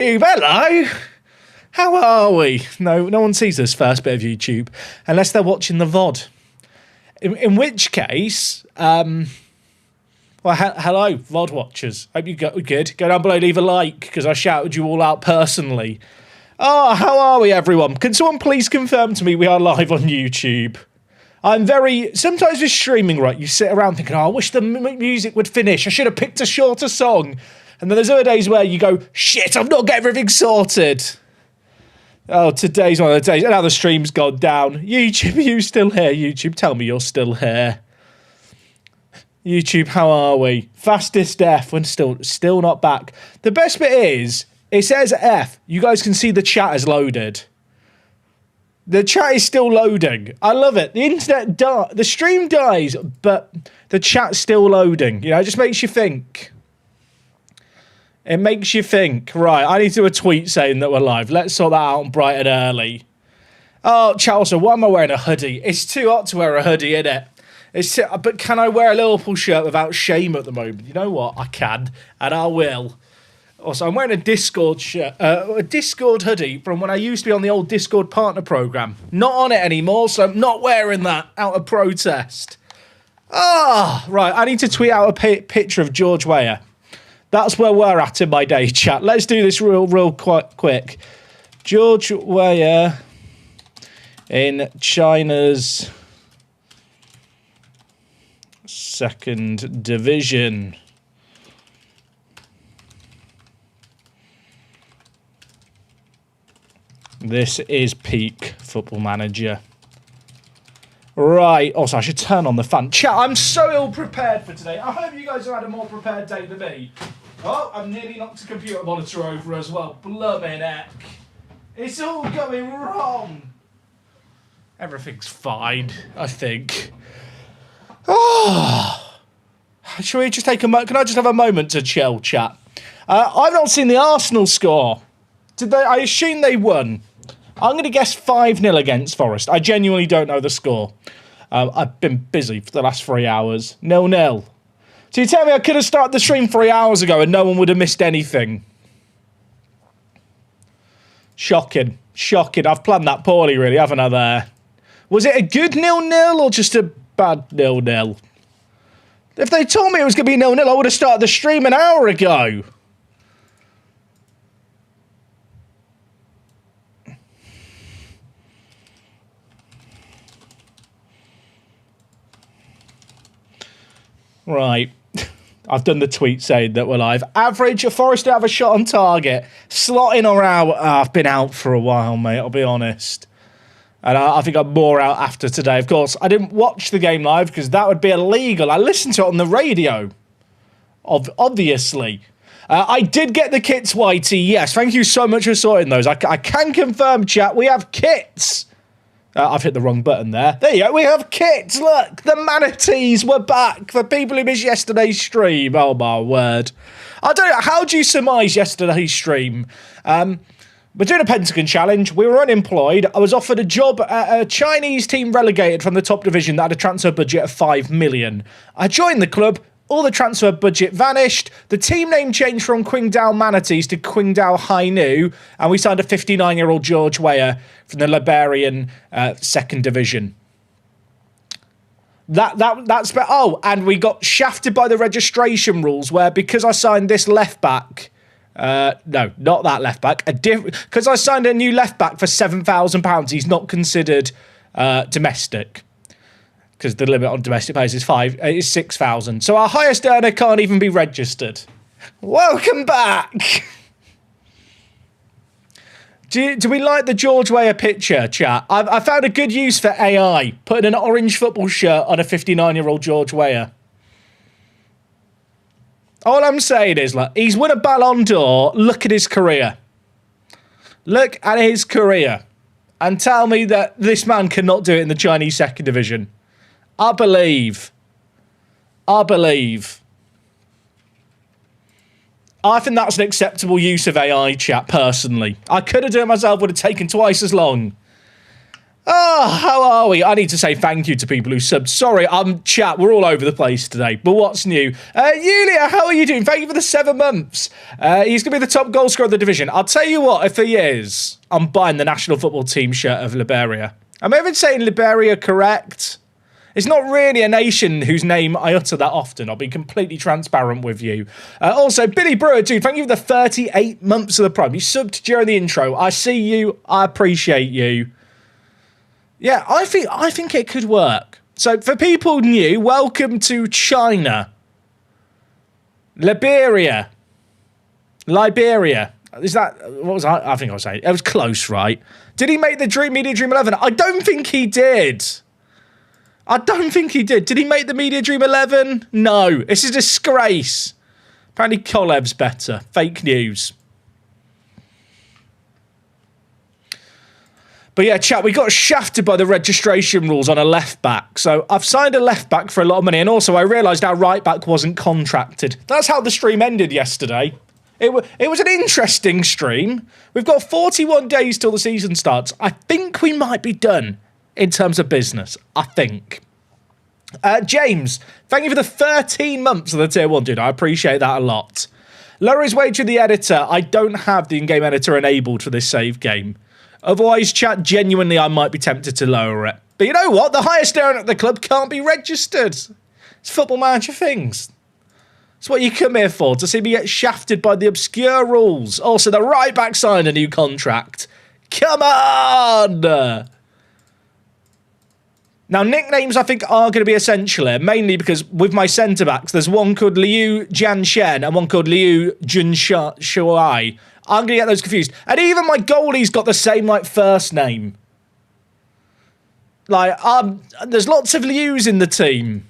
Hello. How are we? No one sees this first bit of YouTube unless they're watching the VOD. In which case, hello, VOD watchers. Hope you got good. Go down below, leave a like, because I shouted you all out personally. Oh, how are we, everyone? Can someone please confirm to me we are live on YouTube? Sometimes with streaming, right, you sit around thinking, I wish the music would finish. I should have picked a shorter song. And then there's other days where you go, shit, I've not got everything sorted. Oh, today's one of the days. And now the stream's gone down. YouTube, are you still here? YouTube, tell me you're still here. YouTube, how are we? Fastest F when still not back. The best bit is, it says F. You guys can see the chat is loaded. The chat is still loading. I love it. The internet the stream dies, but the chat's still loading. You know, it just makes you think. It makes you think. Right, I need to do a tweet saying that we're live. Let's sort that out bright and early. Oh, Chelsea, why am I wearing a hoodie? It's too hot to wear a hoodie, innit? But can I wear a Liverpool shirt without shame at the moment? You know what? I can, and I will. Also, I'm wearing a Discord shirt, a Discord hoodie from when I used to be on the old Discord partner program. Not on it anymore, so I'm not wearing that out of protest. Right, I need to tweet out a picture of George Weah. That's where we're at in my day, chat. Let's do this real quick. George Weah in China's second division. This is peak Football Manager. Right. Also, I should turn on the fan. Chat, I'm so ill-prepared for today. I hope you guys have had a more prepared day than me. Oh, I've nearly knocked a computer monitor over as well. Blooming heck. It's all going wrong. Everything's fine, I think. Shall we just take a moment? Can I just have a moment to chill, chat? I've not seen the Arsenal score. Did they? I assume they won. I'm going to guess 5-0 against Forest. I genuinely don't know the score. I've been busy for the last 3 hours. 0-0. So you tell me I could have started the stream 3 hours ago and no one would have missed anything. Shocking. I've planned that poorly, really, haven't I, there? Was it a good 0-0 or just a bad 0-0? If they told me it was going to be 0-0, I would have started the stream an hour ago. Right. I've done the tweet saying that we're live. Average, Forest to have a shot on target. Slotting or out. I've been out for a while, mate, I'll be honest. And I think I'm more out after today. Of course, I didn't watch the game live because that would be illegal. I listened to it on the radio. Obviously. I did get the kits, Whitey. Yes, thank you so much for sorting those. I can confirm, chat, we have kits. I've hit the wrong button there. There you go. We have kits. Look, the manatees were back. For people who missed yesterday's stream. Oh, my word. I don't know. How do you surmise yesterday's stream? We're doing a Pentagon challenge. We were unemployed. I was offered a job at a Chinese team relegated from the top division that had a transfer budget of 5 million. I joined the club. All the transfer budget vanished. The team name changed from Qingdao Manatees to Qingdao Hainu. And we signed a 59-year-old George Weah from the Liberian second division. And we got shafted by the registration rules where because I signed this left back... no, not that left back. Because I signed a new left back for £7,000, he's not considered domestic. Because the limit on domestic players is 6,000. So our highest earner can't even be registered. Welcome back. Do we like the George Weah picture, chat? I found a good use for AI. Putting an orange football shirt on a 59-year-old George Weah. All I'm saying is, like, he's won a Ballon d'Or. Look at his career. Look at his career. And tell me that this man cannot do it in the Chinese second division. I believe. I think that's an acceptable use of AI, chat, personally. I could have done it myself, would have taken twice as long. Oh, how are we? I need to say thank you to people who subbed. Sorry, chat, we're all over the place today. But what's new? Yulia, how are you doing? Thank you for the 7 months. He's going to be the top goal scorer of the division. I'll tell you what, if he is, I'm buying the national football team shirt of Liberia. Am I even saying Liberia correct? It's not really a nation whose name I utter that often. I'll be completely transparent with you. Also, Billy Brewer, dude, thank you for the 38 months of the Prime. You subbed during the intro. I see you. I appreciate you. Yeah, I think it could work. So for people new, welcome to China. Liberia. Is that, what was I think I was saying? It was close, right? Did he make the Media Dream 11? I don't think he did. Did he make the Media Dream 11? No. It's a disgrace. Apparently Kolev's better. Fake news. But yeah, chat, we got shafted by the registration rules on a left back. So I've signed a left back for a lot of money. And also I realised our right back wasn't contracted. That's how the stream ended yesterday. It was an interesting stream. We've got 41 days till the season starts. I think we might be done in terms of business. I think. James, thank you for the 13 months of the tier 1, dude. I appreciate that a lot. Lower his wage with the editor. I don't have the in-game editor enabled for this save game. Otherwise, chat, genuinely, I might be tempted to lower it. But you know what? The highest earner at the club can't be registered. It's Football Manager things. It's what you come here for, to see me get shafted by the obscure rules. Also, the right back signed a new contract. Come on! Now, nicknames, I think, are going to be essential here, mainly because with my centre-backs, there's one called Liu Jianshen and one called Liu Junshuai. I'm going to get those confused. And even my goalie's got the same, first name. There's lots of Lius in the team.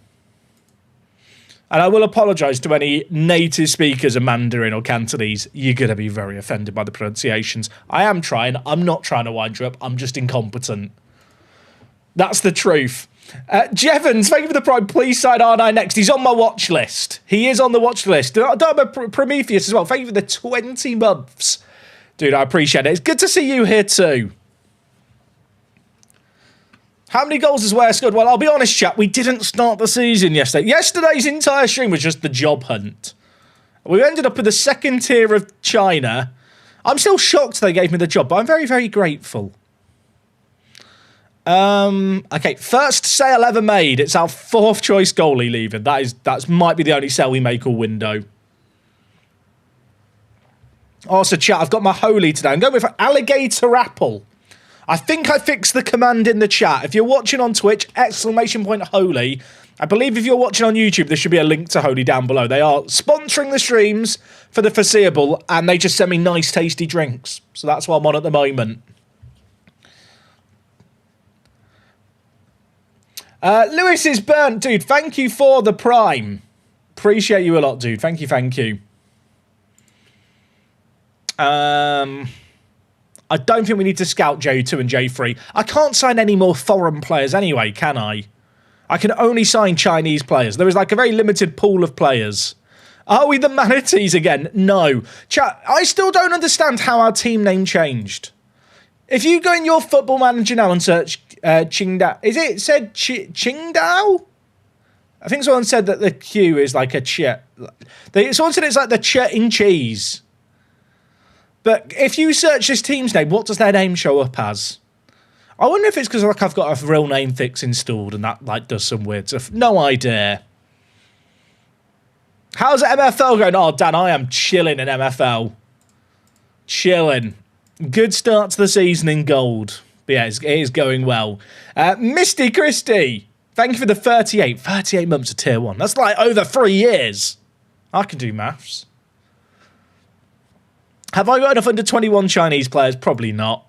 And I will apologise to any native speakers of Mandarin or Cantonese. You're going to be very offended by the pronunciations. I am trying. I'm not trying to wind you up. I'm just incompetent. That's the truth. Jevons, thank you for the Prime. Please sign R9 next. He's on my watch list. He is on the watch list. Prometheus as well. Thank you for the 20 months. Dude, I appreciate it. It's good to see you here too. How many goals has Weah scored? Well, I'll be honest, chat. We didn't start the season yesterday. Yesterday's entire stream was just the job hunt. We ended up with the second tier of China. I'm still shocked they gave me the job, but I'm very, very grateful. Okay, first sale ever made. It's our 4th choice goalie leaving. That might be the only sale we make all window. Also, chat, I've got my holy today. I'm going with Alligator Apple. I think I fixed the command in the chat. If you're watching on Twitch, !holy. I believe if you're watching on YouTube, there should be a link to Holy down below. They are sponsoring the streams for the foreseeable, and they just send me nice, tasty drinks. So that's what I'm on at the moment. Lewis is burnt, dude. Thank you for the Prime. Appreciate you a lot, dude. Thank you. I don't think we need to scout J2 and J3. I can't sign any more foreign players anyway, can I? I can only sign Chinese players. There is a very limited pool of players. Are we the Manatees again? No. Chat, I still don't understand how our team name changed. If you go in your Football Manager now and search Qingdao, is it said Qingdao? I think someone said that the Q is like a ch. Someone said it's like the ch in cheese. But if you search this team's name, what does their name show up as? I wonder if it's because I've got a real name fix installed and that does some weird stuff. No idea. How's MFL going? Oh, Dan, I am chilling in MFL. Chilling. Good start to the season in gold. But yeah, it is going well. Misty Christie, thank you for the 38 months of tier 1. That's over 3 years. I can do maths. Have I got enough under 21 Chinese players? Probably not.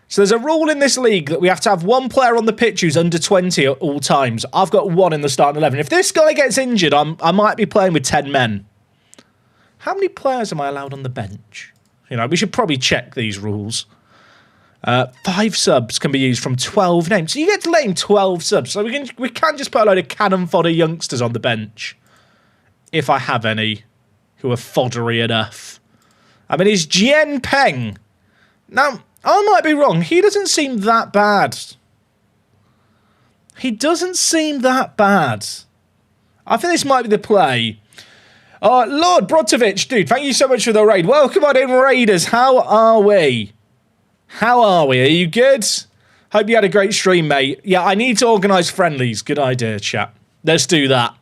So there's a rule in this league that we have to have one player on the pitch who's under 20 at all times. I've got one in the starting 11. If this guy gets injured, I might be playing with 10 men. How many players am I allowed on the bench? We should probably check these rules. 5 subs can be used from 12 names. So you get to name 12 subs. So we can just put a load of cannon fodder youngsters on the bench. If I have any who are foddery enough. I mean, is Jian Peng. Now, I might be wrong. He doesn't seem that bad. He doesn't seem that bad. I think this might be the play. Lord Brotovich, dude, thank you so much for the raid. Welcome on in, Raiders. How are we? How are we? Are you good? Hope you had a great stream, mate. Yeah, I need to organise friendlies. Good idea, chat. Let's do that.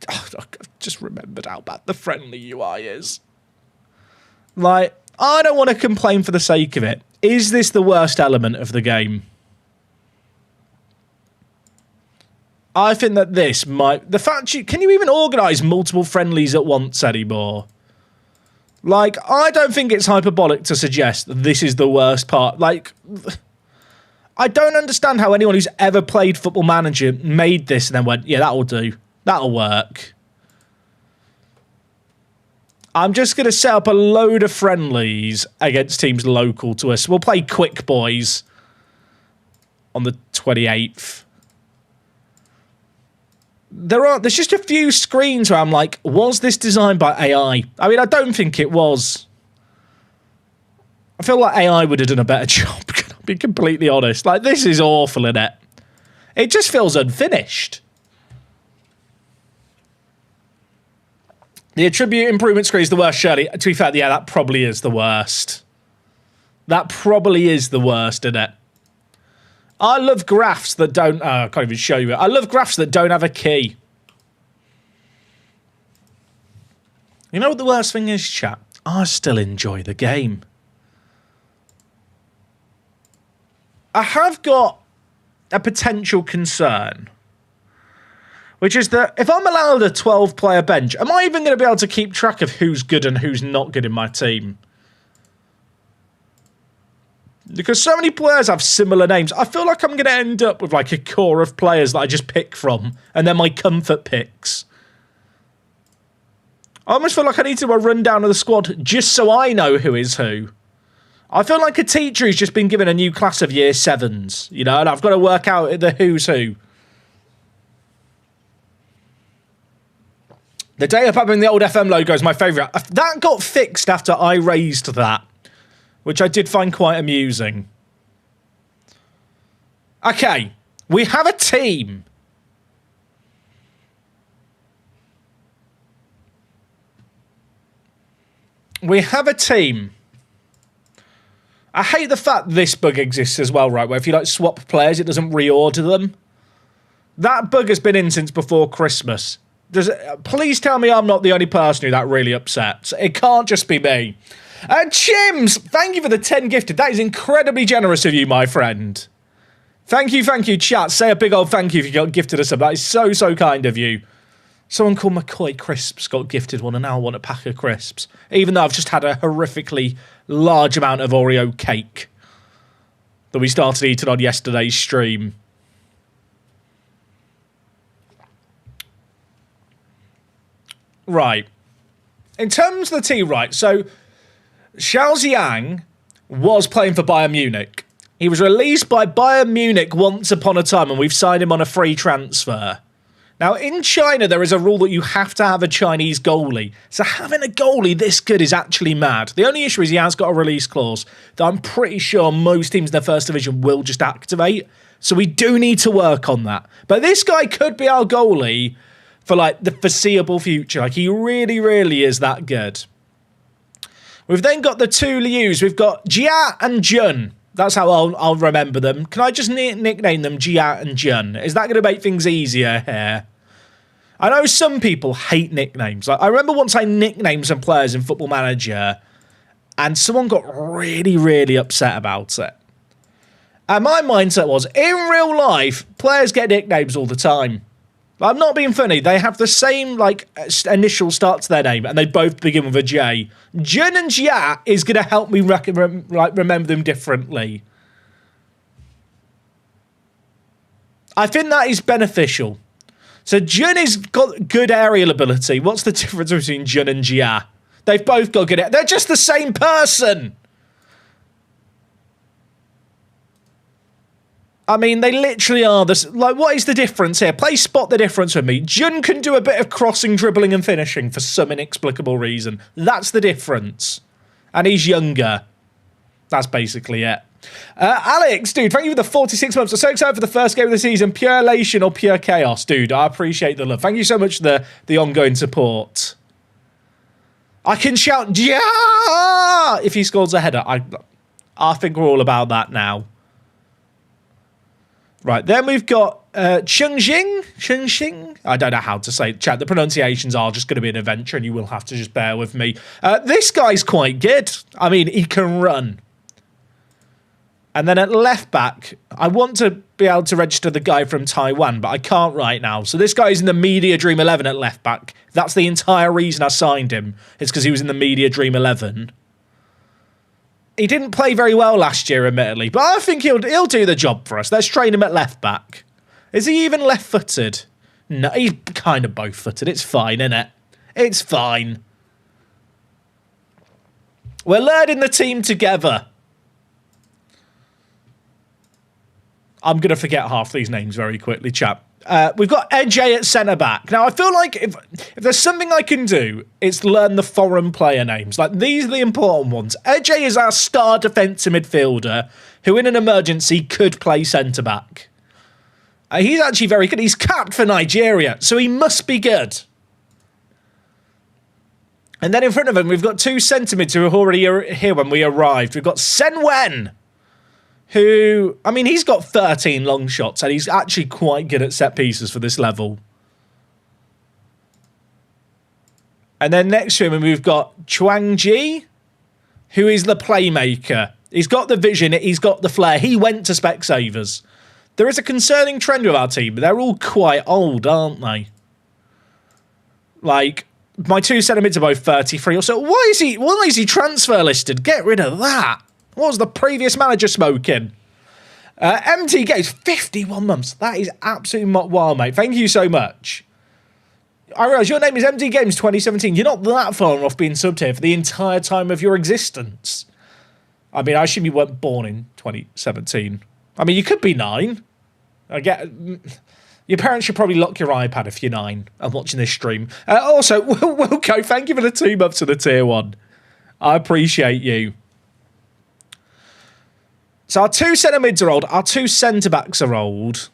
I've just remembered how bad the friendly UI is. Like, I don't want to complain for the sake of it. Is this the worst element of the game? I think that this might... The fact can you even organise multiple friendlies at once anymore? Like, I don't think it's hyperbolic to suggest that this is the worst part. Like, I don't understand how anyone who's ever played Football Manager made this and then went, yeah, that'll do. That'll work. I'm just going to set up a load of friendlies against teams local to us. We'll play Quick Boys on the 28th. There's just a few screens where I'm like, was this designed by AI? I mean, I don't think it was. I feel like AI would have done a better job, can I be completely honest. Like, this is awful, innit? It just feels unfinished. The attribute improvement screen is the worst, Shirley. To be fair, yeah, that probably is the worst. That probably is the worst, isn't it? I love graphs that don't... I can't even show you it. I love graphs that don't have a key. You know what the worst thing is, chat? I still enjoy the game. I have got a potential concern, which is that if I'm allowed a 12-player bench, am I even going to be able to keep track of who's good and who's not good in my team? Because so many players have similar names. I feel like I'm going to end up with like a core of players that I just pick from, and then my comfort picks. I almost feel like I need to do a rundown of the squad just so I know who is who. I feel like a teacher who's just been given a new class of year 7s, you know, and I've got to work out the who's who. The day of having the old FM logo is my favourite. That got fixed after I raised that, which I did find quite amusing. Okay, we have a team. We have a team. I hate the fact this bug exists as well, right, where if you like swap players, it doesn't reorder them. That bug has been in since before Christmas. Please tell me I'm not the only person who that really upsets. It can't just be me. Chims, thank you for the 10 gifted. That is incredibly generous of you, my friend. Thank you, chat. Say a big old thank you if you got gifted us up. That is so, so kind of you. Someone called McCoy Crisps got gifted one, and now I want a pack of crisps. Even though I've just had a horrifically large amount of Oreo cake that we started eating on yesterday's stream. Right. In terms of the team, right, so Xiao Ziyang was playing for Bayern Munich. He was released by Bayern Munich once upon a time, and we've signed him on a free transfer. Now, in China, there is a rule that you have to have a Chinese goalie. So having a goalie this good is actually mad. The only issue is he has got a release clause that I'm pretty sure most teams in the first division will just activate. So we do need to work on that. But this guy could be our goalie for like the foreseeable future. Like, he really, really is that good. We've then got the two Lius. We've got Jia and Jun. That's how I'll remember them. Can I just nickname them Jia and Jun? Is that going to make things easier here? I know some people hate nicknames. Like, I remember once I nicknamed some players in Football Manager, and someone got really, really upset about it. And my mindset was, in real life, players get nicknames all the time. I'm not being funny. They have the same like initial start to their name, and they both begin with a J. Jun and Jia is going to help me remember them differently. I think that is beneficial. So Jun has got good aerial ability. What's the difference between Jun and Jia? They've both got good... They're just the same person! I mean, they literally are this. Like, what is the difference here? Please spot the difference with me. Jun can do a bit of crossing, dribbling, and finishing for some inexplicable reason. That's the difference. And he's younger. That's basically it. Alex, dude, thank you for the 46 months. I'm so excited for the first game of the season. Pure elation or pure chaos, dude. I appreciate the love. Thank you so much for the ongoing support. I can shout, yeah, if he scores a header. I think we're all about that now. Right, then we've got Chengxing. I don't know how to say it. Chat, the pronunciations are just going to be an adventure, and you will have to just bear with me. This guy's quite good. I mean, he can run. And then at left back, I want to be able to register the guy from Taiwan, but I can't right now. So this guy is in the Media Dream 11 at left back. That's the entire reason I signed him. It's because he was in the Media Dream 11. He didn't play very well last year, admittedly, but I think he'll do the job for us. Let's train him at left back. Is he even left-footed? No, he's kind of both-footed. It's fine, isn't it? It's fine. We're learning the team together. I'm going to forget half these names very quickly, chap. We've got AJ at centre-back. Now, I feel like if there's something I can do, it's learn the foreign player names. Like, these are the important ones. AJ is our star defensive midfielder who, in an emergency, could play centre-back. He's actually very good. He's capped for Nigeria, so he must be good. And then in front of him, we've got two centre-mids who were already here when we arrived. We've got Sen Wen, who, I mean, he's got 13 long shots, and he's actually quite good at set pieces for this level. And then next to him, we've got Chuang Ji, who is the playmaker. He's got the vision, he's got the flair. He went to Specsavers. There is a concerning trend with our team. They're all quite old, aren't they? Like, my two centre-mids are both 33 or so. Why is he transfer listed? Get rid of that. What was the previous manager smoking? MT Games, 51 months. That is absolutely wild, mate. Thank you so much. I realise your name is MT Games 2017. You're not that far off being subbed here for the entire time of your existence. I mean, I assume you weren't born in 2017. I mean, you could be 9. I get... Your parents should probably lock your iPad if you're 9 and watching this stream. Also, Wilco, thank you for the 2 months to the tier 1. I appreciate you. So our two centre-mids are old. Our two centre-backs are old.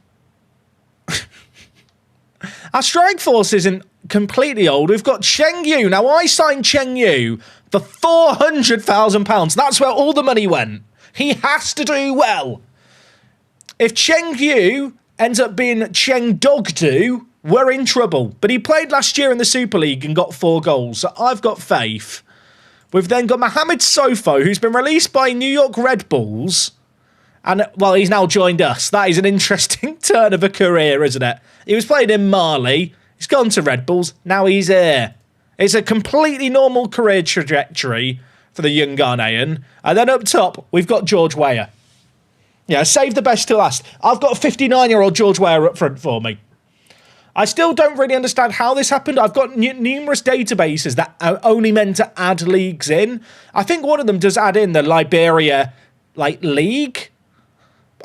Our strike force isn't completely old. We've got Cheng Yu. Now, I signed Cheng Yu for £400,000. That's where all the money went. He has to do well. If Cheng Yu ends up being Cheng Dogdu, we're in trouble. But he played last year in the Super League and got 4 goals. So I've got faith. We've then got Mohamed Sofo, who's been released by New York Red Bulls. And, well, he's now joined us. That is an interesting turn of a career, isn't it? He was playing in Mali. He's gone to Red Bulls. Now he's here. It's a completely normal career trajectory for the young Ghanaian. And then up top, we've got George Weah. Yeah, save the best to last. I've got a 59-year-old George Weah up front for me. I still don't really understand how this happened. I've got numerous databases that are only meant to add leagues in. I think one of them does add in the Liberia, league.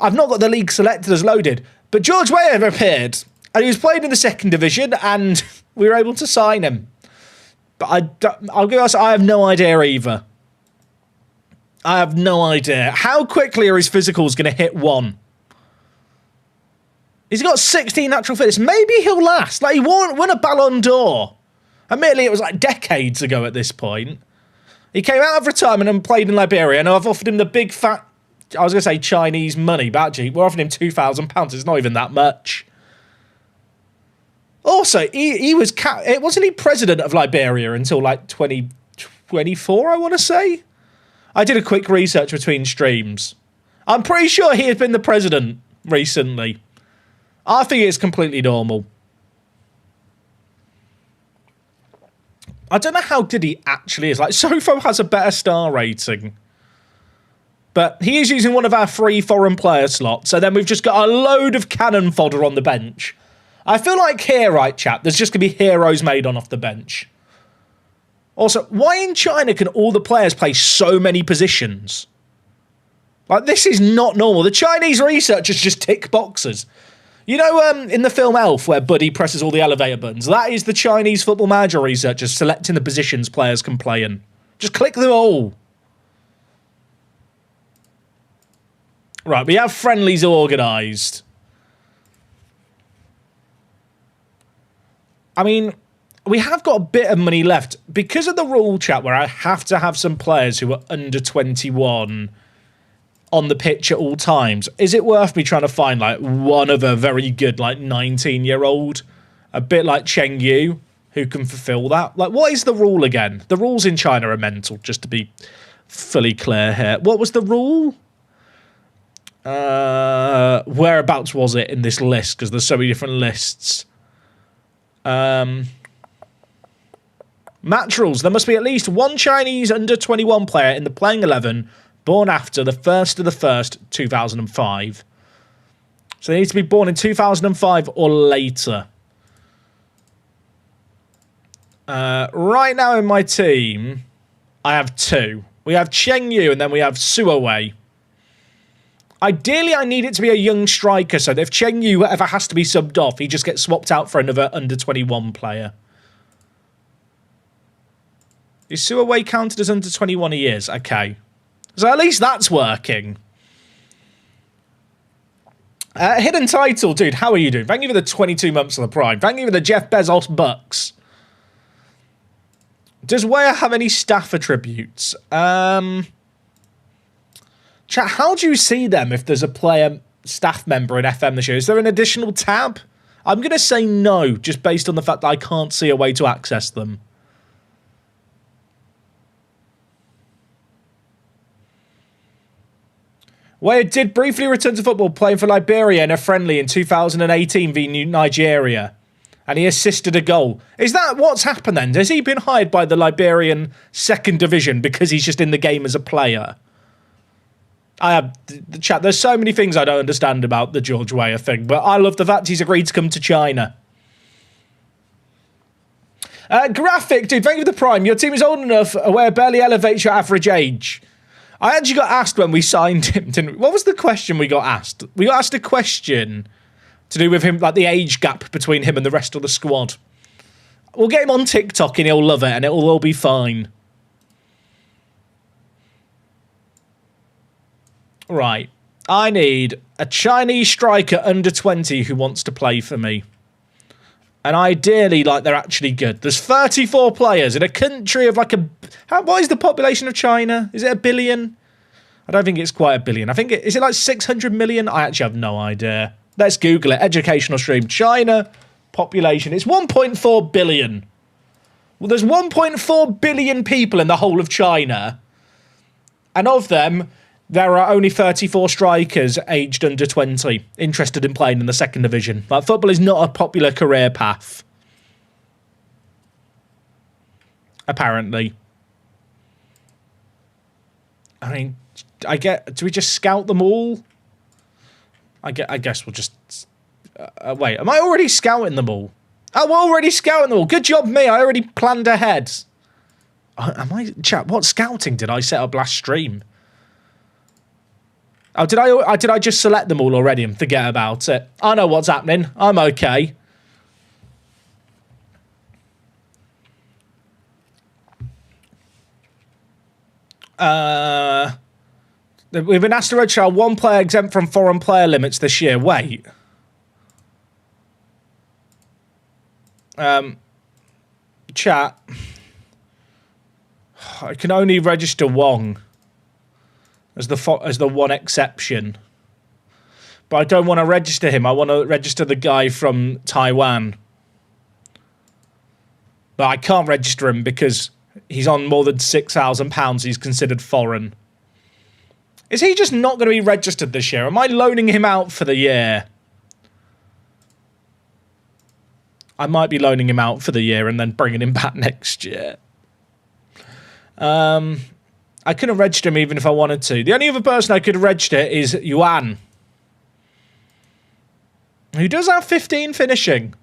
I've not got the league selected as loaded. But George Weah appeared, and he was playing in the 2nd division, and we were able to sign him. But I'll be honest, I have no idea either. I have no idea. How quickly are his physicals going to hit 1? He's got 16 natural fitness. Maybe he'll last. He won a Ballon d'Or. Admittedly, it was decades ago at this point. He came out of retirement and played in Liberia, and I've offered him the big fat, I was going to say Chinese money, but actually, we're offering him £2,000. It's not even that much. Also, he was... Wasn't he president of Liberia until, 2024, I want to say? I did a quick research between streams. I'm pretty sure he has been the president recently. I think it's completely normal. I don't know how good he actually is. Sofo has a better star rating. But he is using one of our free foreign player slots. And then we've just got a load of cannon fodder on the bench. I feel like here, right, chap, there's just going to be heroes made off the bench. Also, why in China can all the players play so many positions? This is not normal. The Chinese researchers just tick boxes. You know, in the film Elf, where Buddy presses all the elevator buttons, that is the Chinese football manager researchers selecting the positions players can play in. Just click them all. Right, we have friendlies organised. I mean, we have got a bit of money left. Because of the rule, chat, where I have to have some players who are under 21 on the pitch at all times, is it worth me trying to find, like, one other very good, like, 19-year-old, a bit like Cheng Yu, who can fulfill that? Like, what is the rule again? The rules in China are mental, just to be fully clear here. What was the rule? Whereabouts was it in this list? Because there's so many different lists. Match rules. There must be at least one Chinese under 21 player in the playing 11 born after the 1st of the 1st, 2005. So they need to be born in 2005 or later. Right now in my team, I have 2. We have Cheng Yu and then we have Suowei. Ideally, I need it to be a young striker, so that if Cheng Yu ever has to be subbed off, he just gets swapped out for another under 21 player. Is Suowei counted as under 21? He is. Okay. So at least that's working. Hidden title, dude. How are you doing? Thank you for the 22 months of the Prime. Thank you for the Jeff Bezos bucks. Does Weah have any staff attributes? Chat, how do you see them if there's a player staff member in FM this year? Is there an additional tab? I'm going to say no, just based on the fact that I can't see a way to access them. Weah did briefly return to football, playing for Liberia in a friendly in 2018 v Nigeria. And he assisted a goal. Is that what's happened then? Has he been hired by the Liberian second division because he's just in the game as a player? The chat, there's so many things I don't understand about the George Weah thing, but I love the fact he's agreed to come to China. Graphic, dude, thank you for the Prime. Your team is old enough where it barely elevates your average age. I actually got asked when we signed him, didn't we? What was the question we got asked? We got asked a question to do with him, like the age gap between him and the rest of the squad. We'll get him on TikTok and he'll love it and it'll all be fine. Right. I need a Chinese striker under 20 who wants to play for me. And ideally, like, they're actually good. There's 34 players in a country of like what is the population of China? Is it 1 billion? I don't think it's quite 1 billion. I think is it like 600 million? I actually have no idea. Let's Google it. Educational stream. China population. It's 1.4 billion. Well, there's 1.4 billion people in the whole of China. And of them, there are only 34 strikers aged under 20 interested in playing in the second division. Like, football is not a popular career path. Apparently. I mean, do we just scout them all? I guess we'll just... wait, am I already scouting them all? Oh, we're already scouting them all. Good job, me. I already planned ahead. Chat, what scouting did I set up last stream? Oh, did I just select them all already and forget about it? I know what's happening. I'm okay. We've been asked to register one player exempt from foreign player limits this year. Wait. Chat. I can only register Wong as the one exception. But I don't want to register him. I want to register the guy from Taiwan. But I can't register him because he's on more than £6,000. He's considered foreign. Is he just not going to be registered this year? Am I loaning him out for the year? I might be loaning him out for the year and then bringing him back next year. I couldn't register him even if I wanted to. The only other person I could register is Yuan, who does have 15 finishing.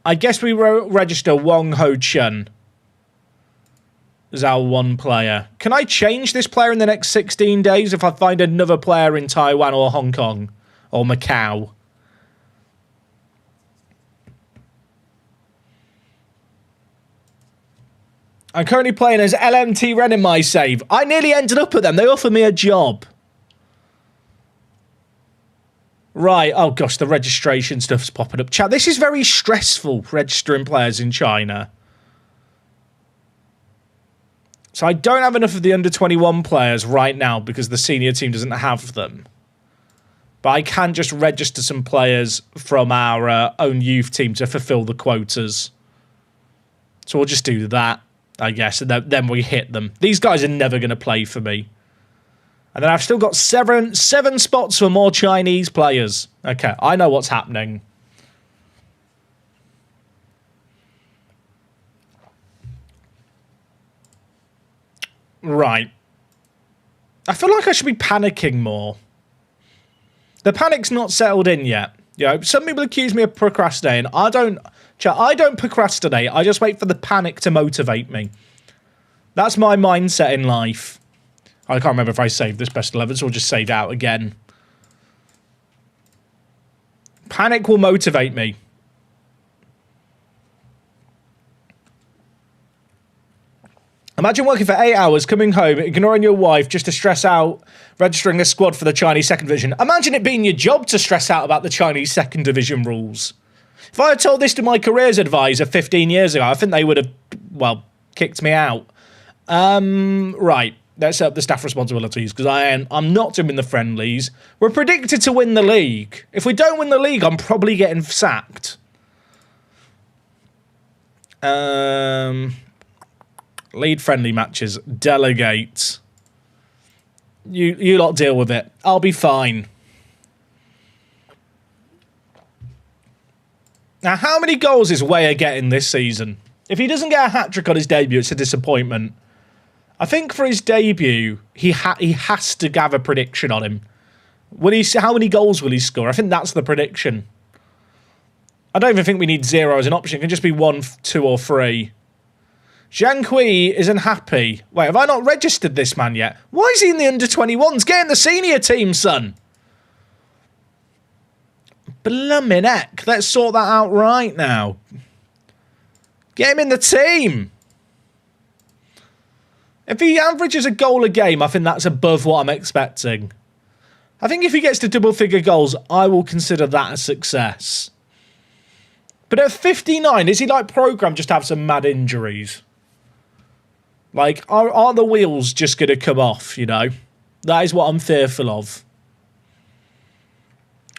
I guess we register Wong Ho Chun as our one player. Can I change this player in the next 16 days if I find another player in Taiwan or Hong Kong or Macau? I'm currently playing as LMT Ren in my save. I nearly ended up at them. They offered me a job. Right. Oh, gosh, the registration stuff's popping up. Chat, this is very stressful, registering players in China. So I don't have enough of the under-21 players right now because the senior team doesn't have them. But I can just register some players from our own youth team to fulfill the quotas. So we'll just do that, I guess, and then we hit them. These guys are never going to play for me. And then I've still got seven spots for more Chinese players. Okay, I know what's happening. Right. I feel like I should be panicking more. The panic's not settled in yet. You know, some people accuse me of procrastinating. I don't procrastinate. I just wait for the panic to motivate me. That's my mindset in life. I can't remember if I saved this best 11, so I'll just save it out again. Panic will motivate me. Imagine working for 8 hours, coming home, ignoring your wife just to stress out, registering a squad for the Chinese second division. Imagine it being your job to stress out about the Chinese second division rules. If I had told this to my careers advisor 15 years ago, I think they would have, well, kicked me out. Right. Let's set up the staff responsibilities, because I'm not doing the friendlies. We're predicted to win the league. If we don't win the league, I'm probably getting sacked. Lead friendly matches. Delegate. You lot deal with it. I'll be fine. Now, how many goals is Weah getting this season? If he doesn't get a hat-trick on his debut, it's a disappointment. I think for his debut, he has to have a prediction on him. How many goals will he score? I think that's the prediction. I don't even think we need 0 as an option. It can just be 1, 2, or 3. Zhang Kui isn't happy. Wait, have I not registered this man yet? Why is he in the under-21s? Get in the senior team, son. Blummin' heck. Let's sort that out right now. Get him in the team. If he averages a goal a game, I think that's above what I'm expecting. I think if he gets to double-figure goals, I will consider that a success. But at 59, is he like programmed just to have some mad injuries? Like, are the wheels just going to come off, you know? That is what I'm fearful of.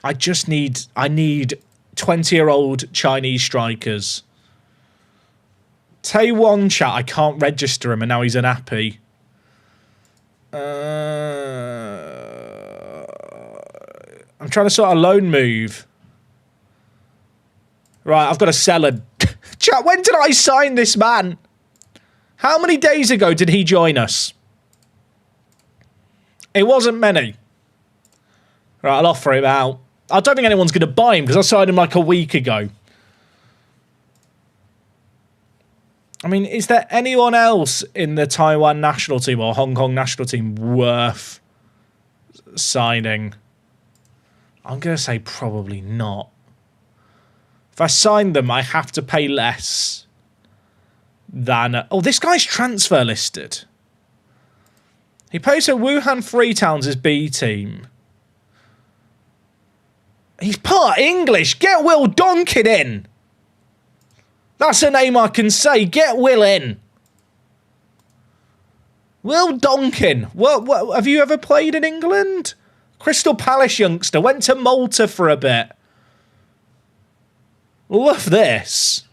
I need 20-year-old Chinese strikers. Taiwan chat, I can't register him and now he's unhappy. I'm trying to sort a loan move. Right, I've got to sell him. Chat, when did I sign this man? How many days ago did he join us? It wasn't many. Right, I'll offer him out. I don't think anyone's going to buy him because I signed him like a week ago. I mean, is there anyone else in the Taiwan national team or Hong Kong national team worth signing? I'm going to say probably not. If I sign them, I have to pay less than... Oh, this guy's transfer listed. He plays for Wuhan Freetowns as B team. He's part English. Get Will Donkin in. That's a name I can say. Get Will in. Will Donkin. What, have you ever played in England? Crystal Palace youngster. Went to Malta for a bit. Love this.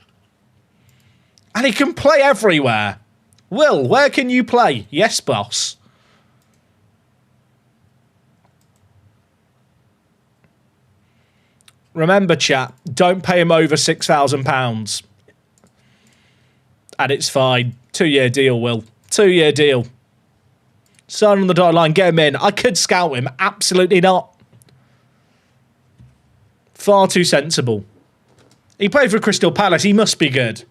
And he can play everywhere. Will, where can you play? Yes, boss. Remember, chat, don't pay him over £6,000. And it's fine. 2-year deal, Will. 2-year deal. Sign on the dotted line, get him in. I could scout him. Absolutely not. Far too sensible. He played for Crystal Palace. He must be good.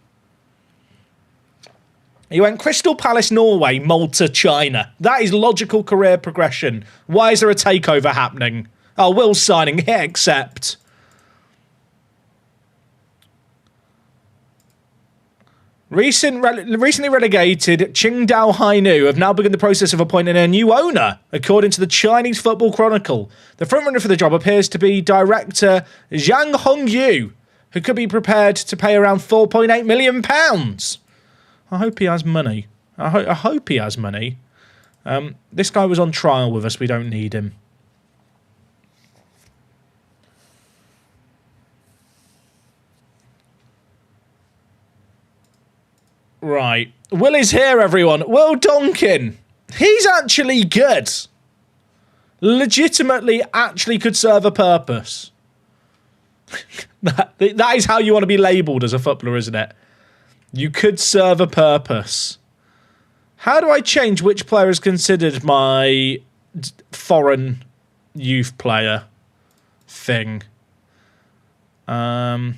He went Crystal Palace, Norway, Malta, China. That is logical career progression. Why is there a takeover happening? Oh, Will's signing. Hit accept. Recently relegated Qingdao Hainu have now begun the process of appointing a new owner, according to the Chinese Football Chronicle. The frontrunner for the job appears to be director Zhang Hongyu, who could be prepared to pay around £4.8 million. I hope he has money. I hope he has money. This guy was on trial with us. We don't need him. Right. Will is here, everyone. Will Donkin. He's actually good. Legitimately actually could serve a purpose. That is how you want to be labelled as a footballer, isn't it? You could serve a purpose. How do I change which player is considered my foreign youth player thing? Oh,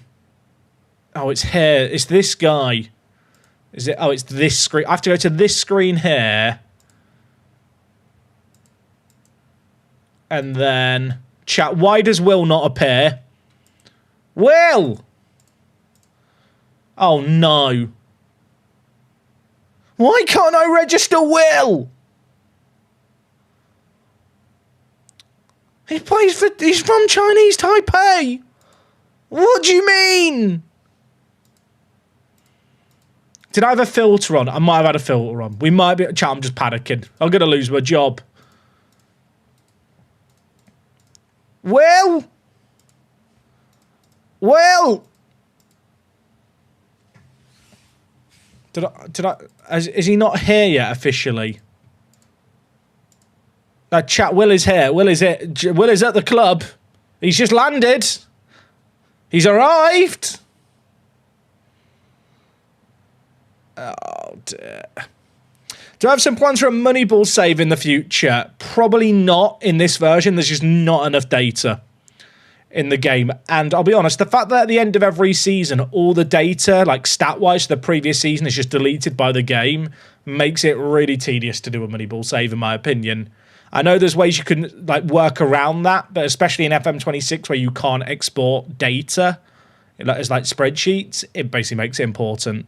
it's here. It's this guy. Is it? Oh, it's this screen. I have to go to this screen here. And then chat. Why does Will not appear? Will! Oh, no. Why can't I register Will? He's from Chinese Taipei. What do you mean? Did I have a filter on? I might have had a filter on. We might be... Chat, I'm just panicking. I'm going to lose my job. Will? Will? Is he not here yet officially? Chat, Will is here. Will is at the club. He's just landed. He's arrived. Oh, dear. Do I have some plans for a Moneyball save in the future? Probably not in this version. There's just not enough data in the game. And I'll be honest, the fact that at the end of every season, all the data, like stat-wise, the previous season is just deleted by the game, makes it really tedious to do a Moneyball save, in my opinion. I know there's ways you can like work around that, but especially in FM26 where you can't export data as like spreadsheets, it basically makes it important.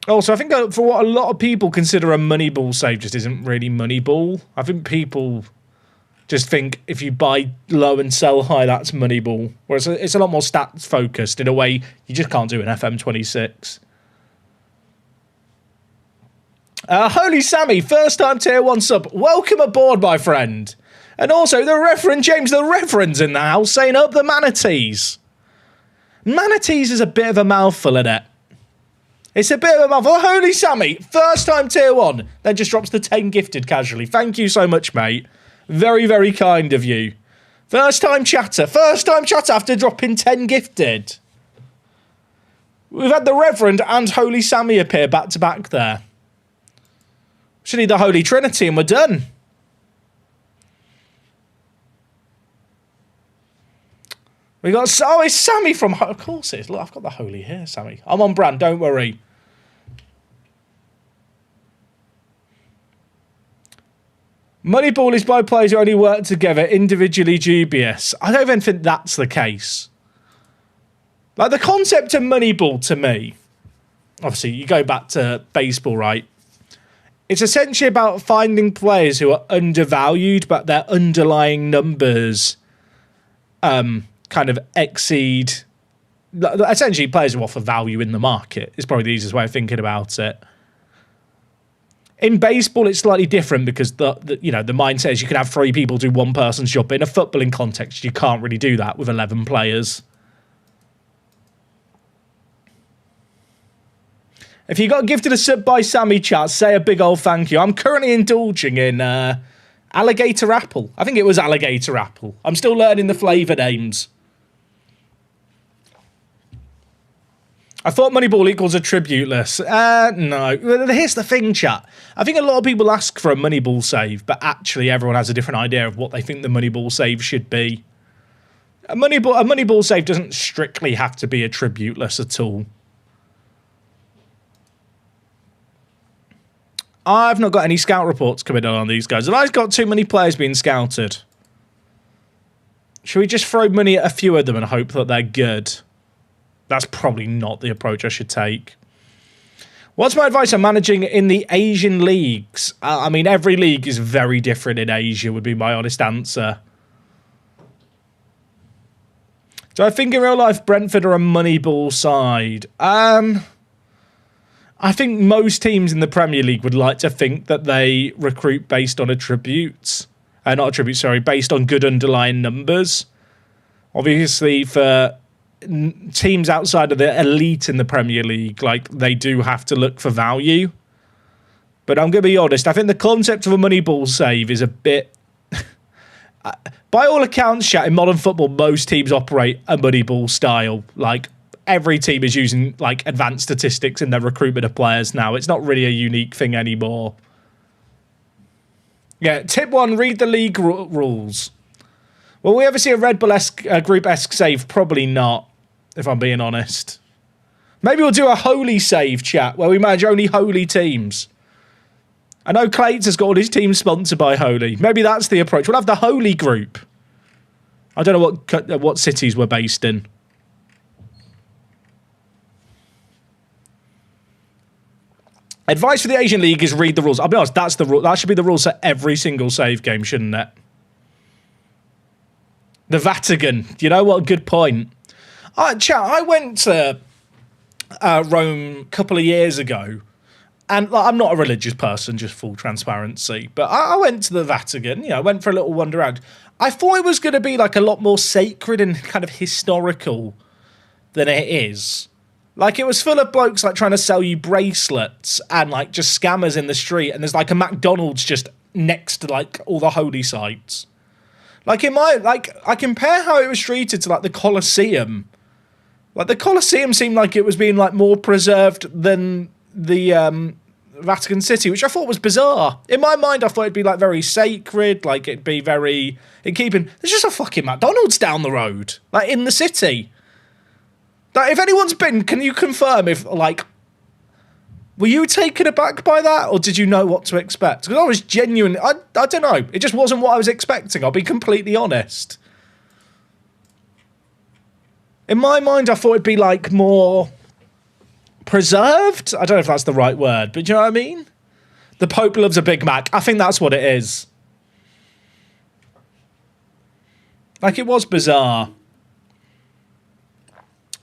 Also, I think for what a lot of people consider a Moneyball save just isn't really Moneyball. I think people just think if you buy low and sell high, that's Moneyball. Whereas it's a lot more stats focused in a way you just can't do in FM26. Holy Sammy, first time tier 1 sub. Welcome aboard, my friend. And also the Reverend James the Reverend's in the house saying up the manatees. Manatees is a bit of a mouthful, isn't it? It's a bit of a mouthful. Holy Sammy, first time tier 1, then just drops the 10 gifted casually. Thank you so much, mate. Very, very kind of you. First time chatter after dropping 10 gifted. We've had the Reverend and Holy Sammy appear back to back there. Should need the Holy Trinity and we're done. We got... Oh, it's Sammy from... Of course it is. Look, I've got the Holy here, Sammy. I'm on brand, don't worry. Moneyball is by players who only work together, individually dubious. I don't even think that's the case. Like, the concept of Moneyball, to me... Obviously, you go back to baseball, right? It's essentially about finding players who are undervalued, but their underlying numbers... kind of exceed... Essentially, players who offer value in the market is probably the easiest way of thinking about it. In baseball, it's slightly different because the mindset is you can have 3 people do one person's job. But in a footballing context, you can't really do that with 11 players. If you got gifted a sub by Sammy chat, say a big old thank you. I'm currently indulging in alligator apple. I think it was alligator apple. I'm still learning the flavour names. I thought Moneyball equals a tributeless. No. Here's the thing, chat. I think a lot of people ask for a Moneyball save, but actually everyone has a different idea of what they think the Moneyball save should be. A Moneyball save doesn't strictly have to be a tributeless at all. I've not got any scout reports coming on these guys. And I've got too many players being scouted. Should we just throw money at a few of them and hope that they're good? That's probably not the approach I should take. What's my advice on managing in the Asian leagues? I mean, every league is very different in Asia, would be my honest answer. Do I think in real life Brentford are a Moneyball side? I think most teams in the Premier League would like to think that they recruit based on attributes. Based on good underlying numbers. Obviously, for teams outside of the elite in the Premier League, like, they do have to look for value. But I'm going to be honest, I think the concept of a Moneyball save is a bit... By all accounts, chat, in modern football, most teams operate a Moneyball style. Like, every team is using, like, advanced statistics in their recruitment of players now. It's not really a unique thing anymore. Yeah, tip 1, read the league rules. Will we ever see a Red Bull-esque, group-esque save? Probably not, if I'm being honest. Maybe we'll do a holy save, chat, where we manage only holy teams. I know Clates has got all his team sponsored by Holy. Maybe that's the approach. We'll have the Holy group. I don't know what cities we're based in. Advice for the Asian League is read the rules. I'll be honest, that's the rule. That should be the rules for every single save game, shouldn't it? The Vatican. You know what? Good point. Chat, I went to Rome a couple of years ago. And like, I'm not a religious person, just full transparency. But I went to the Vatican, you know, went for a little wander around. I thought it was going to be like a lot more sacred and kind of historical than it is. Like, it was full of blokes like trying to sell you bracelets and like just scammers in the street. And there's like a McDonald's just next to like all the holy sites. Like I compare how it was treated to like the Colosseum. Like the Colosseum seemed like it was being like more preserved than the Vatican City, which I thought was bizarre. In my mind, I thought it'd be like very sacred, like it'd be very in keeping. There's just a fucking McDonald's down the road, like in the city. Like, if anyone's been, can you confirm if like were you taken aback by that, or did you know what to expect? Because I was genuinely, I don't know, it just wasn't what I was expecting. I'll be completely honest. In my mind, I thought it'd be like more preserved? I don't know if that's the right word, but do you know what I mean? The Pope loves a Big Mac. I think that's what it is. Like, it was bizarre.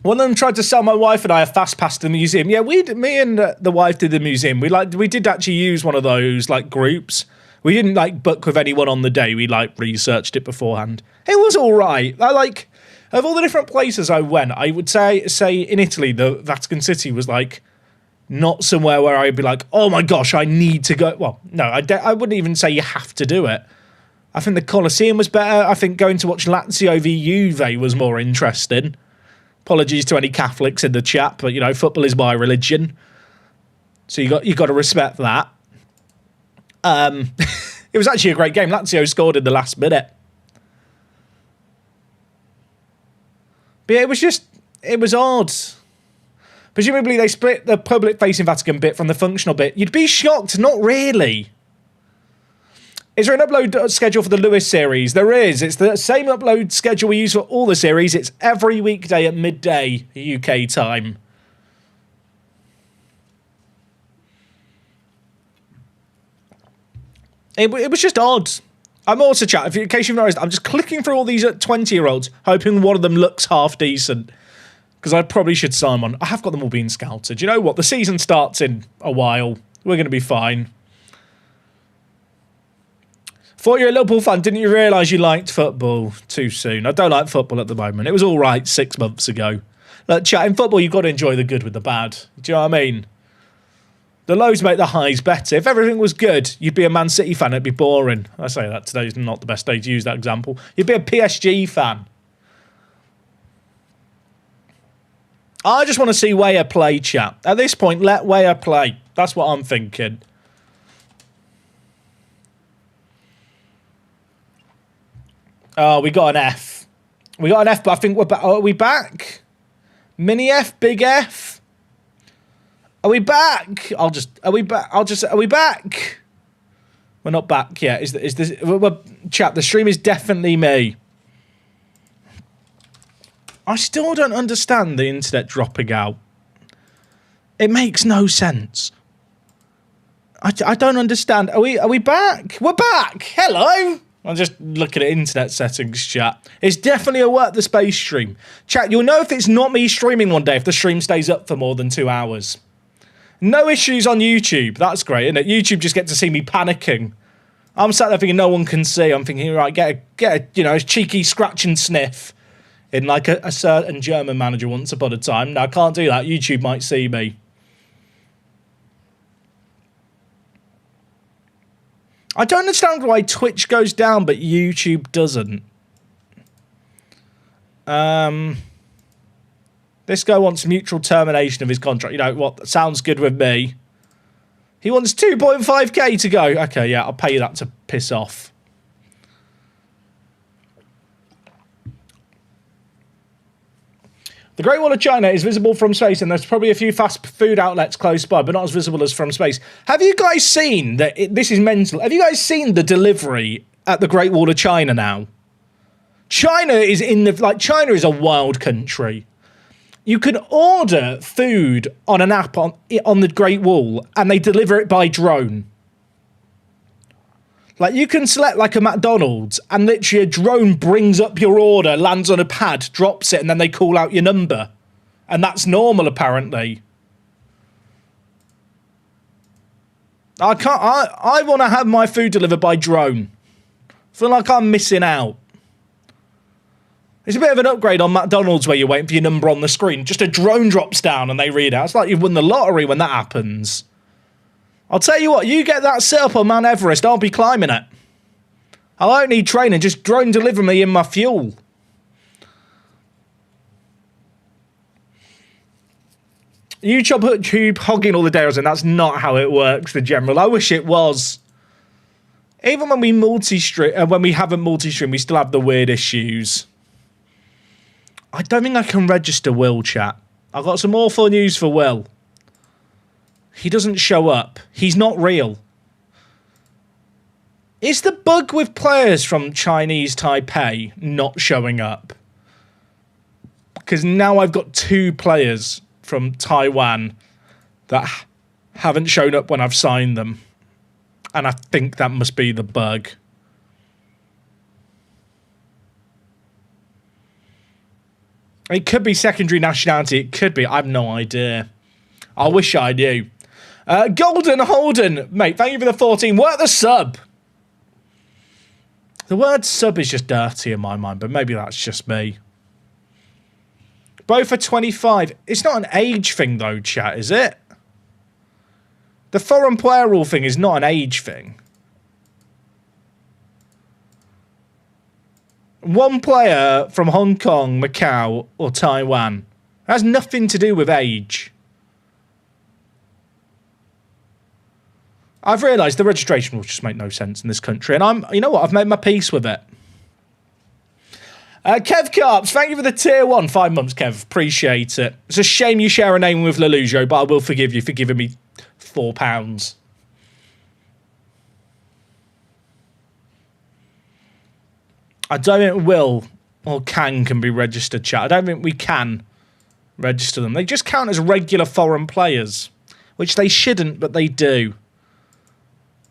One of them tried to sell my wife and I a fast pass to the museum. Yeah, me and the wife did the museum. We did actually use one of those like groups. We didn't like book with anyone on the day. We like researched it beforehand. It was all right. I like, of all the different places I went, I would say in Italy, the Vatican City was like not somewhere where I'd be like, oh my gosh, I need to go. Well, no, I wouldn't even say you have to do it. I think the Colosseum was better. I think going to watch Lazio v Juve was more interesting. Apologies to any Catholics in the chat, but you know, football is my religion, so you got to respect that. It was actually a great game. Lazio scored in the last minute. But yeah, it was odd. Presumably they split the public-facing Vatican bit from the functional bit. You'd be shocked, not really. Is there an upload schedule for the Lewis series? There is. It's the same upload schedule we use for all the series. It's every weekday at midday UK time. It was just odd. I'm also, chat, in case you've noticed, I'm just clicking through all these 20-year-olds, hoping one of them looks half decent. Because I probably should sign one. I have got them all being scouted. You know what? The season starts in a while. We're going to be fine. Thought you're a Liverpool fan. Didn't you realise you liked football? Too soon. I don't like football at the moment. It was all right 6 months ago. Look, chat, in football, you've got to enjoy the good with the bad. Do you know what I mean? The lows make the highs better. If everything was good, you'd be a Man City fan. It'd be boring. I say that today's not the best day to use that example. You'd be a PSG fan. I just want to see Weah play, chat. At this point, let Weah play. That's what I'm thinking. Oh, we got an F. We got an F, but I think we're back. Are we back? Mini F, big F. Are we back? Are we back? We're not back yet. Is this, chat, the stream is definitely me. I still don't understand the internet dropping out. It makes no sense. I don't understand. Are we back? We're back. Hello. I'm just looking at internet settings, chat. It's definitely a Work the Space stream. Chat, you'll know if it's not me streaming one day if the stream stays up for more than 2 hours. No issues on YouTube. That's great, isn't it? YouTube just get to see me panicking. I'm sat there thinking no one can see. I'm thinking, right, get a cheeky scratch and sniff in like a certain German manager once upon a time. No, I can't do that. YouTube might see me. I don't understand why Twitch goes down, but YouTube doesn't. This guy wants mutual termination of his contract. You know what? That sounds good with me. He wants 2.5k to go. Okay, yeah, I'll pay you that to piss off. The Great Wall of China is visible from space, and there's probably a few fast food outlets close by, but not as visible as from space. Have you guys seen that? This is mental. Have you guys seen the delivery at the Great Wall of China now? China is China is a wild country. You can order food on an app on the Great Wall, and they deliver it by drone. Like, you can select, like, a McDonald's, and literally a drone brings up your order, lands on a pad, drops it, and then they call out your number. And that's normal, apparently. I want to have my food delivered by drone. I feel like I'm missing out. It's a bit of an upgrade on McDonald's where you're waiting for your number on the screen. Just a drone drops down and they read out. It's like you've won the lottery when that happens. I'll tell you what, you get that set up on Mount Everest, I'll be climbing it. I don't need training, just drone deliver me in my fuel. YouTube hogging all the days, and that's not how it works, the general. I wish it was. Even when we multi-stream, when we haven't multi-stream, we still have the weird issues. I don't think I can register Will, chat. I've got some awful news for Will. He doesn't show up. He's not real. Is the bug with players from Chinese Taipei not showing up? Because now I've got 2 players from Taiwan that haven't shown up when I've signed them. And I think that must be the bug. It could be secondary nationality. It could be. I have no idea. I wish I knew. Golden Holden, mate, thank you for the 14. Work the sub. The word sub is just dirty in my mind, but maybe that's just me. Both are 25. It's not an age thing, though, chat, is it? The foreign player rule thing is not an age thing. One player from Hong Kong, Macau, or Taiwan. It has nothing to do with age. I've realised the registration rules just make no sense in this country, and you know what? I've made my peace with it. Kev Carps, thank you for the tier 1. 5 months, Kev. Appreciate it. It's a shame you share a name with Lelujo, but I will forgive you for giving me £4. I don't think Will or can be registered, chat. I don't think we can register them. They just count as regular foreign players, which they shouldn't, but they do.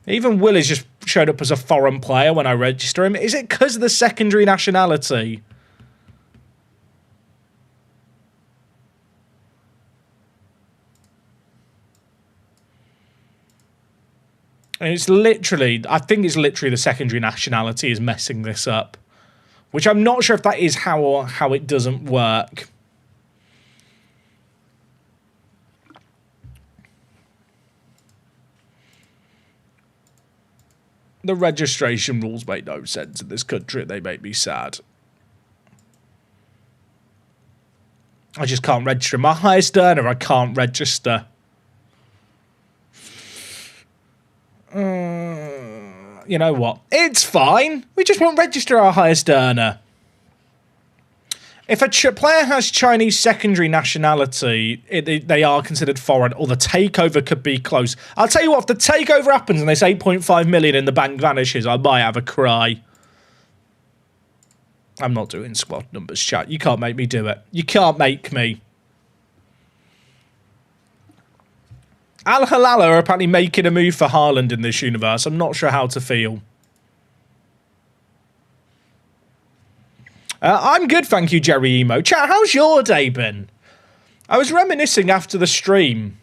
Even Will is just showed up as a foreign player when I register him. Is it because of the secondary nationality? And it's literally, I think it's literally the secondary nationality is messing this up. Which I'm not sure if that is how it doesn't work. The registration rules make no sense in this country. They make me sad. I just can't register. My highest earner, I can't register. You know what? It's fine. We just won't register our highest earner. If a player has Chinese secondary nationality, they are considered foreign, or the takeover could be close. I'll tell you what, if the takeover happens and this 8.5 million in the bank vanishes, I might have a cry. I'm not doing squad numbers, chat. You can't make me do it. You can't make me. Al Hilal are apparently making a move for Haaland in this universe. I'm not sure how to feel. I'm good, thank you, Jerry Emo. Chat, how's your day been? I was reminiscing after the stream.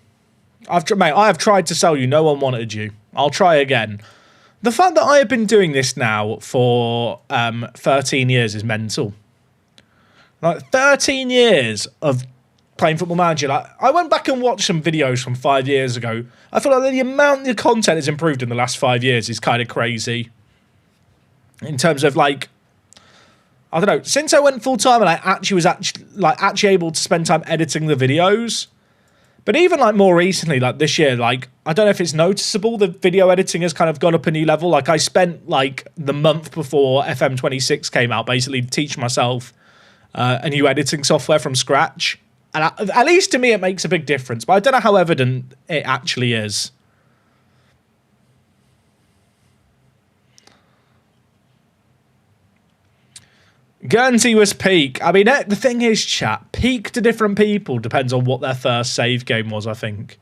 Mate, I have tried to sell you. No one wanted you. I'll try again. The fact that I have been doing this now for 13 years is mental. Like, 13 years of playing Football Manager. Like, I went back and watched some videos from 5 years ago. I feel like the amount of content has improved in the last 5 years is kind of crazy. In terms of, like, I don't know, since I went full-time and I actually was actually able to spend time editing the videos. But even, like, more recently, like, this year, like, I don't know if it's noticeable, the video editing has kind of gone up a new level. Like, I spent, like, the month before FM26 came out basically teaching myself a new editing software from scratch. And at least to me, it makes a big difference. But I don't know how evident it actually is. Guernsey was peak. I mean, the thing is, chat, peak to different people depends on what their first save game was, I think.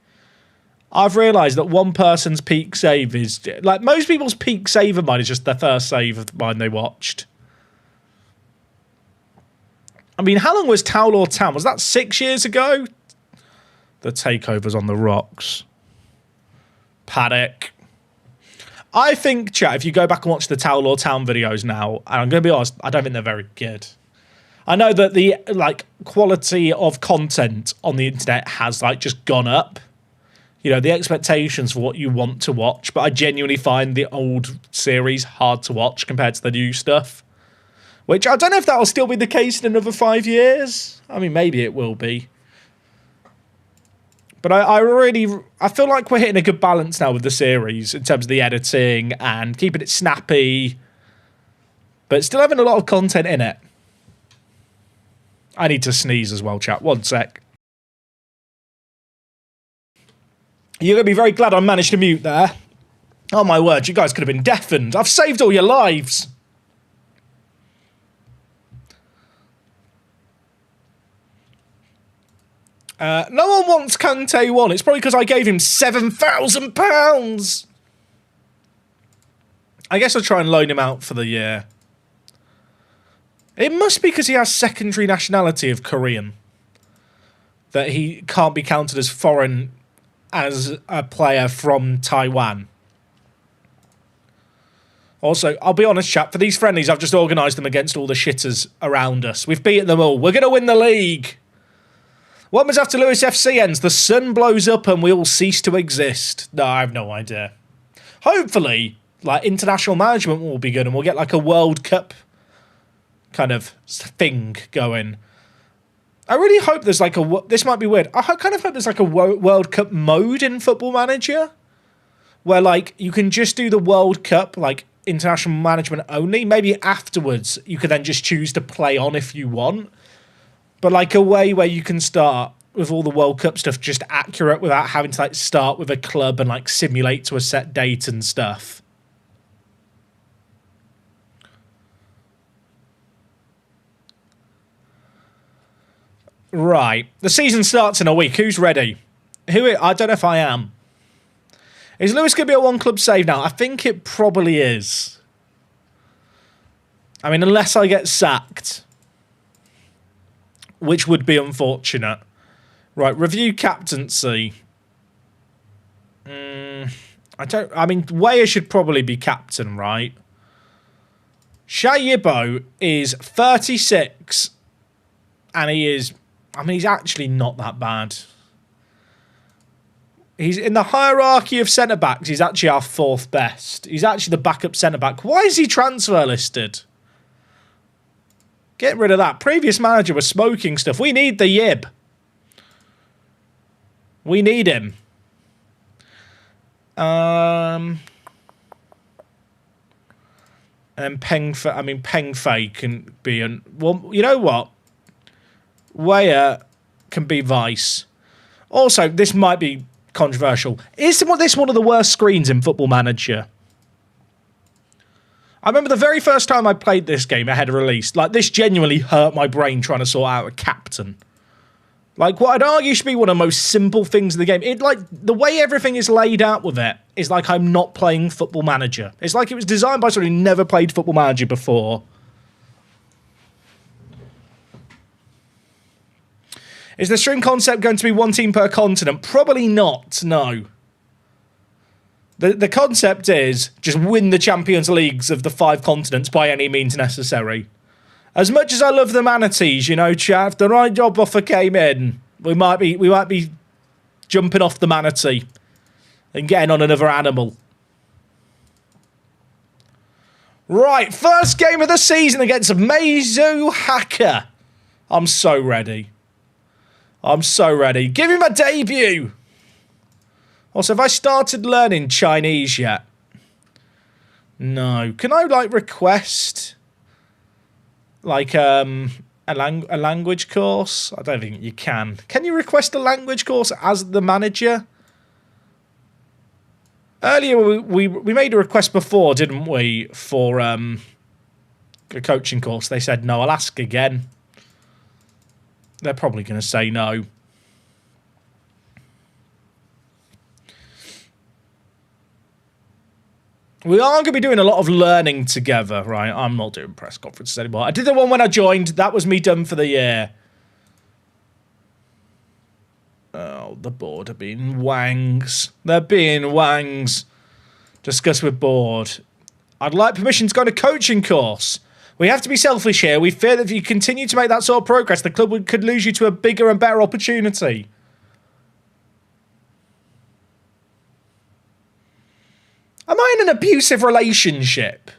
I've realised that one person's peak save is... Like, most people's peak save of mine is just their first save of mine they watched. I mean, how long was Towel or Town? Was that 6 years ago? The Takeover's on the rocks. Paddock. I think, chat, if you go back and watch the Towel or Town videos now, and I'm going to be honest, I don't think they're very good. I know that the, like, quality of content on the internet has, like, just gone up. You know, the expectations for what you want to watch, but I genuinely find the old series hard to watch compared to the new stuff. Which, I don't know if that'll still be the case in another 5 years. I mean, maybe it will be. But I feel like we're hitting a good balance now with the series in terms of the editing and keeping it snappy, but still having a lot of content in it. I need to sneeze as well, chat. One sec. You're going to be very glad I managed to mute there. Oh my word, you guys could have been deafened. I've saved all your lives. No one wants Kante 1. It's probably because I gave him £7,000. I guess I'll try and loan him out for the year. It must be because he has secondary nationality of Korean. That he can't be counted as foreign as a player from Taiwan. Also, I'll be honest, chap, for these friendlies, I've just organised them against all the shitters around us. We've beaten them all. We're going to win the league. What happens after Lewis FC ends? The sun blows up and we all cease to exist. No, I have no idea. Hopefully, like, international management will be good and we'll get, like, a World Cup kind of thing going. I really hope there's, like, this might be weird. I kind of hope there's, like, a World Cup mode in Football Manager where, like, you can just do the World Cup, like, international management only. Maybe afterwards you can then just choose to play on if you want. But, like, a way where you can start with all the World Cup stuff just accurate without having to, like, start with a club and, like, simulate to a set date and stuff. Right. The season starts in a week. Who's ready? I don't know if I am. Is Lewis going to be a one-club save now? I think it probably is. I mean, unless I get sacked, which would be unfortunate. Right, review captaincy. I mean, Weah should probably be captain, right? Shayibo is 36, and he's actually not that bad. He's in the hierarchy of centre-backs, he's actually our fourth best. He's actually the backup centre-back. Why is he transfer listed? Get rid of that. Previous manager was smoking stuff. We need the Yib. We need him. And Peng Fei can be well, you know what? Weah can be vice. Also, this might be controversial. Is this one of the worst screens in Football Manager? I remember the very first time I played this game ahead of release, like, this genuinely hurt my brain trying to sort out a captain. Like, what I'd argue should be one of the most simple things in the game. It, like, the way everything is laid out with it is like I'm not playing Football Manager. It's like it was designed by someone who never played Football Manager before. Is the stream concept going to be one team per continent? Probably not, no. The concept is just win the Champions Leagues of the 5 continents by any means necessary. As much as I love the manatees, you know, chat, if the right job offer came in, we might be jumping off the manatee and getting on another animal. Right, first game of the season against Meizu Hacker. I'm so ready. I'm so ready. Give him a debut. Also, have I started learning Chinese yet? No. Can I, like, request, like, a language course? I don't think you can. Can you request a language course as the manager? Earlier, we made a request before, didn't we, for a coaching course. They said no. I'll ask again. They're probably going to say no. We are going to be doing a lot of learning together, right? I'm not doing press conferences anymore. I did the one when I joined. That was me done for the year. Oh, the board are being wangs. They're being wangs. Discuss with board. I'd like permission to go on a coaching course. We have to be selfish here. We fear that if you continue to make that sort of progress, the club could lose you to a bigger and better opportunity. Am I in an abusive relationship?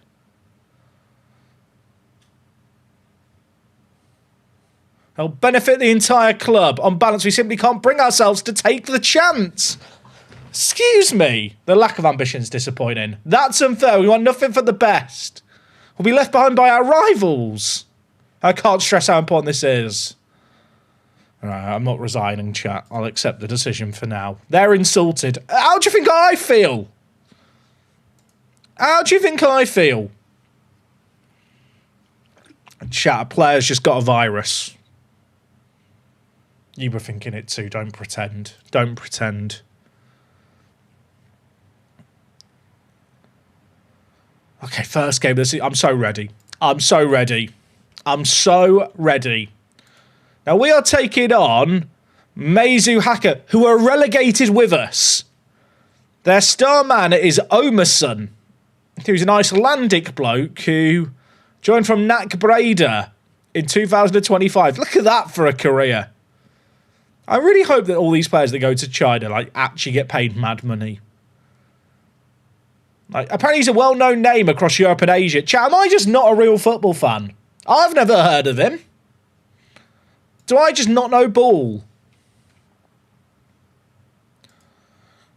It'll benefit the entire club. On balance, we simply can't bring ourselves to take the chance. Excuse me. The lack of ambition is disappointing. That's unfair. We want nothing for the best. We'll be left behind by our rivals. I can't stress how important this is. All right, I'm not resigning, chat. I'll accept the decision for now. They're insulted. How do you think I feel? How do you think I feel? Chat, a player's just got a virus. You were thinking it too. Don't pretend. Don't pretend. Okay, first game of the season. I'm so ready. I'm so ready. I'm so ready. Now, we are taking on Meizu Hacker, who are relegated with us. Their star man is Omerson, who's an Icelandic bloke who joined from NAC Breda in 2025. Look at that for a career. I really hope that all these players that go to China like actually get paid mad money. Like, apparently he's a well-known name across Europe and Asia. Chat, am I just not a real football fan? I've never heard of him. Do I just not know ball?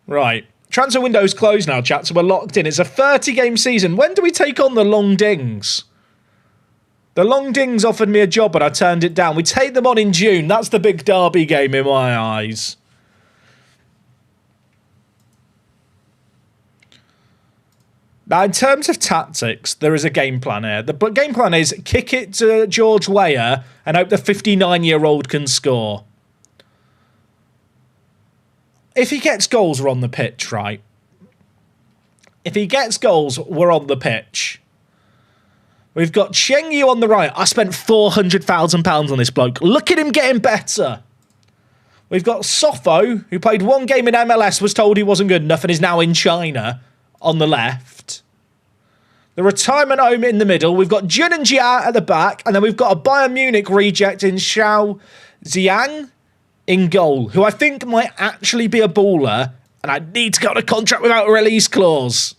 Right. Transfer window's closed now, chat, so we're locked in. It's a 30-game season. When do we take on the Long Dings? The Long Dings offered me a job, but I turned it down. We take them on in June. That's the big derby game in my eyes. Now, in terms of tactics, there is a game plan here. The game plan is kick it to George Weah and hope the 59-year-old can score. If he gets goals, we're on the pitch, right? If he gets goals, we're on the pitch. We've got Cheng Yu on the right. I spent £400,000 on this bloke. Look at him getting better. We've got Sofo, who played one game in MLS, was told he wasn't good enough and is now in China, on the left. The retirement home in the middle. We've got Jun and Jia at the back. And then we've got a Bayern Munich reject in Xiao Zhang in goal, who I think might actually be a baller. And I need to get on a contract without a release clause.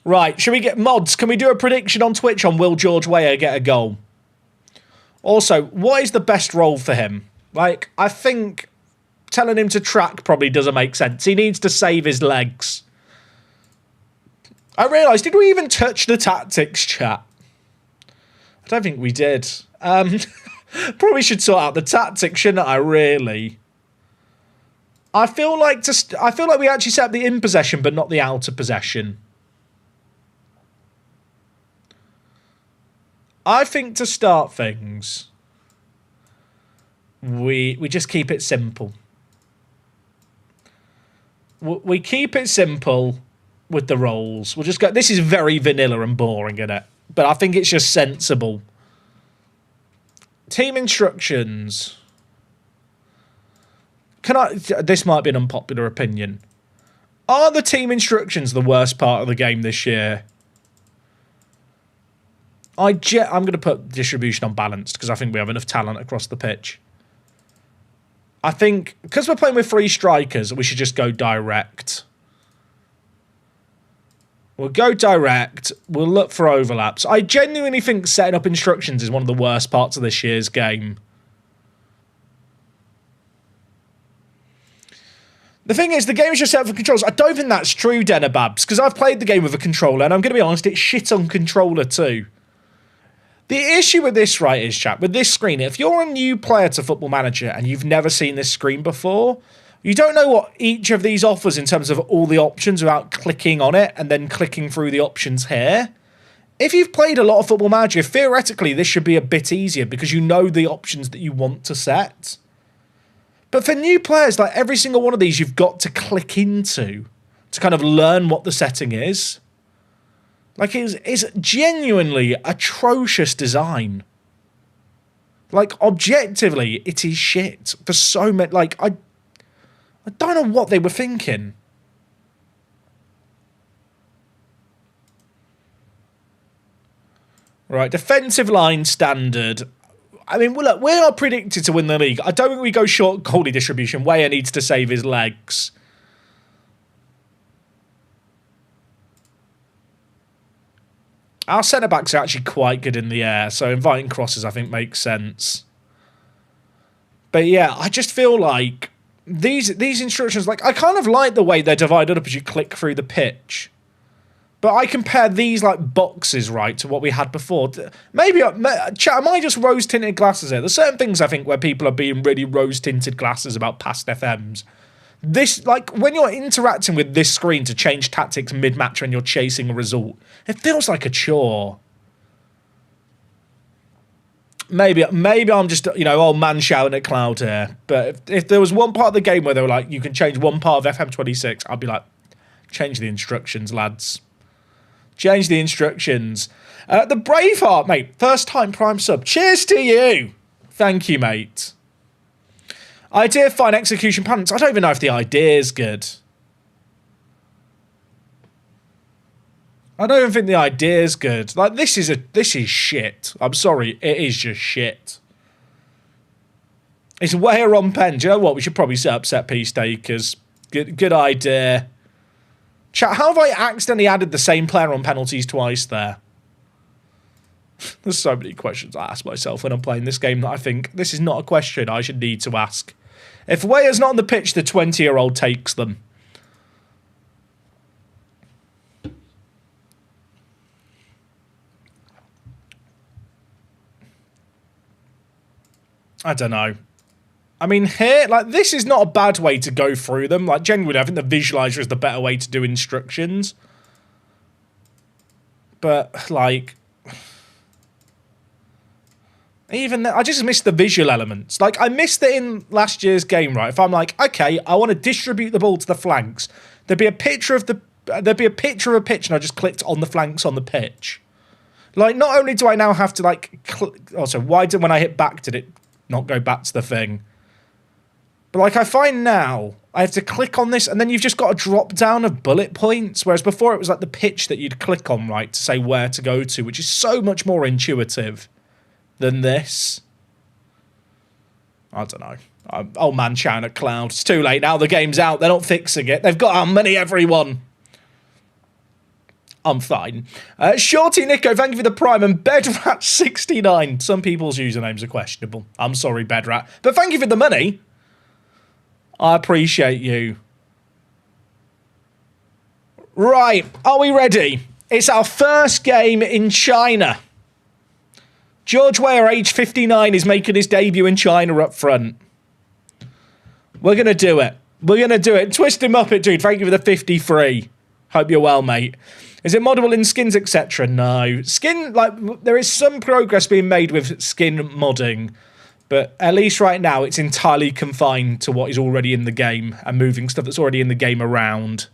Right, should we get mods? Can we do a prediction on Twitch on will George Weah get a goal? Also, what is the best role for him? Like, I think telling him to track probably doesn't make sense. He needs to save his legs. I realised, did we even touch the tactics, chat? I don't think we did. Probably should sort out the tactics, shouldn't I, really? I feel like we actually set up the in possession, but not the out of possession. I think to start things, we just keep it simple. We keep it simple with the roles. We'll just go. This is very vanilla and boring, isn't it? But I think it's just sensible. Team instructions. This might be an unpopular opinion. Are the team instructions the worst part of the game this year? I'm going to put distribution on balanced because I think we have enough talent across the pitch. I think, because we're playing with 3 strikers, we should just go direct. We'll go direct. We'll look for overlaps. I genuinely think setting up instructions is one of the worst parts of this year's game. The thing is, the game is just set up for controls. I don't think that's true, Denababs, because I've played the game with a controller, and I'm going to be honest, it's shit on controller too. The issue with this, right, is, chat, with this screen, if you're a new player to Football Manager and you've never seen this screen before, you don't know what each of these offers in terms of all the options without clicking on it and then clicking through the options here. If you've played a lot of Football Manager, theoretically, this should be a bit easier because you know the options that you want to set. But for new players, like every single one of these, you've got to click into to kind of learn what the setting is. Like, it's genuinely atrocious design. Like, objectively, it is shit. For so many, like, I don't know what they were thinking. Right, defensive line standard. I mean, look, we are predicted to win the league. I don't think we go short goalie distribution. Weah needs to save his legs. Our centre-backs are actually quite good in the air, so inviting crosses, I think, makes sense. But yeah, I just feel like these instructions, like, I kind of like the way they're divided up as you click through the pitch. But I compare these, like, boxes, right, to what we had before. Maybe, chat, am I just rose-tinted glasses here? There's certain things, I think, where people are being really rose-tinted glasses about past FMs. This, like, when you're interacting with this screen to change tactics mid-match when you're chasing a result, it feels like a chore. Maybe I'm just, old man shouting at Cloud here. But if there was one part of the game where they were like, you can change one part of FM26, I'd be like, change the instructions, lads. Change the instructions. The Braveheart, mate, first time Prime sub. Cheers to you. Thank you, mate. Idea, fine, execution, patterns. I don't even know if the idea is good. I don't even think the idea is good. Like, this is shit. I'm sorry, it is just shit. It's Weah on pen. Do you know what? We should probably set up set piece takers. Good idea. Chat, how have I accidentally added the same player on penalties twice there? There's so many questions I ask myself when I'm playing this game that I think this is not a question I should need to ask. If Weah's not on the pitch, the 20-year-old takes them. I don't know. I mean, here, like, this is not a bad way to go through them. Like, genuinely, I think the visualizer is the better way to do instructions. But, like, even then, I just miss the visual elements. Like, I missed it in last year's game, right? If I'm like, okay, I want to distribute the ball to the flanks, there'd be a picture of a pitch, and I just clicked on the flanks on the pitch. Like, not only do I now have to, like, also, when I hit back, did it not go back to the thing? But, like, I find now I have to click on this, and then you've just got a drop down of bullet points, whereas before it was like the pitch that you'd click on, right, to say where to go to, which is so much more intuitive than this. I don't know. Old man shouting at Cloud. It's too late now. The game's out. They're not fixing it. They've got our money, everyone. I'm fine. Shorty Nico, thank you for the Prime. And Bedrat69. Some people's usernames are questionable. I'm sorry, Bedrat. But thank you for the money. I appreciate you. Right. Are we ready? It's our first game in China. George Weah, age 59, is making his debut in China up front. We're going to do it. We're going to do it. Twist him up it, dude. Thank you for the 53. Hope you're well, mate. Is it moddable in skins, etc.? No. Skin, like, there is some progress being made with skin modding, but at least right now it's entirely confined to what is already in the game and moving stuff that's already in the game around.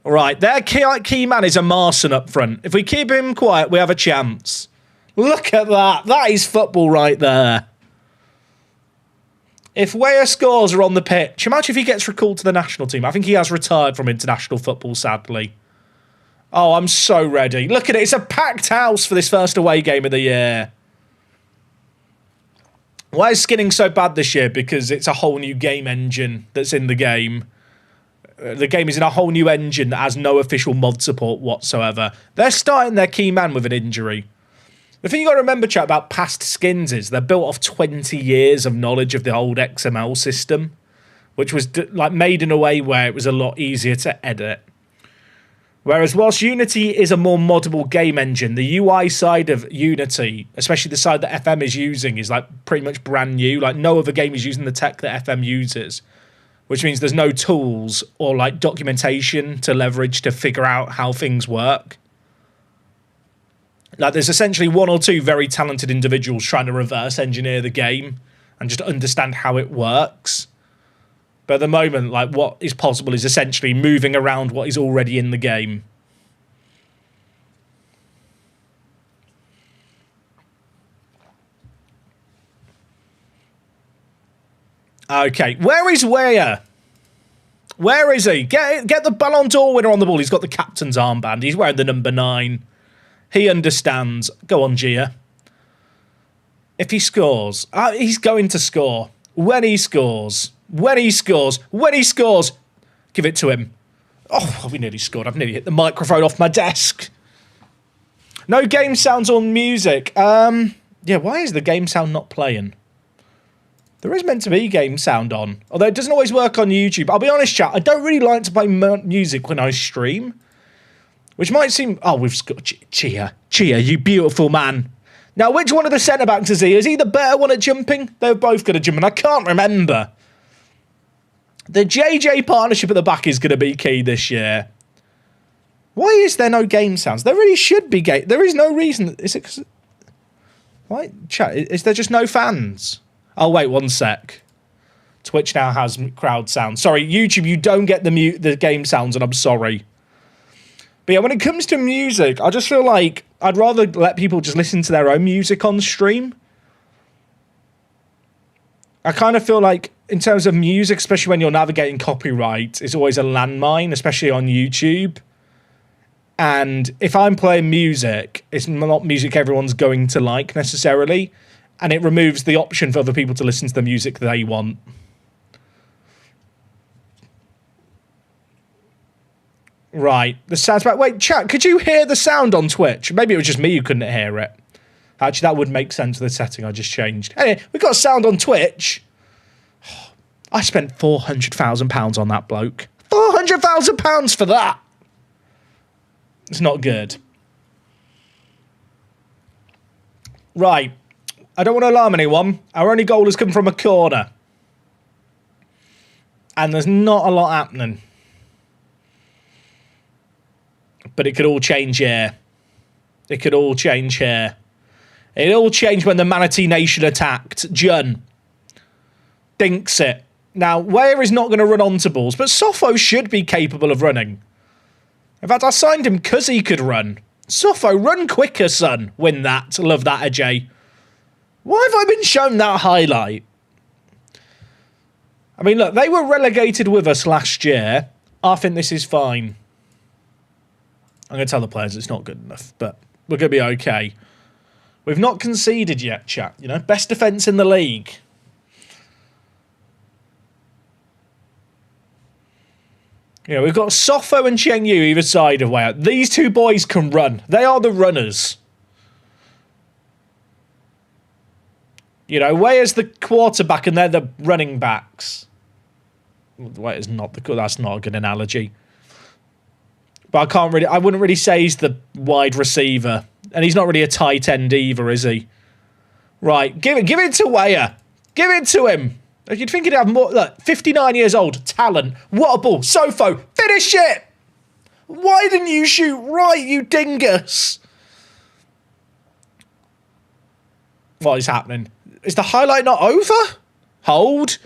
Right, their key man is a Marson up front. If we keep him quiet, we have a chance. Look at that. That is football right there. If Weah scores are on the pitch, imagine if he gets recalled to the national team. I think he has retired from international football, sadly. Oh, I'm so ready. Look at it. It's a packed house for this first away game of the year. Why is skinning so bad this year? Because it's a whole new game engine that's in the game. The game is in a whole new engine that has no official mod support whatsoever. They're starting their key man with an injury. The thing you got to remember, chat, about past skins is they're built off 20 years of knowledge of the old XML system, which was like made in a way where it was a lot easier to edit. Whereas whilst Unity is a more moddable game engine, the UI side of Unity, especially the side that FM is using, is like pretty much brand new. Like no other game is using the tech that FM uses, which means there's no tools or like documentation to leverage to figure out how things work. Like, there's essentially one or two very talented individuals trying to reverse engineer the game and just understand how it works. But at the moment, like, what is possible is essentially moving around what is already in the game. Okay, where is Weah? Where is he? Get the Ballon d'Or winner on the ball. He's got the captain's armband. He's wearing the number 9. He understands. Go on, Gia. If he scores, he's going to score. When he scores. When he scores. When he scores. Give it to him. Oh, we nearly scored. I've nearly hit the microphone off my desk. No game sounds or music. Yeah, why is the game sound not playing? There is meant to be game sound on. Although it doesn't always work on YouTube. I'll be honest, chat. I don't really like to play music when I stream. Which might seem... Oh, we've got Chia. Chia, you beautiful man. Now, which one of the centre-backs is he? Is he the better one at jumping? They're both good at jumping. I can't remember. The JJ partnership at the back is going to be key this year. Why is there no game sounds? There really should be game... There is no reason... Is it... Why? Chat, is there just no fans? Oh, wait, one sec. Twitch now has crowd sound. Sorry, YouTube, you don't get the game sounds, and I'm sorry. But yeah, when it comes to music, I just feel like I'd rather let people just listen to their own music on stream. I kind of feel like, in terms of music, especially when you're navigating copyright, it's always a landmine, especially on YouTube. And if I'm playing music, it's not music everyone's going to like, necessarily. And it removes the option for other people to listen to the music they want. Right, the sound's back. Wait, chat, could you hear the sound on Twitch? Maybe it was just me who couldn't hear it. Actually, that would make sense with the setting I just changed. Anyway, we got sound on Twitch. I spent £400,000 on that bloke. £400,000 for that. It's not good. Right. I don't want to alarm anyone. Our only goal has come from a corner. And there's not a lot happening. But it could all change here. It could all change here. It all changed when the Manatee Nation attacked. Jun dinks it. Now, Weah is not going to run onto balls, but Sofo should be capable of running. In fact, I signed him because he could run. Sofo, run quicker, son. Win that. Love that, Ajay. Why have I been shown that highlight? I mean, look, they were relegated with us last year. I think this is fine. I'm going to tell the players it's not good enough, but we're going to be okay. We've not conceded yet, chat. You know, best defence in the league. You know, we've got Sofo and Cheng Yu either side of Weah. These two boys can run. They are the runners. You know, Weah's the quarterback and they're the running backs. Weah's not that's not a good analogy. But I wouldn't really say he's the wide receiver. And he's not really a tight end either, is he? Right, give it to Weah. Give it to him. You'd think he'd have more. Look, 59 years old, talent. What a ball. Sofo, finish it! Why didn't you shoot right, you dingus? What is happening? Is the highlight not over? Hold.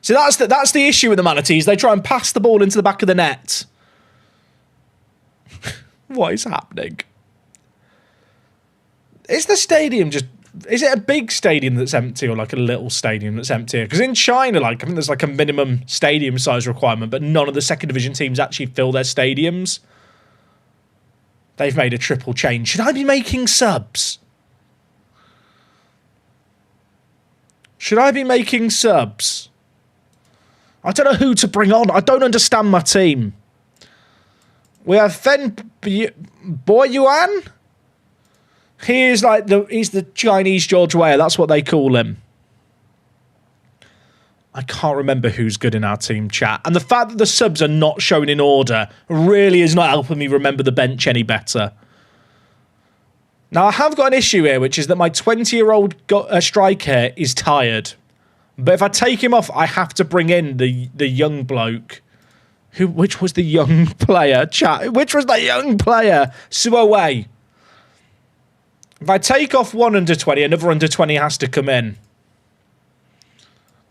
So that's the issue with the Manatees. They try and pass the ball into the back of the net. What is happening? Is the stadium just... Is it a big stadium that's empty or like a little stadium that's empty? Because in China, like, I think there's like a minimum stadium size requirement, but none of the second division teams actually fill their stadiums. They've made a triple change. Should I be making subs? Should I be making subs? I don't know who to bring on. I don't understand my team. We have Boyuan. He's the Chinese George Weah. That's what they call him. I can't remember who's good in our team chat. And the fact that the subs are not shown in order really is not helping me remember the bench any better. Now, I have got an issue here, which is that my 20-year-old striker is tired. But if I take him off, I have to bring in the young bloke. Which was the young player? Chat. Which was the young player? Suowei. If I take off one under-20, another under-20 has to come in.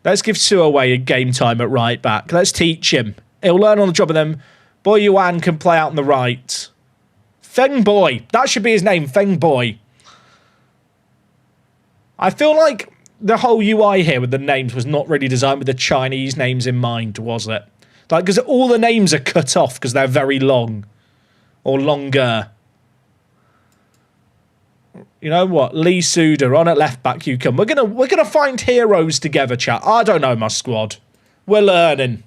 Let's give Suowei a game time at right back. Let's teach him. He'll learn on the job, and then Boy Yuan can play out on the right. Feng Boy. That should be his name, Feng Boy. I feel like the whole UI here with the names was not really designed with the Chinese names in mind, was it? Like, because all the names are cut off because they're very long. Or longer. You know what? Lee Suda on at left back. You come. We're gonna find heroes together, chat. I don't know my squad. We're learning.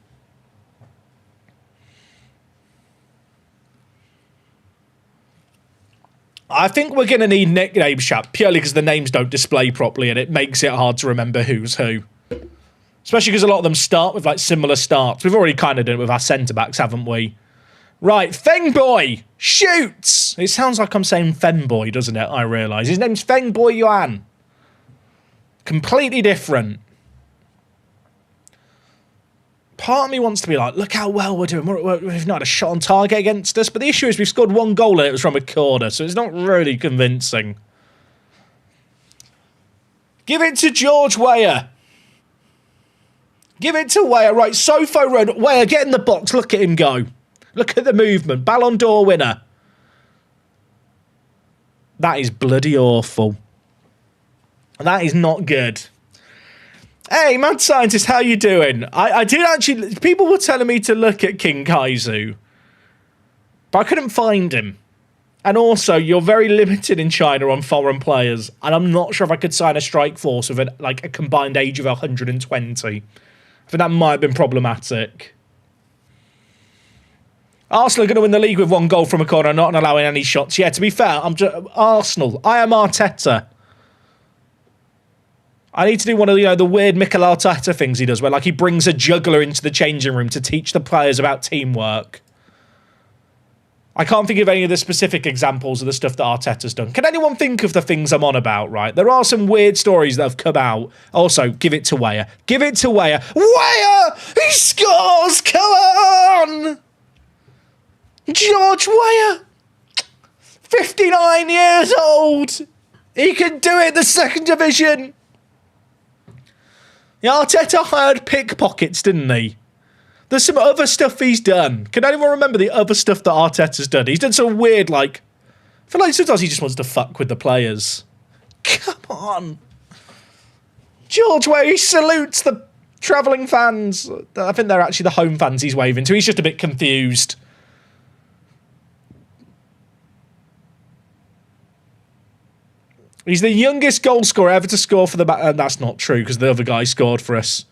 I think we're gonna need nicknames, chat, purely because the names don't display properly, and it makes it hard to remember who's who. Especially because a lot of them start with like similar starts. We've already kind of done it with our centre backs, haven't we? Right, Feng Boy shoots. It sounds like I'm saying Femboy, doesn't it? I realise. His name's Feng Boy Yuan. Completely different. Part of me wants to be like, look how well we're doing. We've not had a shot on target against us. But the issue is we've scored one goal and it was from a corner. So it's not really convincing. Give it to George Weah. Give it to Weah. Right, Sofo run. Weah, get in the box. Look at him go. Look at the movement. Ballon d'Or winner. That is bloody awful. That is not good. Hey, mad scientist, how you doing? I did actually... People were telling me to look at King Kaizu. But I couldn't find him. And also, you're very limited in China on foreign players. And I'm not sure if I could sign a strike force with a combined age of 120. I think that might have been problematic. Arsenal are going to win the league with one goal from a corner, not allowing any shots. Yeah, to be fair, Arsenal. I am Arteta. I need to do one of the weird Mikel Arteta things he does, where he brings a juggler into the changing room to teach the players about teamwork. I can't think of any of the specific examples of the stuff that Arteta's done. Can anyone think of the things I'm on about, right? There are some weird stories that have come out. Also, give it to Weah. Give it to Weah. Weah! He scores! Come on! George Weah! 59 years old! He can do it in the second division! Yeah, Arteta hired pickpockets, didn't he? There's some other stuff he's done. Can anyone remember the other stuff that Arteta's done? He's done some weird, I feel like sometimes he just wants to fuck with the players. Come on. George Weah, he salutes the travelling fans. I think they're actually the home fans he's waving to. He's just a bit confused. He's the youngest goal scorer ever to score for the... that's not true, because the other guy scored for us.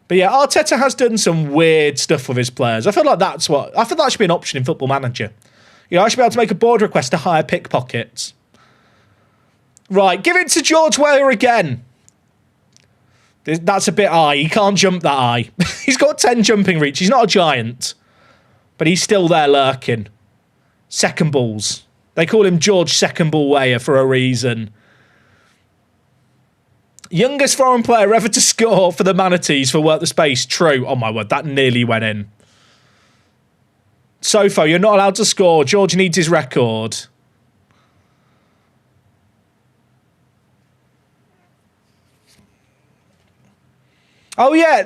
But yeah, Arteta has done some weird stuff with his players. I feel like that should be an option in Football Manager. I should be able to make a board request to hire pickpockets. Right, give it to George Weah again. That's a bit high. He can't jump that high. He's got 10 jumping reach. He's not a giant. But he's still there lurking. Second balls. They call him George Second Ball Weah for a reason. Youngest foreign player ever to score for the Manatees for Work the Space. True. Oh my word, that nearly went in. Sofo, you're not allowed to score. George needs his record. Oh yeah,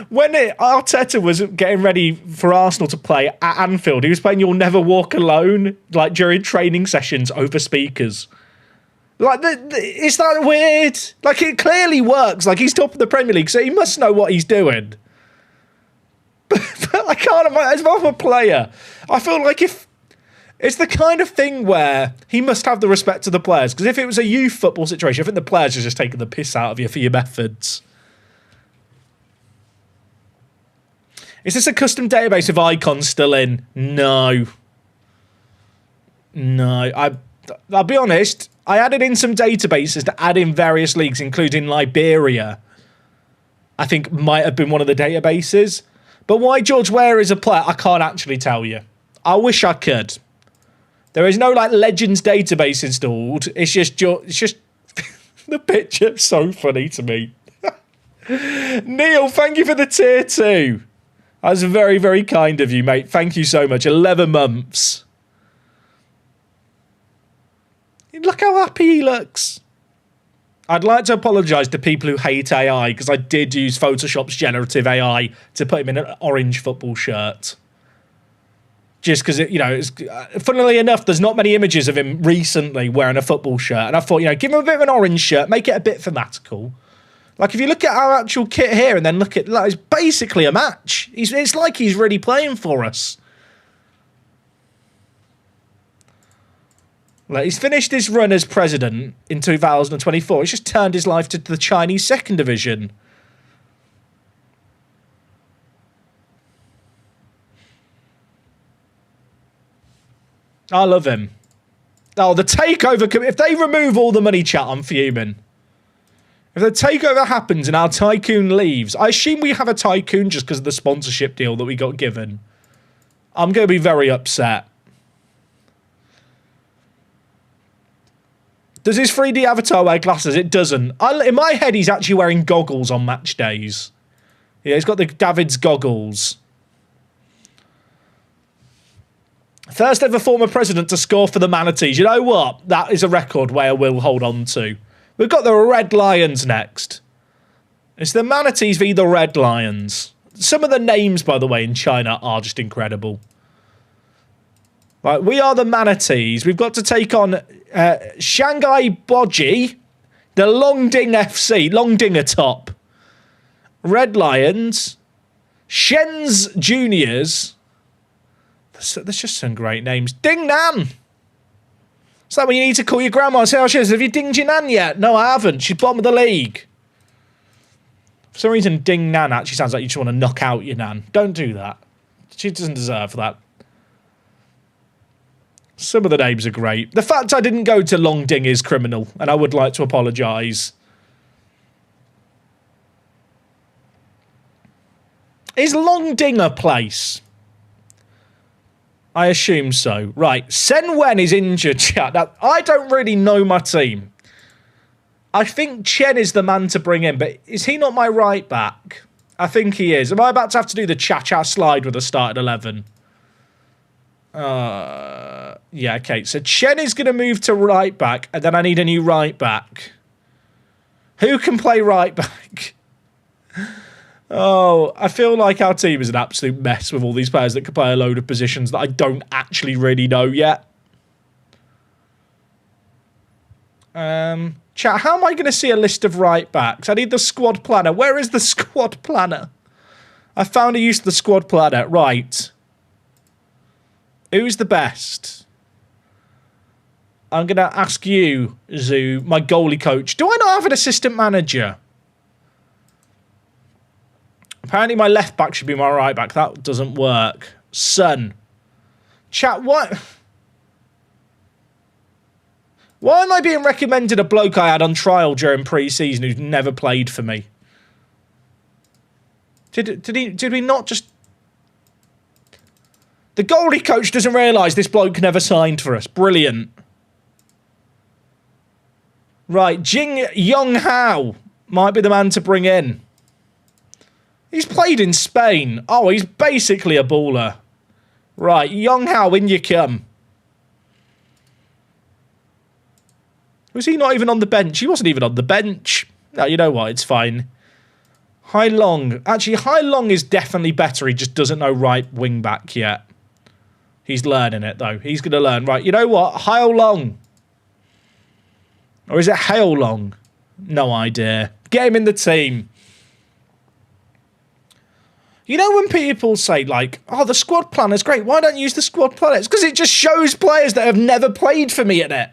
when Arteta was getting ready for Arsenal to play at Anfield, he was playing "You'll Never Walk Alone" like during training sessions over speakers. Like, is that weird? Like, it clearly works. Like, he's top of the Premier League, so he must know what he's doing. But I can't imagine, as well for a player, I feel like if it's the kind of thing where he must have the respect of the players, because if it was a youth football situation, I think the players are just taking the piss out of you for your methods. Is this a custom database of icons still in? No. I'll be honest, I added in some databases to add in various leagues, including Liberia. I think might have been one of the databases. But why George Weah is a player, I can't actually tell you. I wish I could. There is no Legends database installed. It's just the picture's so funny to me. Neil, thank you for the tier 2. That's very, very kind of you, mate. Thank you so much. 11 months. Look how happy he looks. I'd like to apologise to people who hate AI, because I did use Photoshop's generative AI to put him in an orange football shirt. Just because, funnily enough, there's not many images of him recently wearing a football shirt. And I thought, give him a bit of an orange shirt, make it a bit thematical. Like, if you look at our actual kit here and then look at, it's basically a match. It's like he's really playing for us. Like, he's finished his run as president in 2024. He's just turned his life to the Chinese second division. I love him. Oh, the takeover. If they remove all the money chat, I'm fuming. If the takeover happens and our tycoon leaves, I assume we have a tycoon just because of the sponsorship deal that we got given. I'm going to be very upset. Does his 3D avatar wear glasses? It doesn't. In my head, he's actually wearing goggles on match days. Yeah, he's got the David's goggles. First ever former president to score for the Manatees. You know what? That is a record Weah will hold on to. We've got the Red Lions next. It's the Manatees v the Red Lions. Some of the names, by the way, in China are just incredible. Right, we are the Manatees. We've got to take on Shanghai Boji, the Longding FC, Longdinger top. Red Lions, Shen's Juniors. There's just some great names. Ding Nan. Is that when you need to call your grandma and say, oh, have you dinged your nan yet? No, I haven't. She's bottom of the league. For some reason, ding nan actually sounds like you just want to knock out your nan. Don't do that. She doesn't deserve that. Some of the names are great. The fact I didn't go to Longding is criminal, and I would like to apologise. Is Longding a place? I assume so. Right, Sen Wen is injured, chat. Now, I don't really know my team. I think Chen is the man to bring in, but is he not my right back? I think he is. Am I about to have to do the cha-cha slide with a starting 11? Yeah, okay. So Chen is going to move to right back, and then I need a new right back. Who can play right back? Oh, I feel like our team is an absolute mess with all these players that can play a load of positions that I don't actually really know yet. Chat, how am I going to see a list of right backs? I need the squad planner. Where is the squad planner? I found a use of the squad planner. Right. Who's the best? I'm going to ask you, Zoo, my goalie coach. Do I not have an assistant manager? Apparently my left back should be my right back. That doesn't work. Son. Chat, what? Why am I being recommended a bloke I had on trial during pre-season who's never played for me? Did we not just... The goalie coach doesn't realise this bloke never signed for us. Brilliant. Right, Jing Yong Hao might be the man to bring in. He's played in Spain. Oh, he's basically a baller. Right, Yong Hao, in you come. Was he not even on the bench? He wasn't even on the bench. No, you know what? It's fine. Hai Long. Actually, Hai Long is definitely better. He just doesn't know right wing back yet. He's learning it, though. He's going to learn. Right, you know what? Hai Long. Or is it Hail Long? No idea. Get him in the team. You know when people say, like, oh, the squad planner's great. Why don't you use the squad planner? It's because it just shows players that have never played for me in it.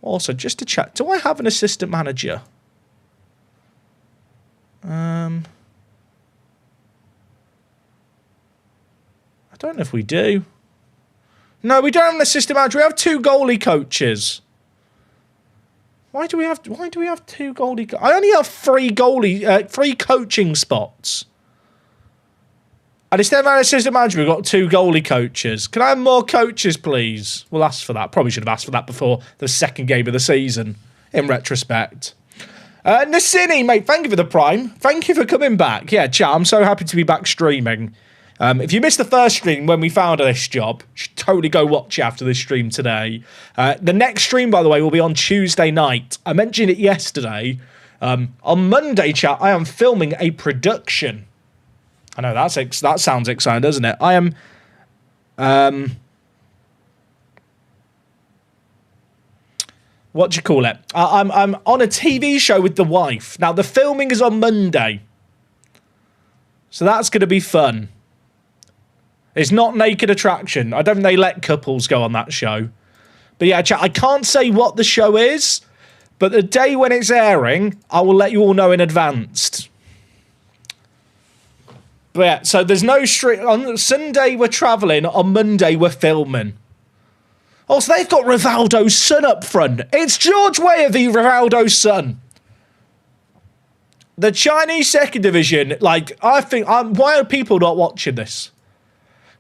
Also, just to check, do I have an assistant manager? I don't know if we do. No, we don't have an assistant manager. We have 2 goalie coaches. Why do we have 2 goalie? I only have 3 coaching spots. And instead of an assistant manager, we've got 2 goalie coaches. Can I have more coaches, please? We'll ask for that. Probably should have asked for that before the second game of the season, in retrospect. Nassini, mate, thank you for the Prime. Thank you for coming back. Yeah, chat, I'm so happy to be back streaming. If you missed the first stream when we found this job, you should totally go watch it after this stream today. The next stream, by the way, will be on Tuesday night. I mentioned it yesterday. On Monday, chat, I am filming a production. I know, that sounds exciting, doesn't it? I am... what do you call it? I'm on a TV show with the wife. Now, the filming is on Monday. So that's going to be fun. It's not Naked Attraction. I don't think they let couples go on that show. But yeah, chat, I can't say what the show is, but the day when it's airing, I will let you all know in advance. But yeah, so there's no stream. On Sunday, we're travelling. On Monday, we're filming. Also, they've got Rivaldo's son up front. It's George Weah v Rivaldo's son. The Chinese second division, like, I think, why are people not watching this?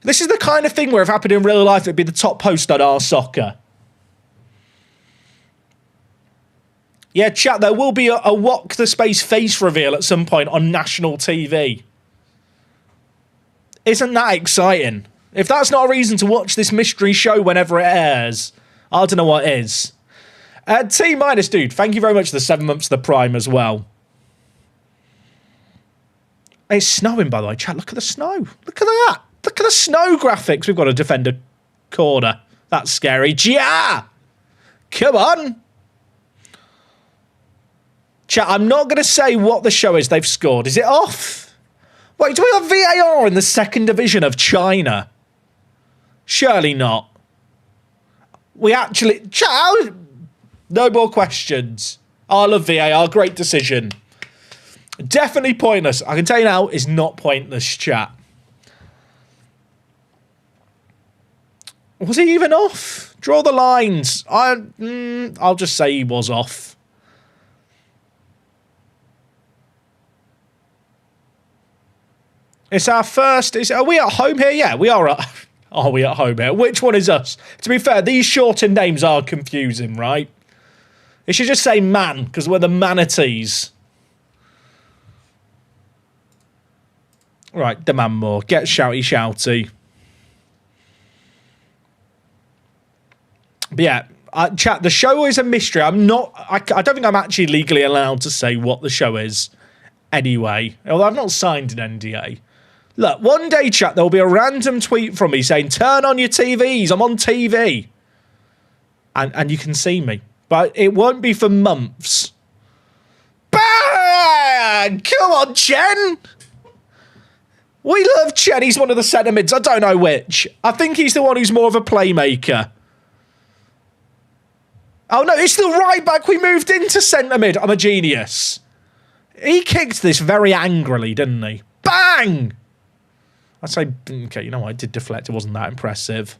This is the kind of thing where if it happened in real life, it'd be the top post on our soccer. Yeah, chat, there will be a Walk the Space face reveal at some point on national TV. Isn't that exciting? If that's not a reason to watch this mystery show whenever it airs, I don't know what is. T minus, dude, thank you very much for the 7 months of the Prime as well. It's snowing, by the way. Chat, look at the snow. Look at that. Look at the snow graphics. We've got a defender corner. That's scary. Yeah! Come on. Chat, I'm not going to say what the show is they've scored. Is it off? Wait, do we have VAR in the second division of China? Surely not. We actually... Chat, no more questions. I love VAR. Great decision. Definitely pointless. I can tell you now, it's not pointless, chat. Was he even off? Draw the lines. I'll just say he was off. It's our first... Are we at home here? Yeah, we are at... Are we at home here? Which one is us? To be fair, these shortened names are confusing, right? It should just say man, because we're the manatees. Right, demand more. Get shouty, shouty. But yeah, chat, the show is a mystery. I don't think I'm actually legally allowed to say what the show is anyway. Although I've not signed an NDA. Look, one day, chat, there'll be a random tweet from me saying, turn on your TVs, I'm on TV. And you can see me. But it won't be for months. Bang! Come on, Chen! We love Chen. He's one of the centre mids. I don't know which. I think he's the one who's more of a playmaker. Oh, no, it's the right back. We moved into centre mid. I'm a genius. He kicked this very angrily, didn't he? Bang! I'd say, okay, you know what? I did deflect. It wasn't that impressive.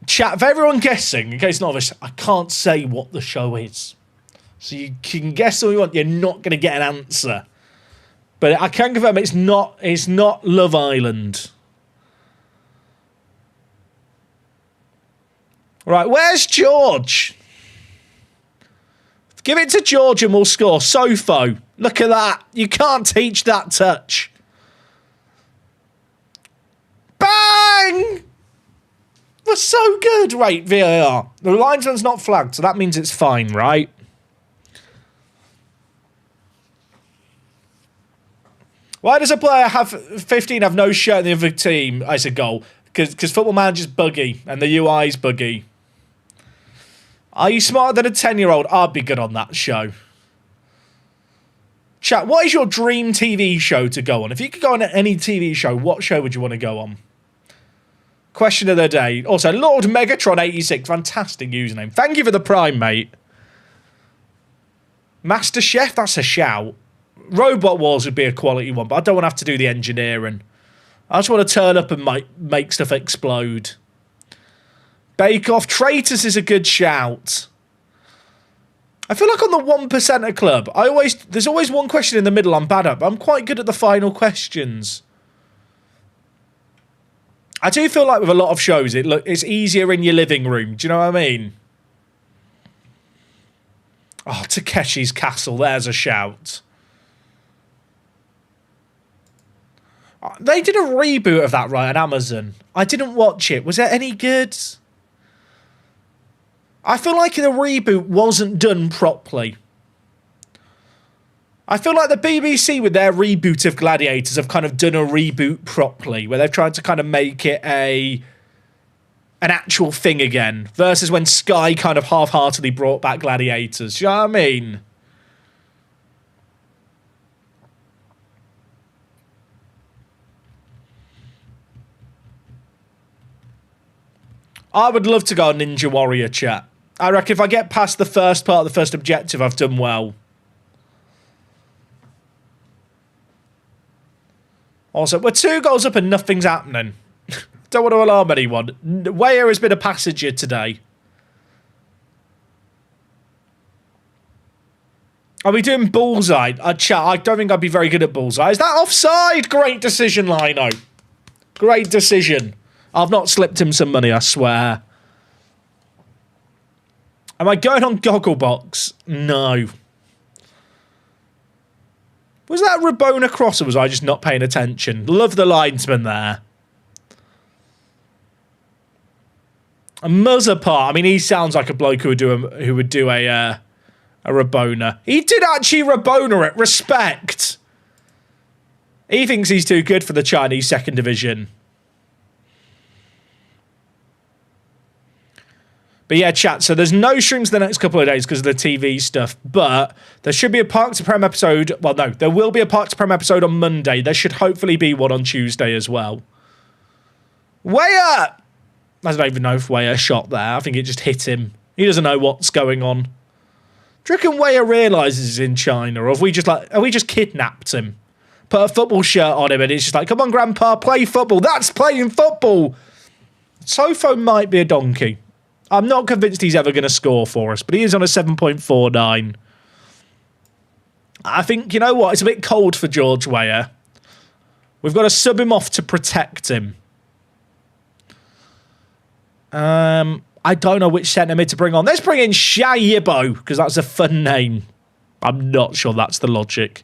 Chat, for everyone guessing, in case not, I can't say what the show is. So you can guess all you want. You're not going to get an answer. But I can confirm it's not Love Island. Right, where's George? Give it to George and we'll score. Sofo. Look at that. You can't teach that touch. Bang! That's so good. Right, VAR. The linesman's not flagged, so that means it's fine, right? Why does a player have 15 have no shirt in the other team? I said goal. Because Football Manager's buggy and the UI's buggy. Are you smarter than a 10-year-old? I'd be good on that show. Chat, what is your dream TV show to go on? If you could go on any TV show, what show would you want to go on? Question of the day. Also, Lord Megatron86, fantastic username. Thank you for the Prime, mate. Master Chef, that's a shout. Robot Wars would be a quality one, but I don't want to have to do the engineering. I just want to turn up and make stuff explode. Bake Off. Traitors is a good shout. I feel like on the 1%er club, there's always one question in the middle I'm bad at, but I'm quite good at the final questions. I do feel like with a lot of shows, it's easier in your living room. Do you know what I mean? Oh, Takeshi's Castle. There's a shout. They did a reboot of that, right, on Amazon. I didn't watch it. Was it any good? I feel like the reboot wasn't done properly. I feel like the BBC with their reboot of Gladiators have kind of done a reboot properly, where they've tried to kind of make it an actual thing again, versus when Sky kind of half-heartedly brought back Gladiators. Do you know what I mean? I would love to go on Ninja Warrior, chat. I reckon if I get past the first part of the first objective, I've done well. Also, we're 2 goals up and nothing's happening. Don't want to alarm anyone. Weah has been a passenger today. Are we doing bullseye? Chat, I don't think I'd be very good at bullseye. Is that offside? Great decision, Lino. Great decision. I've not slipped him some money, I swear. Am I going on Gogglebox? No. Was that Rabona cross or was I just not paying attention? Love the linesman there. A Muzzapart. I mean, he sounds like a bloke who would do a Rabona. He did actually Rabona it. Respect. He thinks he's too good for the Chinese second division. But yeah, chat, so there's no streams the next couple of days because of the TV stuff, but there should be a Park to Prem episode. Well, no, there will be a Park to Prem episode on Monday. There should hopefully be one on Tuesday as well. Weah! I don't even know if Weah shot there. I think it just hit him. He doesn't know what's going on. Do you reckon Weah realises he's in China, or have we just kidnapped him? Put a football shirt on him and it's just like, come on, Grandpa, play football. That's playing football. Sofo might be a donkey. I'm not convinced he's ever going to score for us, but he is on a 7.49. I think, you know what? It's a bit cold for George Weah. We've got to sub him off to protect him. I don't know which centre mid to bring on. Let's bring in Shayibo, because that's a fun name. I'm not sure that's the logic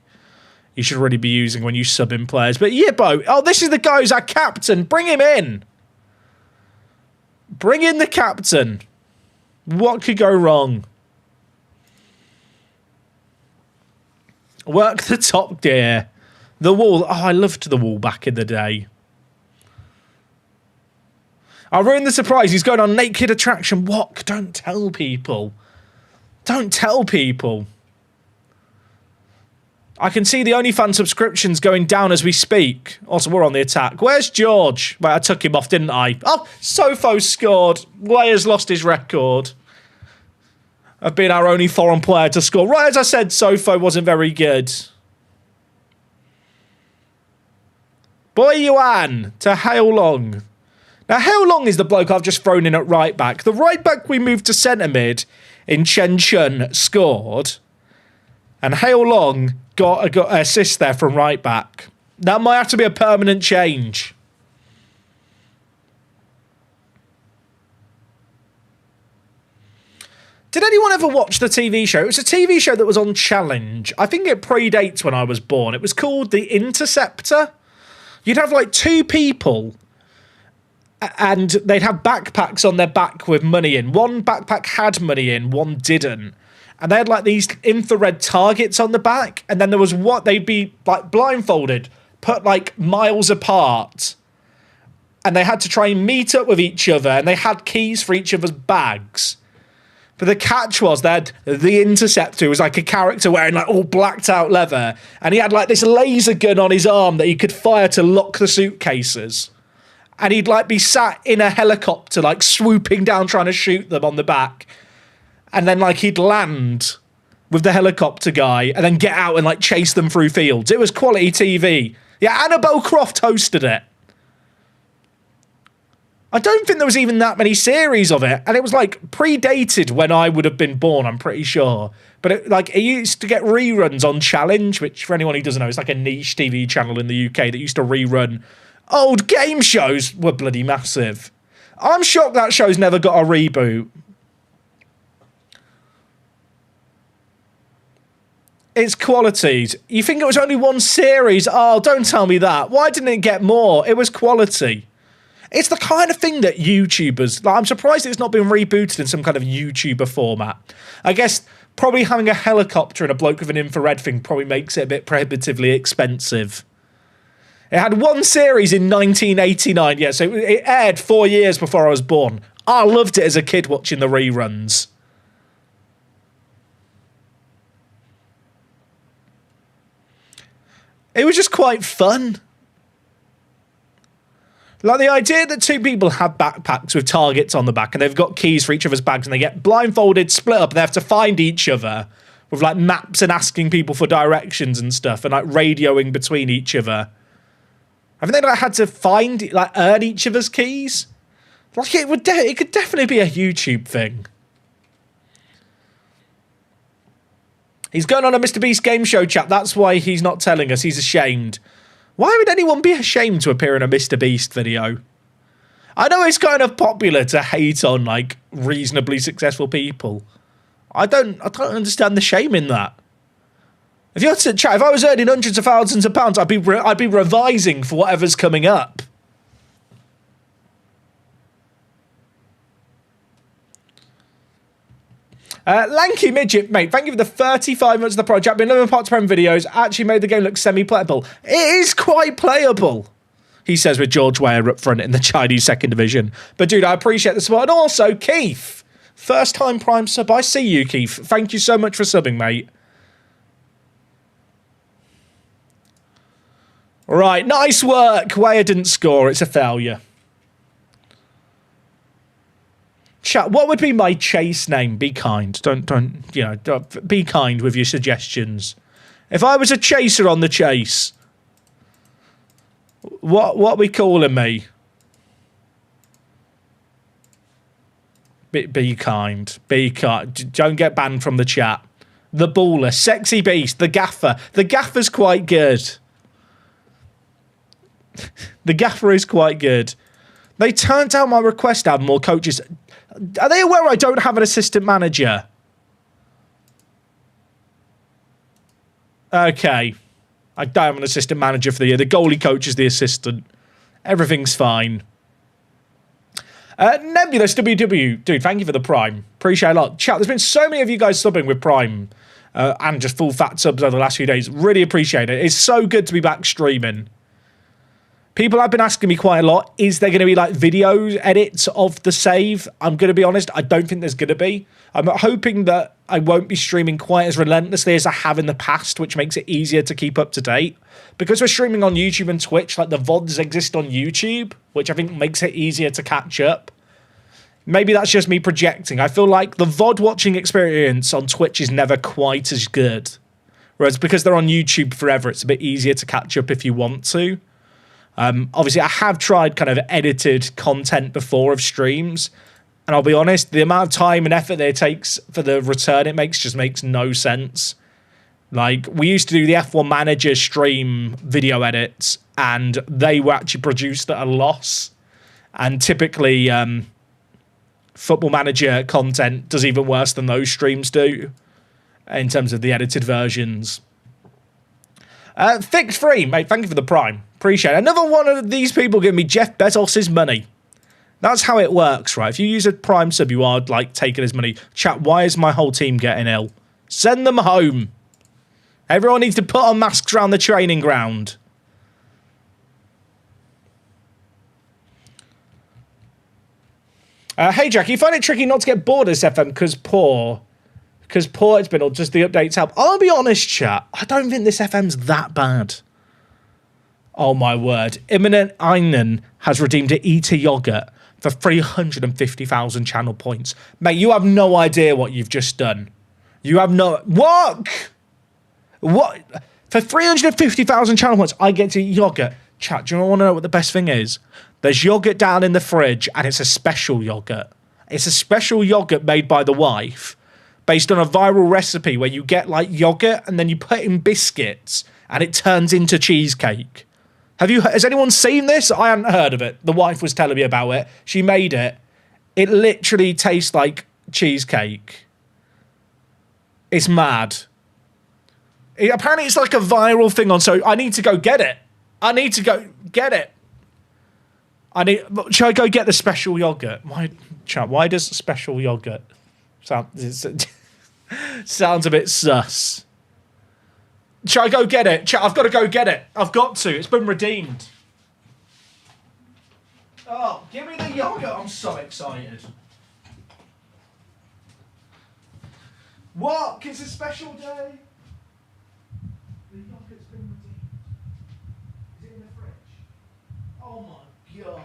you should really be using when you sub in players. But Yibbo, oh, this is the guy who's our captain. Bring him in. Bring in the captain. What could go wrong? Work the top gear. The wall. Oh, I loved the wall back in the day. I ruined the surprise. He's going on Naked Attraction. What? Don't tell people. Don't tell people. I can see the OnlyFans subscriptions going down as we speak. Also, we're on the attack. Where's George? Wait, I took him off, didn't I? Oh, Sofo scored. Weah's lost his record of being our only foreign player to score. Right, as I said, Sofo wasn't very good. Boy Yuan to Hale Long. Now, Hale Long is the bloke I've just thrown in at right back. The right back we moved to centre mid in Chen Chun scored. And Hale Long got an assist there from right back. That might have to be a permanent change. Did anyone ever watch the TV show? It was a TV show that was on Challenge. I think it predates when I was born. It was called The Interceptor. You'd have like two people and they'd have backpacks on their back with money in. One backpack had money in, one didn't. And they had like these infrared targets on the back. And then there was what they'd be like blindfolded, put like miles apart. And they had to try and meet up with each other. And they had keys for each other's bags. But the catch was that the Interceptor was like a character wearing like all blacked out leather. And he had like this laser gun on his arm that he could fire to lock the suitcases. And he'd like be sat in a helicopter like swooping down trying to shoot them on the back. And then like he'd land with the helicopter guy and then get out and like chase them through fields. It was quality TV. Yeah, Annabelle Croft hosted it. I don't think there was even that many series of it. And it was like predated when I would have been born, I'm pretty sure. But it used to get reruns on Challenge, which for anyone who doesn't know, it's like a niche TV channel in the UK that used to rerun old game shows. Were bloody massive. I'm shocked that show's never got a reboot. Its qualities. You think it was only one series? Oh, don't tell me that. Why didn't it get more? It was quality. It's the kind of thing that YouTubers... Like, I'm surprised it's not been rebooted in some kind of YouTuber format. I guess probably having a helicopter and a bloke with an infrared thing probably makes it a bit prohibitively expensive. It had one series in 1989. Yeah, so it aired 4 years before I was born. I loved it as a kid watching the reruns. It was just quite fun. Like the idea that two people have backpacks with targets on the back and they've got keys for each other's bags and they get blindfolded, split up, and they have to find each other with like maps and asking people for directions and stuff and like radioing between each other. Haven't they like had to find, like earn each other's keys? Like it could definitely be a YouTube thing. He's going on a Mr. Beast game show chat. That's why he's not telling us. He's ashamed. Why would anyone be ashamed to appear in a Mr. Beast video? I know it's kind of popular to hate on like reasonably successful people. I don't understand the shame in that. If you're to chat, if I was earning hundreds of thousands of pounds, I'd be revising for whatever's coming up. Lanky Midget, mate, thank you for the 35 months of the project. Been loving parts Prem videos. Actually made the game look semi-playable. It is quite playable, he says with George Weah up front in the Chinese second division. But dude, I appreciate the support. And also, Keith, first time Prime sub. I see you, Keith. Thank you so much for subbing, mate. Right, nice work. Weah didn't score. It's a failure. Chat, what would be my chase name? Be kind. Don't be kind with your suggestions. If I was a chaser on the chase, what are we calling me? Be kind. Be kind. Don't get banned from the chat. The baller, sexy beast, the gaffer. The gaffer's quite good. The gaffer is quite good. They turned down my request to have more coaches. Are they aware I don't have an assistant manager? Okay. I don't have an assistant manager for the year. The goalie coach is the assistant. Everything's fine. Nebulous WW. Dude, thank you for the Prime. Appreciate it a lot. Chat, there's been so many of you guys subbing with Prime and just full fat subs over the last few days. Really appreciate it. It's so good to be back streaming. People have been asking me quite a lot, is there going to be like video edits of the save? I'm going to be honest, I don't think there's going to be. I'm hoping that I won't be streaming quite as relentlessly as I have in the past, which makes it easier to keep up to date. Because we're streaming on YouTube and Twitch, like the VODs exist on YouTube, which I think makes it easier to catch up. Maybe that's just me projecting. I feel like the VOD watching experience on Twitch is never quite as good. Whereas because they're on YouTube forever, it's a bit easier to catch up if you want to. Obviously, I have tried kind of edited content before of streams, and I'll be honest, the amount of time and effort that it takes for the return it makes just makes no sense. Like, we used to do the F1 Manager stream video edits, and they were actually produced at a loss. And typically, Football Manager content does even worse than those streams do in terms of the edited versions. Fix Free, mate, thank you for the Prime. Appreciate it. Another one of these people giving me Jeff Bezos' money. That's how it works, right? If you use a Prime sub, you are, like, taking his money. Chat, why is my whole team getting ill? Send them home. Everyone needs to put on masks around the training ground. Hey, Jack, you find it tricky not to get bored of this FM because poor it's been, or just the updates help? I'll be honest, chat. I don't think this FM's that bad. Oh, my word. Imminent Einen has redeemed an Eater yogurt for 350,000 channel points. Mate, you have no idea what you've just done. You have no... What? What? For 350,000 channel points, I get to eat yogurt. Chat, do you want to know what the best thing is? There's yogurt down in the fridge, and it's a special yogurt. It's a special yogurt made by the wife, based on a viral recipe where you get, like, yogurt, and then you put in biscuits, and it turns into cheesecake. Has anyone seen this? I hadn't heard of it. The wife was telling me about it. She made it. It literally tastes like cheesecake. It's mad. Apparently it's like a viral thing on, so I need to go get it. I need to go get it. Should I go get the special yogurt? Why does special yogurt sounds a bit sus? Should I go get it? I've got to go get it. I've got to. It's been redeemed. Oh, give me the yogurt. I'm so excited. What? It's a special day. The yogurt's been redeemed. Is it in the fridge? Oh my gosh.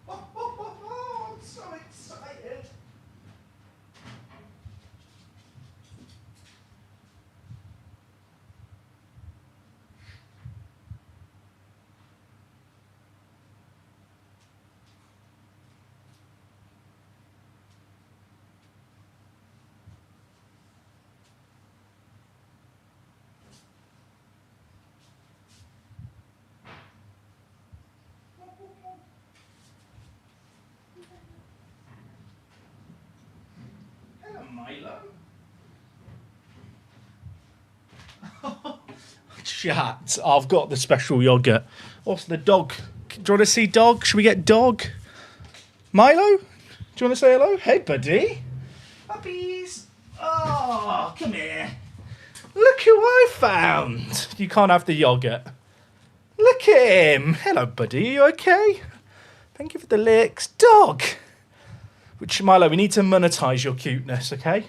I'm so excited. Chat, I've got the special yogurt. What's the dog? Do you want to see dog? Should we get dog? Milo? Do you want to say hello? Hey, buddy. Puppies. Oh, come here. Look who I found. You can't have the yogurt. Look at him. Hello, buddy. Are you okay? Thank you for the licks. Dog. Which, Milo, we need to monetize your cuteness, okay?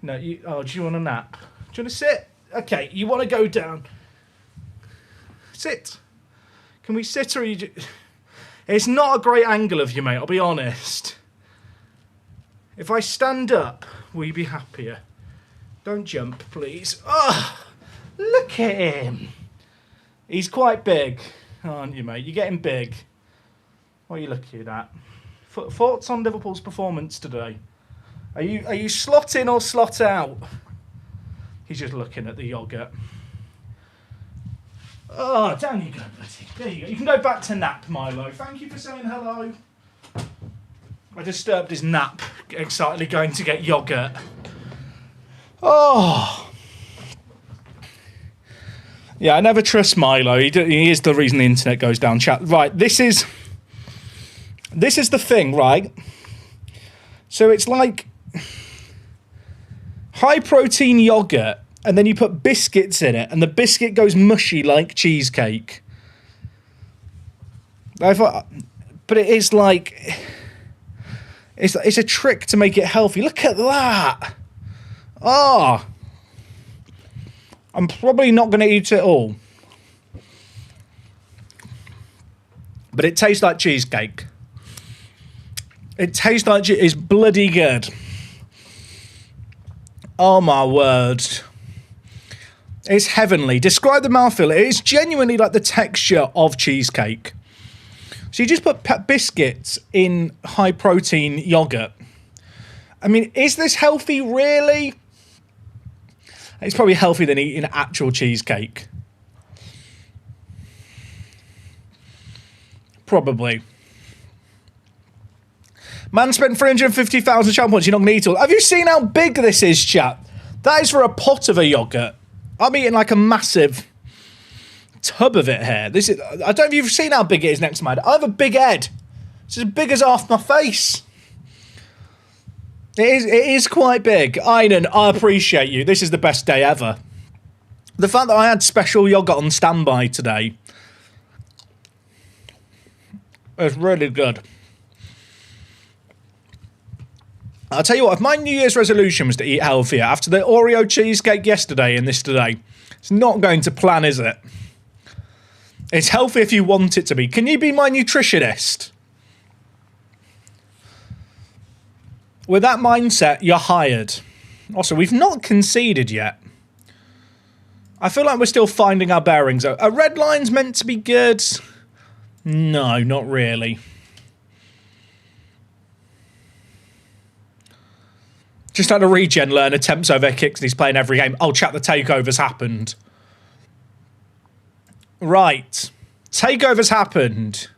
No, do you want a nap? Do you want to sit? Okay, you want to go down. Sit. Can we sit or you... It's not a great angle of you, mate, I'll be honest. If I stand up, will you be happier? Don't jump, please. Oh, look at him. He's quite big, aren't you, mate? You're getting big. What are you looking at? Thoughts on Liverpool's performance today? Are you slot in or slot out? He's just looking at the yogurt. Oh, down you go, buddy. There you go. You can go back to nap, Milo. Thank you for saying hello. I disturbed his nap, excitedly going to get yogurt. Oh. Yeah, I never trust Milo. He is the reason the internet goes down. Chat. Right, this is the thing, right? So it's like high-protein yogurt, and then you put biscuits in it, and the biscuit goes mushy like cheesecake. But it is like... It's a trick to make it healthy. Look at that! Oh! I'm probably not going to eat it all. But it tastes like cheesecake. It tastes like... It's bloody good. Oh my word. It's heavenly. Describe the mouthfeel. It is genuinely like the texture of cheesecake. So you just put biscuits in high protein yogurt. I mean, is this healthy really? It's probably healthier than eating actual cheesecake. Man spent 350,000 charm points. You're not going to eat all. Have you seen how big this is, chat? That is for a pot of a yoghurt. I'm eating like a massive tub of it here. This is. I don't know if you've seen how big it is next to my head. I have a big head. It's as big as half my face. It is quite big. Einan, I appreciate you. This is the best day ever. The fact that I had special yoghurt on standby today is really good. I'll tell you what, if my New Year's resolution was to eat healthier after the Oreo cheesecake yesterday and this today, it's not going to plan, is it? It's healthy if you want it to be. Can you be my nutritionist? With that mindset, you're hired. Also, we've not conceded yet. I feel like we're still finding our bearings. Are red lines meant to be good? No, not really. Just had a regen learn attempts over kicks and he's playing every game. Oh, chat, the takeover's happened. Right. Takeover's happened.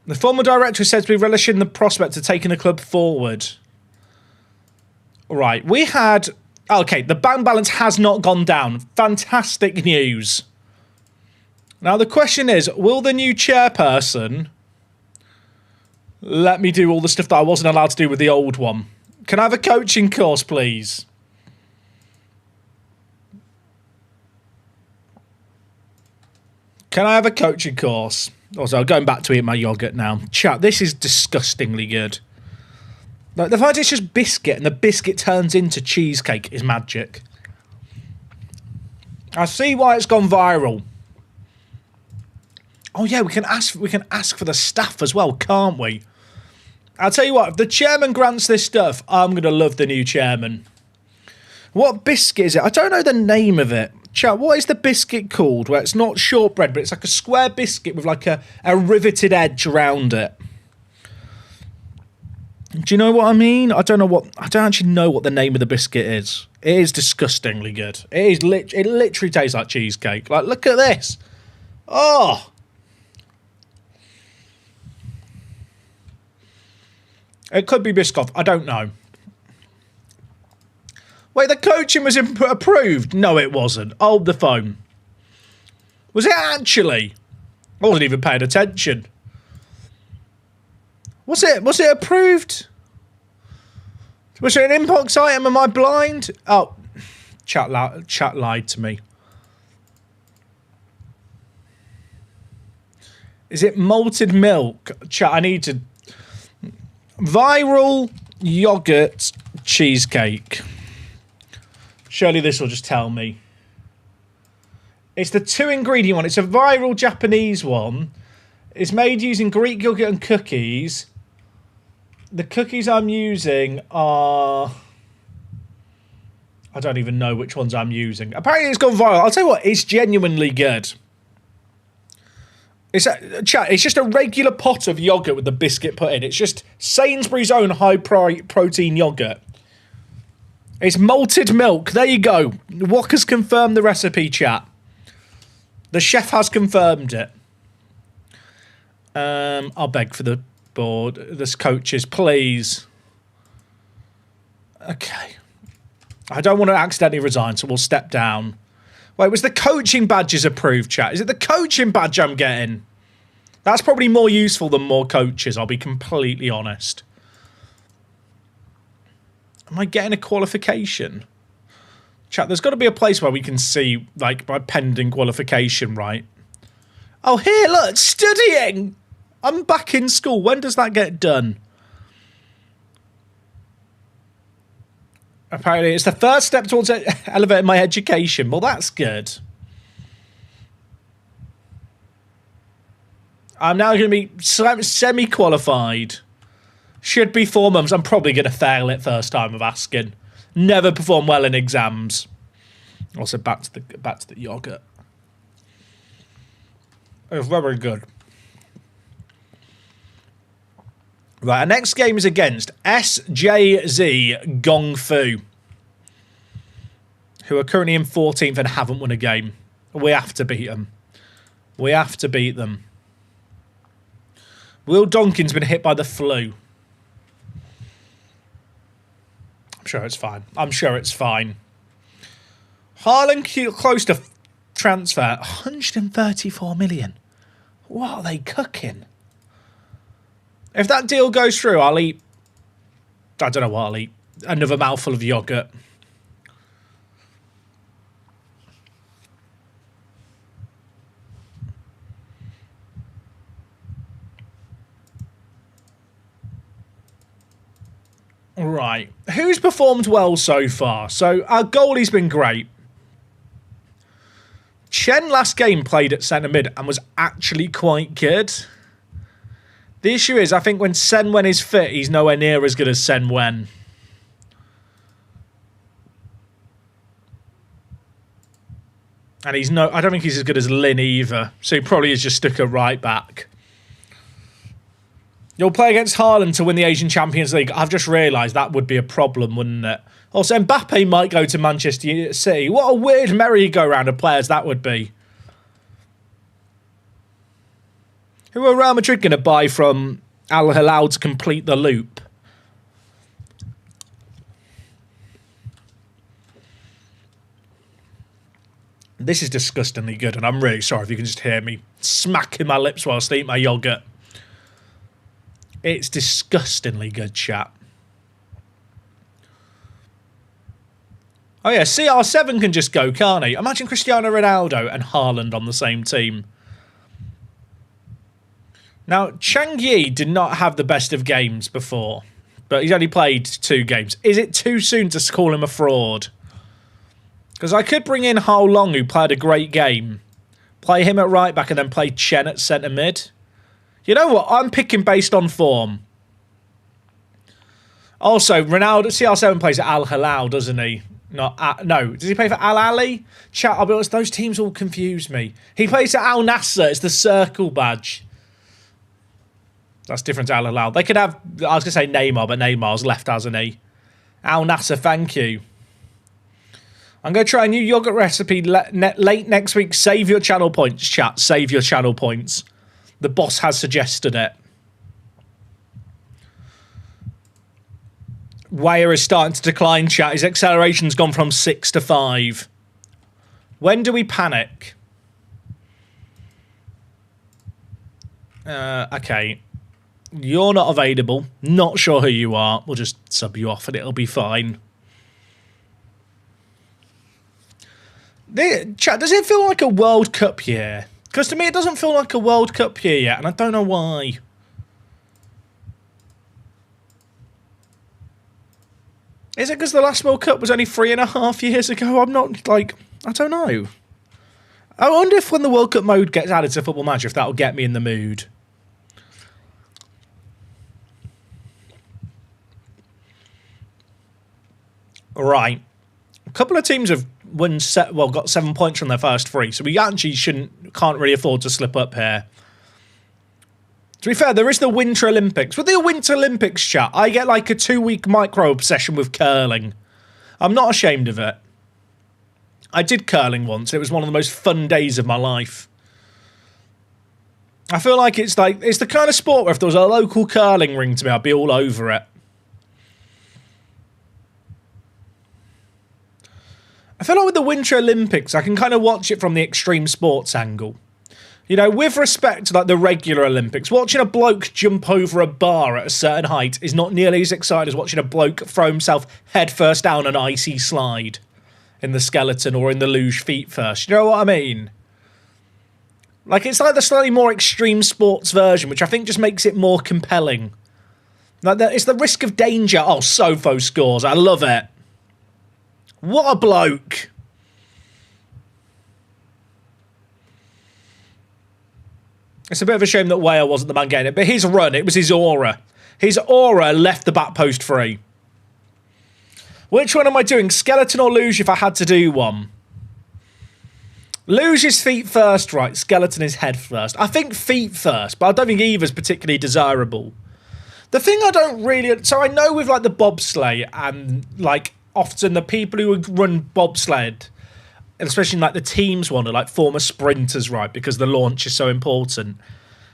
The former director said to be relishing the prospect of taking the club forward. Right. We had... Okay, the bank balance has not gone down. Fantastic news. Now, the question is, will the new chairperson let me do all the stuff that I wasn't allowed to do with the old one? Can I have a coaching course, please? Can I have a coaching course? Also, going back to eat my yoghurt now. Chat, this is disgustingly good. Like, the fact it's just biscuit and the biscuit turns into cheesecake is magic. I see why it's gone viral. Oh yeah, we can ask for the staff as well, can't we? I'll tell you what, if the chairman grants this stuff, I'm going to love the new chairman. What biscuit is it? I don't know the name of it. Chat, what is the biscuit called? Where it's not shortbread, but it's like a square biscuit with like a riveted edge around it. Do you know what I mean? I don't actually know what the name of the biscuit is. It is disgustingly good. It literally tastes like cheesecake. Like, look at this. Oh. It could be Biscoff. I don't know. Wait, the coaching was approved? No, it wasn't. Hold the phone. Was it actually? I wasn't even paying attention. Was it approved? Was it an inbox item? Am I blind? Oh, chat lied to me. Is it malted milk? Chat, I need to... Viral yogurt cheesecake. Surely this will just tell me. It's the 2-ingredient one. It's a viral Japanese one. It's made using Greek yogurt and cookies. The cookies I'm using are... I don't even know which ones I'm using. Apparently it's gone viral. I'll tell you what, it's genuinely good. It's just a regular pot of yogurt with the biscuit put in. It's just Sainsbury's own high-protein yogurt. It's malted milk. There you go. Walker's confirmed the recipe, chat. The chef has confirmed it. I'll beg for the board. This coaches, please. Okay. I don't want to accidentally resign, so we'll step down. Wait, was the coaching badges approved, chat? Is it the coaching badge I'm getting? That's probably more useful than more coaches, I'll be completely honest. Am I getting a qualification? Chat, there's got to be a place where we can see, like, my pending qualification, right? Oh, here, look, studying! I'm back in school. When does that get done? Apparently, it's the first step towards elevating my education. Well, that's good. I'm now going to be semi-qualified. Should be 4 months. I'm probably going to fail it first time of asking. Never perform well in exams. Also, back to the yogurt. It's very good. Right, our next game is against SJZ Gong Fu, who are currently in 14th and haven't won a game. We have to beat them. We have to beat them. Will Donkin's been hit by the flu. I'm sure it's fine. I'm sure it's fine. Haaland close to transfer. 134 million. What are they cooking? If that deal goes through, I'll eat... I don't know what I'll eat. Another mouthful of yogurt. Right. Who's performed well so far? So, our goalie's been great. Chen last game played at centre mid and was actually quite good. The issue is, I think when Sen Wen is fit, he's nowhere near as good as Sen Wen. And I don't think he's as good as Lin either. So he probably is just stuck at right back. You'll play against Haaland to win the Asian Champions League. I've just realised that would be a problem, wouldn't it? Also, Mbappe might go to Manchester City. What a weird merry-go-round of players that would be. Who are Real Madrid going to buy from Al Hilal to complete the loop? This is disgustingly good, and I'm really sorry if you can just hear me smacking my lips whilst I eat my yoghurt. It's disgustingly good, chat. Oh yeah, CR7 can just go, can't he? Imagine Cristiano Ronaldo and Haaland on the same team. Now, Chang Yi did not have the best of games before, but he's only played 2 games. Is it too soon to call him a fraud? Because I could bring in Hao Long, who played a great game, play him at right back and then play Chen at centre mid. You know what? I'm picking based on form. Also, Ronaldo, CR7 plays at Al Hilal, doesn't he? No, does he play for Al Ali? Chat, I'll be honest, those teams all confuse me. He plays at Al Nassr, it's the circle badge. That's different to Al Hilal. They could have, I was going to say Neymar, but Neymar's left, hasn't he? Al Nassr, thank you. I'm going to try a new yogurt recipe late next week. Save your channel points, chat. Save your channel points. The boss has suggested it. Weah is starting to decline, chat. His acceleration's gone from 6 to 5. When do we panic? Okay. You're not available. Not sure who you are. We'll just sub you off and it'll be fine. Chat, does it feel like a World Cup year? Because to me it doesn't feel like a World Cup year yet, and I don't know why. Is it because the last World Cup was only 3.5 years ago? I'm not, like, I don't know. I wonder if when the World Cup mode gets added to Football Manager, if that'll get me in the mood. Right. A couple of teams have got 7 points from their first 3, so we actually can't really afford to slip up here. To be fair, there is the Winter Olympics. With the Winter Olympics, chat, I get like a 2-week micro-obsession with curling. I'm not ashamed of it. I did curling once. It was one of the most fun days of my life. I feel like it's the kind of sport where if there was a local curling ring to me, I'd be all over it. I feel like with the Winter Olympics, I can kind of watch it from the extreme sports angle. You know, with respect to like the regular Olympics, watching a bloke jump over a bar at a certain height is not nearly as exciting as watching a bloke throw himself headfirst down an icy slide in the skeleton or in the luge feet first. You know what I mean? Like, it's like the slightly more extreme sports version, which I think just makes it more compelling. Like, it's the risk of danger. Oh, Sofo scores. I love it. What a bloke. It's a bit of a shame that Weah wasn't the man getting it, but his run, it was his aura. His aura left the back post free. Which one am I doing? Skeleton or luge if I had to do one? Luge is feet first, right? Skeleton is head first. I think feet first, but I don't think either's particularly desirable. The thing I don't really... So I know with like the bobsleigh and like often the people who run bobsled, especially in like the teams one, are like former sprinters, right? Because the launch is so important.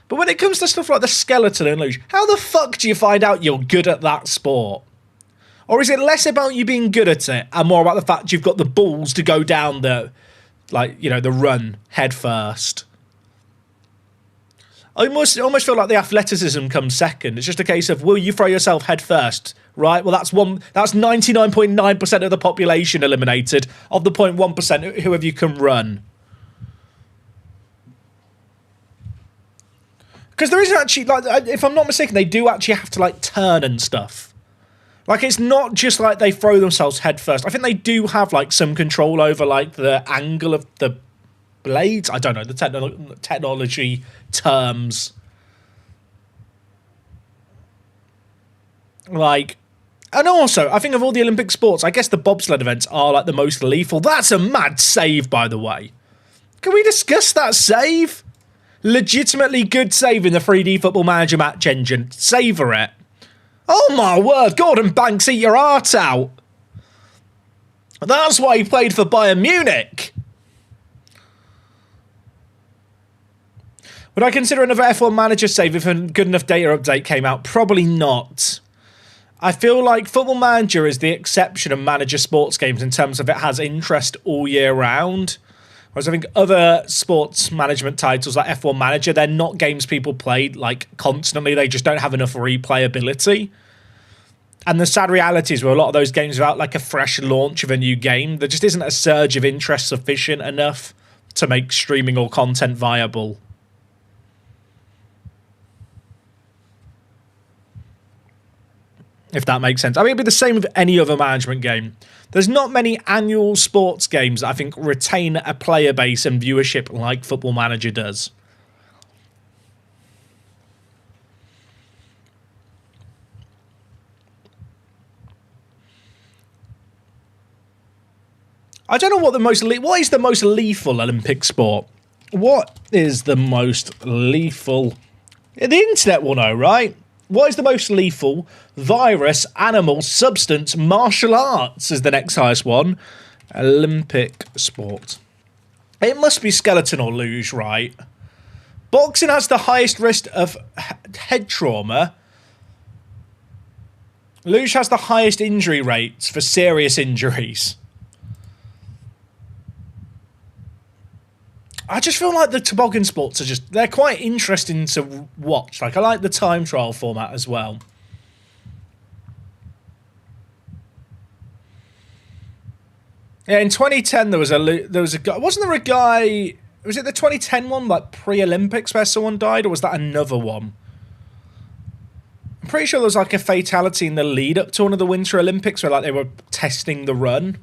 But when it comes to stuff like the skeleton and luge, how the fuck do you find out you're good at that sport? Or is it less about you being good at it and more about the fact you've got the balls to go down the, like, you know, the run head first? I almost feel like the athleticism comes second. It's just a case of, will you throw yourself head first? Right? Well, that's 99.9% of the population eliminated of the 0.1% whoever you can run. Because there isn't actually, like, if I'm not mistaken, they do actually have to, like, turn and stuff. Like, it's not just like they throw themselves head first. I think they do have, like, some control over, like, the angle of the blades. I don't know, the technology terms. Like, and also, I think of all the Olympic sports, I guess the bobsled events are, like, the most lethal. That's a mad save, by the way. Can we discuss that save? Legitimately good save in the 3D Football Manager match engine. Savour it. Oh my word, Gordon Banks, eat your heart out. That's why he played for Bayern Munich. Would I consider another F1 Manager save if a good enough data update came out? Probably not. I feel like Football Manager is the exception of manager sports games in terms of it has interest all year round. Whereas I think other sports management titles like F1 Manager, they're not games people play like constantly. They just don't have enough replayability. And the sad reality is, where a lot of those games without like a fresh launch of a new game, there just isn't a surge of interest sufficient enough to make streaming or content viable. If that makes sense. I mean, it'd be the same with any other management game. There's not many annual sports games that I think retain a player base and viewership like Football Manager does. I don't know what the most... what is the most lethal Olympic sport? What is the most lethal... The internet will know, right? What is the most lethal virus, animal, substance, martial arts is the next highest one. Olympic sport. It must be skeleton or luge, right? Boxing has the highest risk of head trauma. Luge has the highest injury rates for serious injuries. I just feel like the toboggan sports are just... they're quite interesting to watch. Like, I like the time trial format as well. Yeah, in 2010 there was a guy... wasn't there a guy... was it the 2010 one, like pre-Olympics, where someone died? Or was that another one? I'm pretty sure there was like a fatality in the lead up to one of the Winter Olympics where like they were testing the run.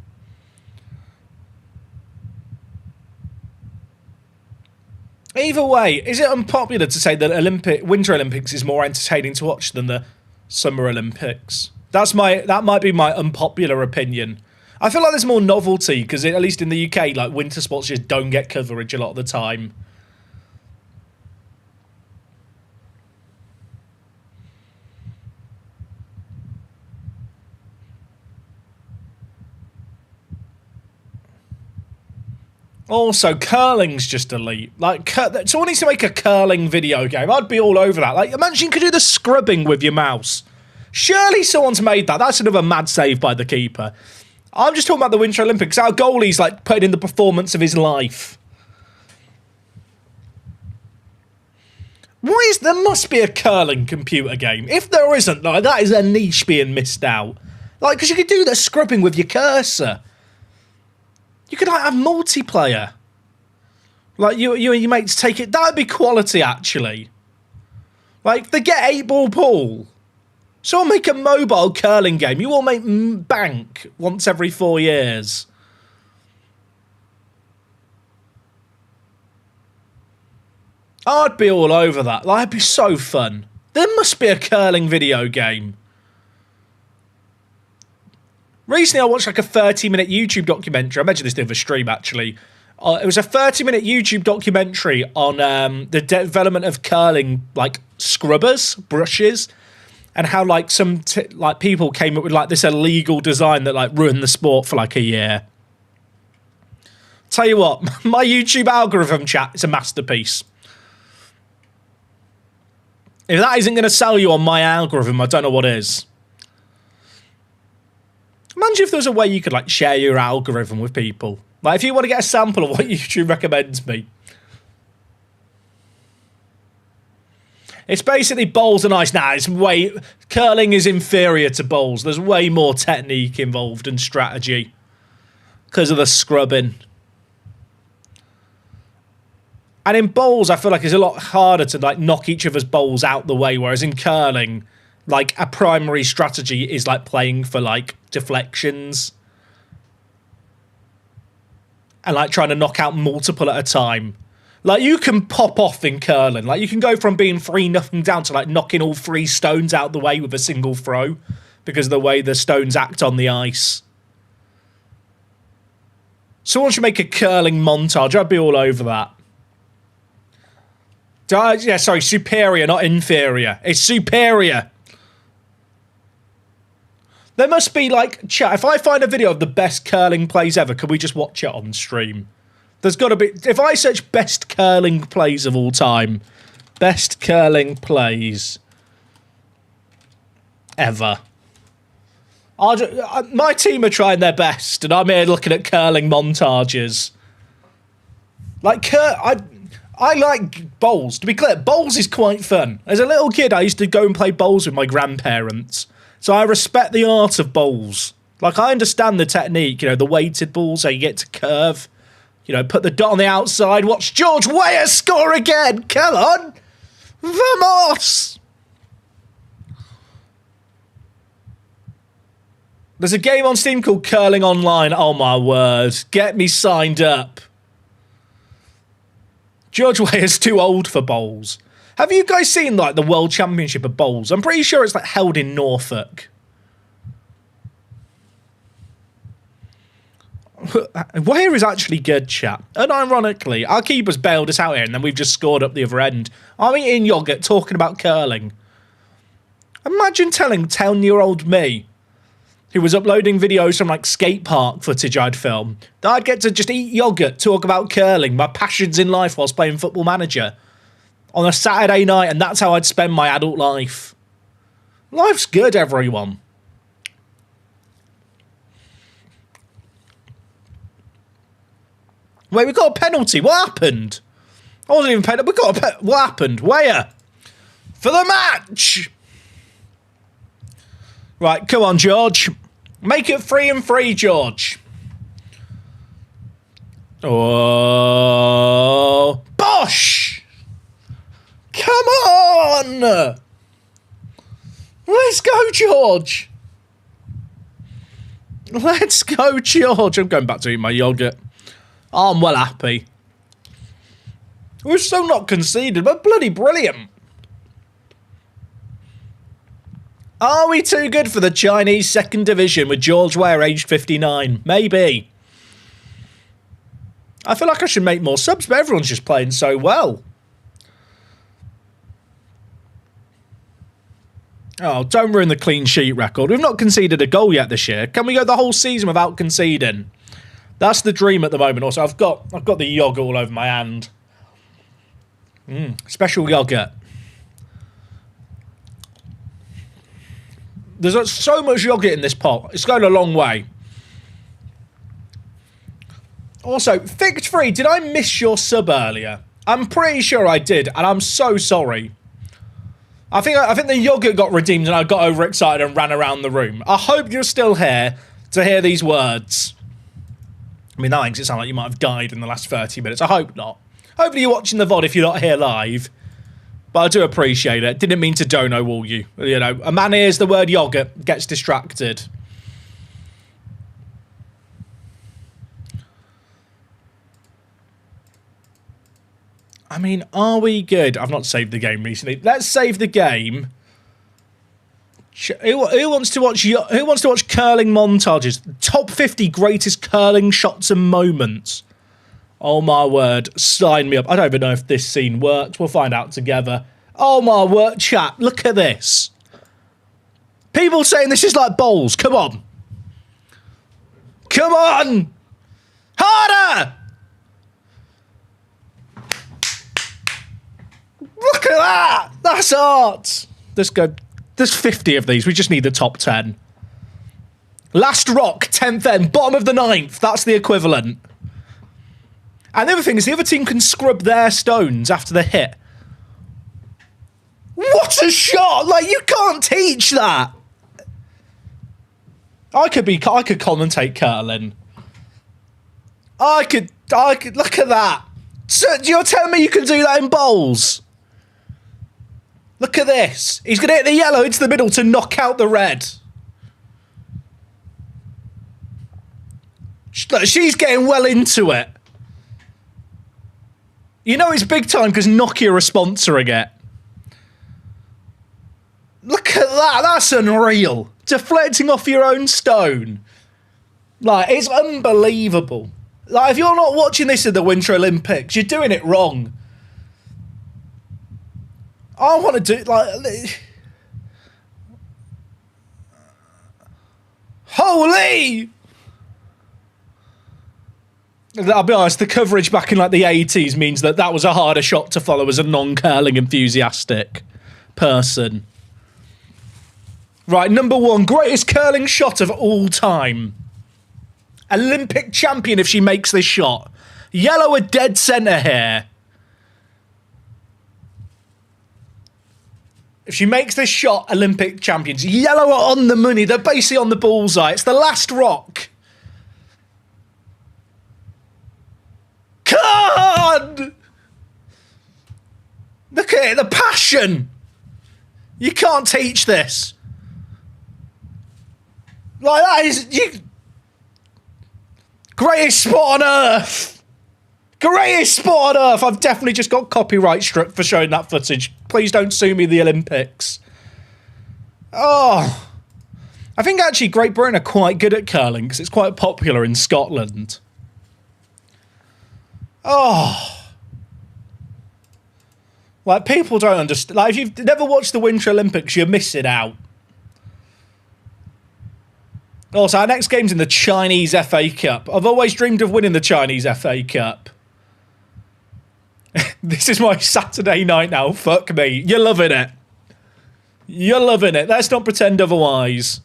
Either way, is it unpopular to say that Winter Olympics is more entertaining to watch than the Summer Olympics? That might be my unpopular opinion. I feel like there's more novelty because at least in the UK, like winter sports just don't get coverage a lot of the time. Also, curling's just elite. Like, someone needs to make a curling video game. I'd be all over that. Like, imagine you could do the scrubbing with your mouse. Surely someone's made that. That's another mad save by the keeper. I'm just talking about the Winter Olympics. Our goalie's, like, putting in the performance of his life. There must be a curling computer game. If there isn't, like, that is a niche being missed out. Like, because you could do the scrubbing with your cursor. You could like have multiplayer. Like you and your mates take it. That would be quality, actually. Like they get 8-ball pool. So I'll make a mobile curling game. You all make bank once every 4 years. I'd be all over that. Like, it'd be so fun. There must be a curling video game. Recently, I watched like a 30-minute YouTube documentary. I mentioned this in a stream, actually. It was a 30-minute YouTube documentary on the development of curling, like scrubbers, brushes, and how like some like people came up with like this illegal design that like ruined the sport for like a year. Tell you what, my YouTube algorithm chat is a masterpiece. If that isn't going to sell you on my algorithm, I don't know what is. Imagine if there was a way you could like share your algorithm with people. Like if you want to get a sample of what YouTube recommends me. It's basically bowls and ice. Nah, curling is inferior to bowls. There's way more technique involved and strategy. Because of the scrubbing. And in bowls, I feel like it's a lot harder to like knock each other's bowls out the way, whereas in curling, like a primary strategy is like playing for like deflections. And like trying to knock out multiple at a time. Like you can pop off in curling. Like you can go from being 3-0 down to like knocking all 3 stones out the way with a single throw. Because of the way the stones act on the ice. Someone should make a curling montage. I'd be all over that. Yeah, sorry, superior, not inferior. It's superior. There must be, like, chat. If I find a video of the best curling plays ever, can we just watch it on stream? There's got to be... If I search best curling plays of all time, best curling plays ever. My team are trying their best, and I'm here looking at curling montages. Like, I like bowls. To be clear, bowls is quite fun. As a little kid, I used to go and play bowls with my grandparents. So I respect the art of bowls. Like, I understand the technique, you know, the weighted balls, how you get to curve. You know, put the dot on the outside. Watch George Weah score again. Come on. Vamos. There's a game on Steam called Curling Online. Oh, my word. Get me signed up. George Weah's too old for bowls. Have you guys seen, like, the World Championship of Bowls? I'm pretty sure it's, like, held in Norfolk. Weah is actually good, chat. And ironically, our keeper's bailed us out here, and then we've just scored up the other end. I'm eating yoghurt, talking about curling. Imagine telling 10-year-old me, who was uploading videos from, like, skate park footage I'd film, that I'd get to just eat yoghurt, talk about curling, my passions in life whilst playing Football Manager on a Saturday night, and that's how I'd spend my adult life. Life's good, everyone. Wait, we got a penalty. What happened? I wasn't even penalty. We got a what happened? Weah for the match. Right, come on, George. Make it 3-3, George. Oh, Bosh! Come on! Let's go, George. Let's go, George. I'm going back to eat my yoghurt. Oh, I'm well happy. We're still not conceded, but bloody brilliant. Are we too good for the Chinese second division with George Weah aged 59? Maybe. I feel like I should make more subs, but everyone's just playing so well. Oh, don't ruin the clean sheet record. We've not conceded a goal yet this year. Can we go the whole season without conceding? That's the dream at the moment. Also, I've got the yogurt all over my hand. Special yogurt. There's so much yogurt in this pot. It's going a long way. Also, Fict3, did I miss your sub earlier? I'm pretty sure I did, and I'm so sorry. I think the yogurt got redeemed and I got overexcited and ran around the room. I hope you're still here to hear these words. I mean, that makes it sound like you might have died in the last 30 minutes. I hope not. Hopefully you're watching the VOD if you're not here live. But I do appreciate it. Didn't mean to dono wall you. You know, a man hears the word yogurt, gets distracted. I mean, are we good? I've not saved the game recently. Let's save the game. Who wants to watch curling montages? Top 50 greatest curling shots and moments. Oh my word, sign me up. I don't even know if this scene works. We'll find out together. Oh my word, chat, look at this. People saying this is like bowls. Come on. Come on. Harder. Look at that! That's art! Let's go. There's 50 of these. We just need the top 10. Last rock, 10th end, bottom of the 9th. That's the equivalent. And the other thing is the other team can scrub their stones after the hit. What a shot! Like, you can't teach that. I could commentate curling. I could, look at that. So, you're telling me you can do that in bowls? Look at this. He's going to hit the yellow into the middle to knock out the red. Look, she's getting well into it. You know it's big time because Nokia are sponsoring it. Look at that. That's unreal. Deflecting off your own stone. Like, it's unbelievable. Like, if you're not watching this in the Winter Olympics, you're doing it wrong. I want to do, like... Holy! I'll be honest, the coverage back in, like, the 80s means that was a harder shot to follow as a non-curling enthusiastic person. Right, number 1, greatest curling shot of all time. Olympic champion if she makes this shot. Yellow a dead centre here. If she makes this shot, Olympic champions. Yellow are on the money. They're basically on the bullseye. It's the last rock. God! Look at it, the passion. You can't teach this. Like, that is... Greatest sport on earth! Greatest sport on earth! I've definitely just got copyright struck for showing that footage. Please don't sue me, the Olympics. Oh. I think actually Great Britain are quite good at curling because it's quite popular in Scotland. Oh. Like, people don't understand. Like, if you've never watched the Winter Olympics, you're missing out. Also, our next game's in the Chinese FA Cup. I've always dreamed of winning the Chinese FA Cup. This is my Saturday night now. Fuck me. You're loving it. You're loving it. Let's not pretend otherwise.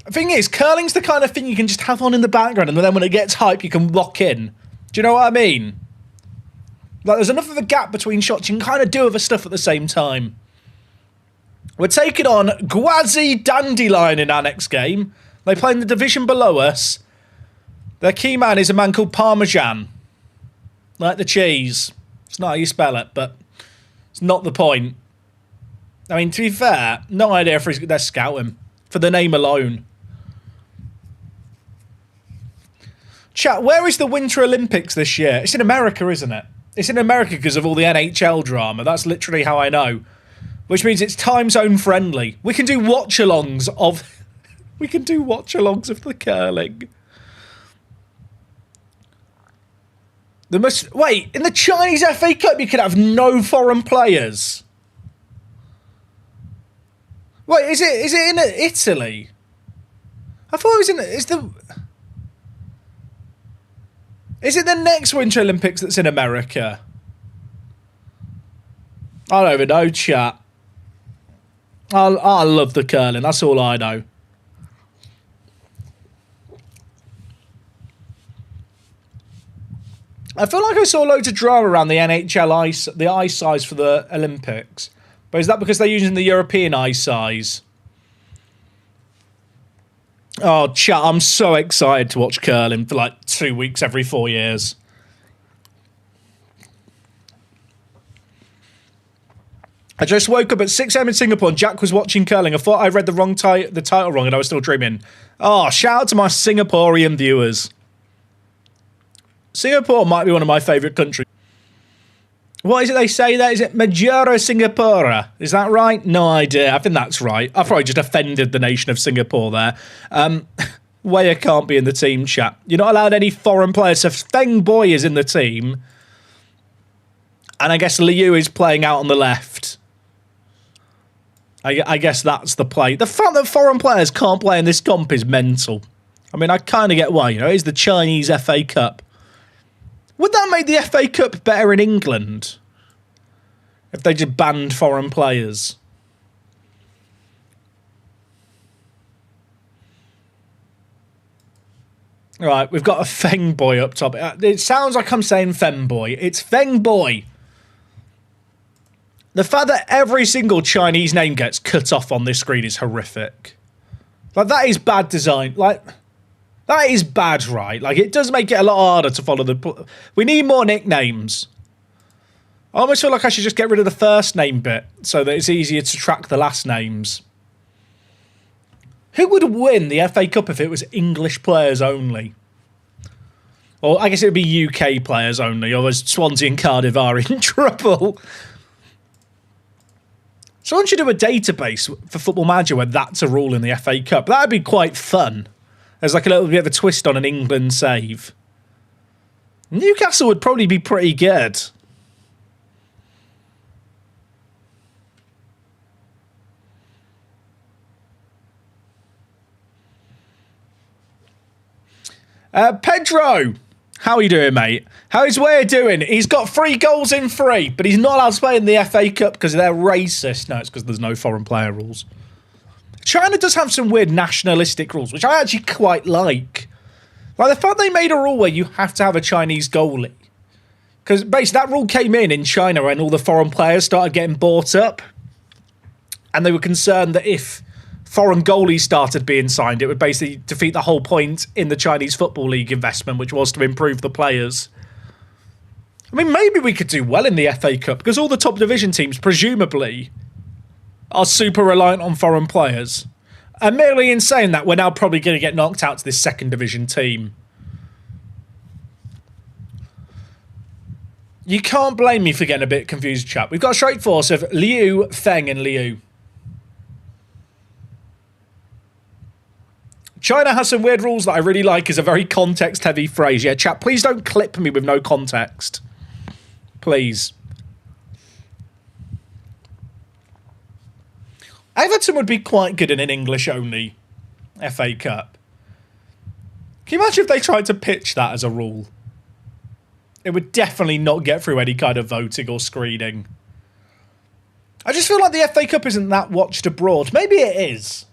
The thing is, curling's the kind of thing you can just have on in the background, and then when it gets hype, you can lock in. Do you know what I mean? Like, there's enough of a gap between shots. You can kind of do other stuff at the same time. We're taking on Gwazi Dandelion in our next game. They play in the division below us. Their key man is a man called Parmesan. Like the cheese. It's not how you spell it, but it's not the point. I mean, to be fair, no idea if they're scouting. For the name alone. Chat, where is the Winter Olympics this year? It's in America, isn't it? It's in America because of all the NHL drama. That's literally how I know. Which means it's time zone friendly. We can do watch-alongs of... we can do watch-alongs of the curling. Wait, in the Chinese FA Cup you can have no foreign players. Wait, is it in Italy? I thought it was in... Is it the next Winter Olympics that's in America? I don't even know, chat. I love the curling. That's all I know. I feel like I saw loads of drama around the NHL the ice size for the Olympics. But is that because they're using the European ice size? Oh, chat, I'm so excited to watch curling for like 2 weeks every 4 years. I just woke up at 6 a.m. in Singapore and Jack was watching curling. I thought I read the title wrong and I was still dreaming. Oh, shout out to my Singaporean viewers. Singapore might be one of my favourite countries. What is it they say there? Is it Majora Singapura? Is that right? No idea. I think that's right. I probably just offended the nation of Singapore there. Weah can't be in the team, chat. You're not allowed any foreign players. So Feng Boy is in the team. And I guess Liu is playing out on the left. I guess that's the play. The fact that foreign players can't play in this comp is mental. I mean, I kind of get why, you know, it's the Chinese FA Cup. Would that make the FA Cup better in England? If they just banned foreign players? Right, we've got a Feng Boy up top. It sounds like I'm saying Femboy. It's Feng Boy. The fact that every single Chinese name gets cut off on this screen is horrific. Like, that is bad design. Like, that is bad, right? Like, it does make it a lot harder to follow the... We need more nicknames. I almost feel like I should just get rid of the first name bit so that it's easier to track the last names. Who would win the FA Cup if it was English players only? Or I guess it would be UK players only, or Swansea and Cardiff are in trouble. Someone should do a database for Football Manager where that's a rule in the FA Cup. That would be quite fun. There's like a little bit of a twist on an England save. Newcastle would probably be pretty good. Pedro, how are you doing, mate? How's Weah doing? He's got 3 goals in 3, but he's not allowed to play in the FA Cup because they're racist. No, it's because there's no foreign player rules. China does have some weird nationalistic rules, which I actually quite like. Like the fact they made a rule where you have to have a Chinese goalie. Because basically that rule came in China when all the foreign players started getting bought up. And they were concerned that if foreign goalies started being signed, it would basically defeat the whole point in the Chinese Football League investment, which was to improve the players. I mean, maybe we could do well in the FA Cup because all the top division teams, presumably, are super reliant on foreign players. And merely in saying that, we're now probably going to get knocked out to this second division team. You can't blame me for getting a bit confused, chap. We've got a straight force of Liu, Feng and Liu. China has some weird rules that I really like is a very context-heavy phrase. Yeah, chat, please don't clip me with no context. Please. Everton would be quite good in an English-only FA Cup. Can you imagine if they tried to pitch that as a rule? It would definitely not get through any kind of voting or screening. I just feel like the FA Cup isn't that watched abroad. Maybe it is.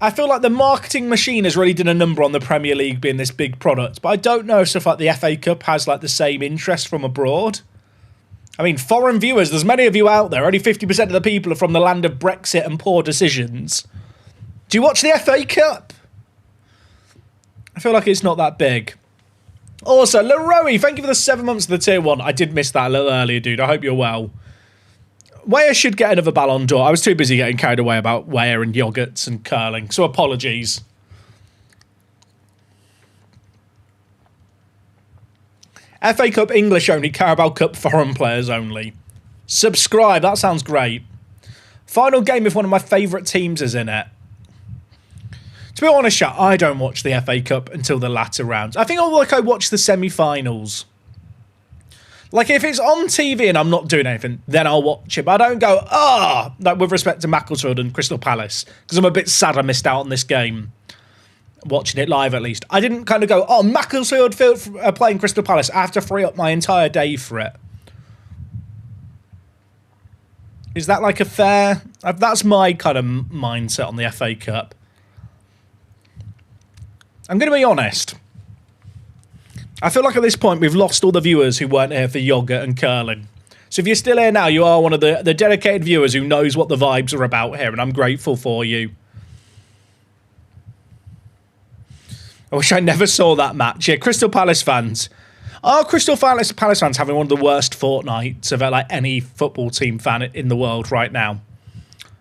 I feel like the marketing machine has really done a number on the Premier League being this big product, but I don't know if stuff like the FA Cup has like the same interest from abroad. I mean, foreign viewers, there's many of you out there, only 50% of the people are from the land of Brexit and poor decisions. Do you watch the FA Cup? I feel like it's not that big. Also, Leroy, thank you for the 7 months of the tier 1. I did miss that a little earlier, dude. I hope you're well. Weah should get another Ballon d'Or. I was too busy getting carried away about Weah and yogurts and curling, so apologies. FA Cup English only, Carabao Cup foreign players only. Subscribe, that sounds great. Final game if one of my favourite teams is in it. To be honest, chat, I don't watch the FA Cup until the latter rounds. I think I watch the semi-finals. Like, if it's on TV and I'm not doing anything, then I'll watch it. But I don't go, like with respect to Macclesfield and Crystal Palace, because I'm a bit sad I missed out on this game. Watching it live, at least. I didn't kind of go, Macclesfield are playing Crystal Palace. I have to free up my entire day for it. Is that like a fair... That's my kind of mindset on the FA Cup. I'm going to be honest. I feel like at this point we've lost all the viewers who weren't here for yogurt and curling. So if you're still here now, you are one of the dedicated viewers who knows what the vibes are about here, and I'm grateful for you. I wish I never saw that match. Yeah, Crystal Palace fans. Are Crystal Palace fans having one of the worst fortnights of like any football team fan in the world right now?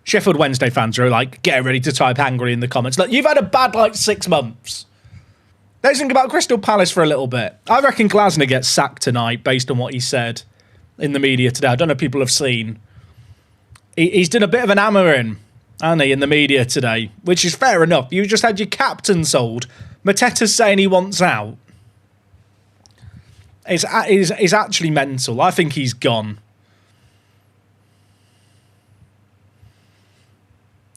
Sheffield Wednesday fans are like, get ready to type angry in the comments. Look, you've had a bad like 6 months. Let's think about Crystal Palace for a little bit. I reckon Glasner gets sacked tonight based on what he said in the media today. I don't know if people have seen. He's done a bit of an hammering, hasn't he, in the media today, which is fair enough. You just had your captain sold. Mateta's saying he wants out. It's actually mental. I think he's gone.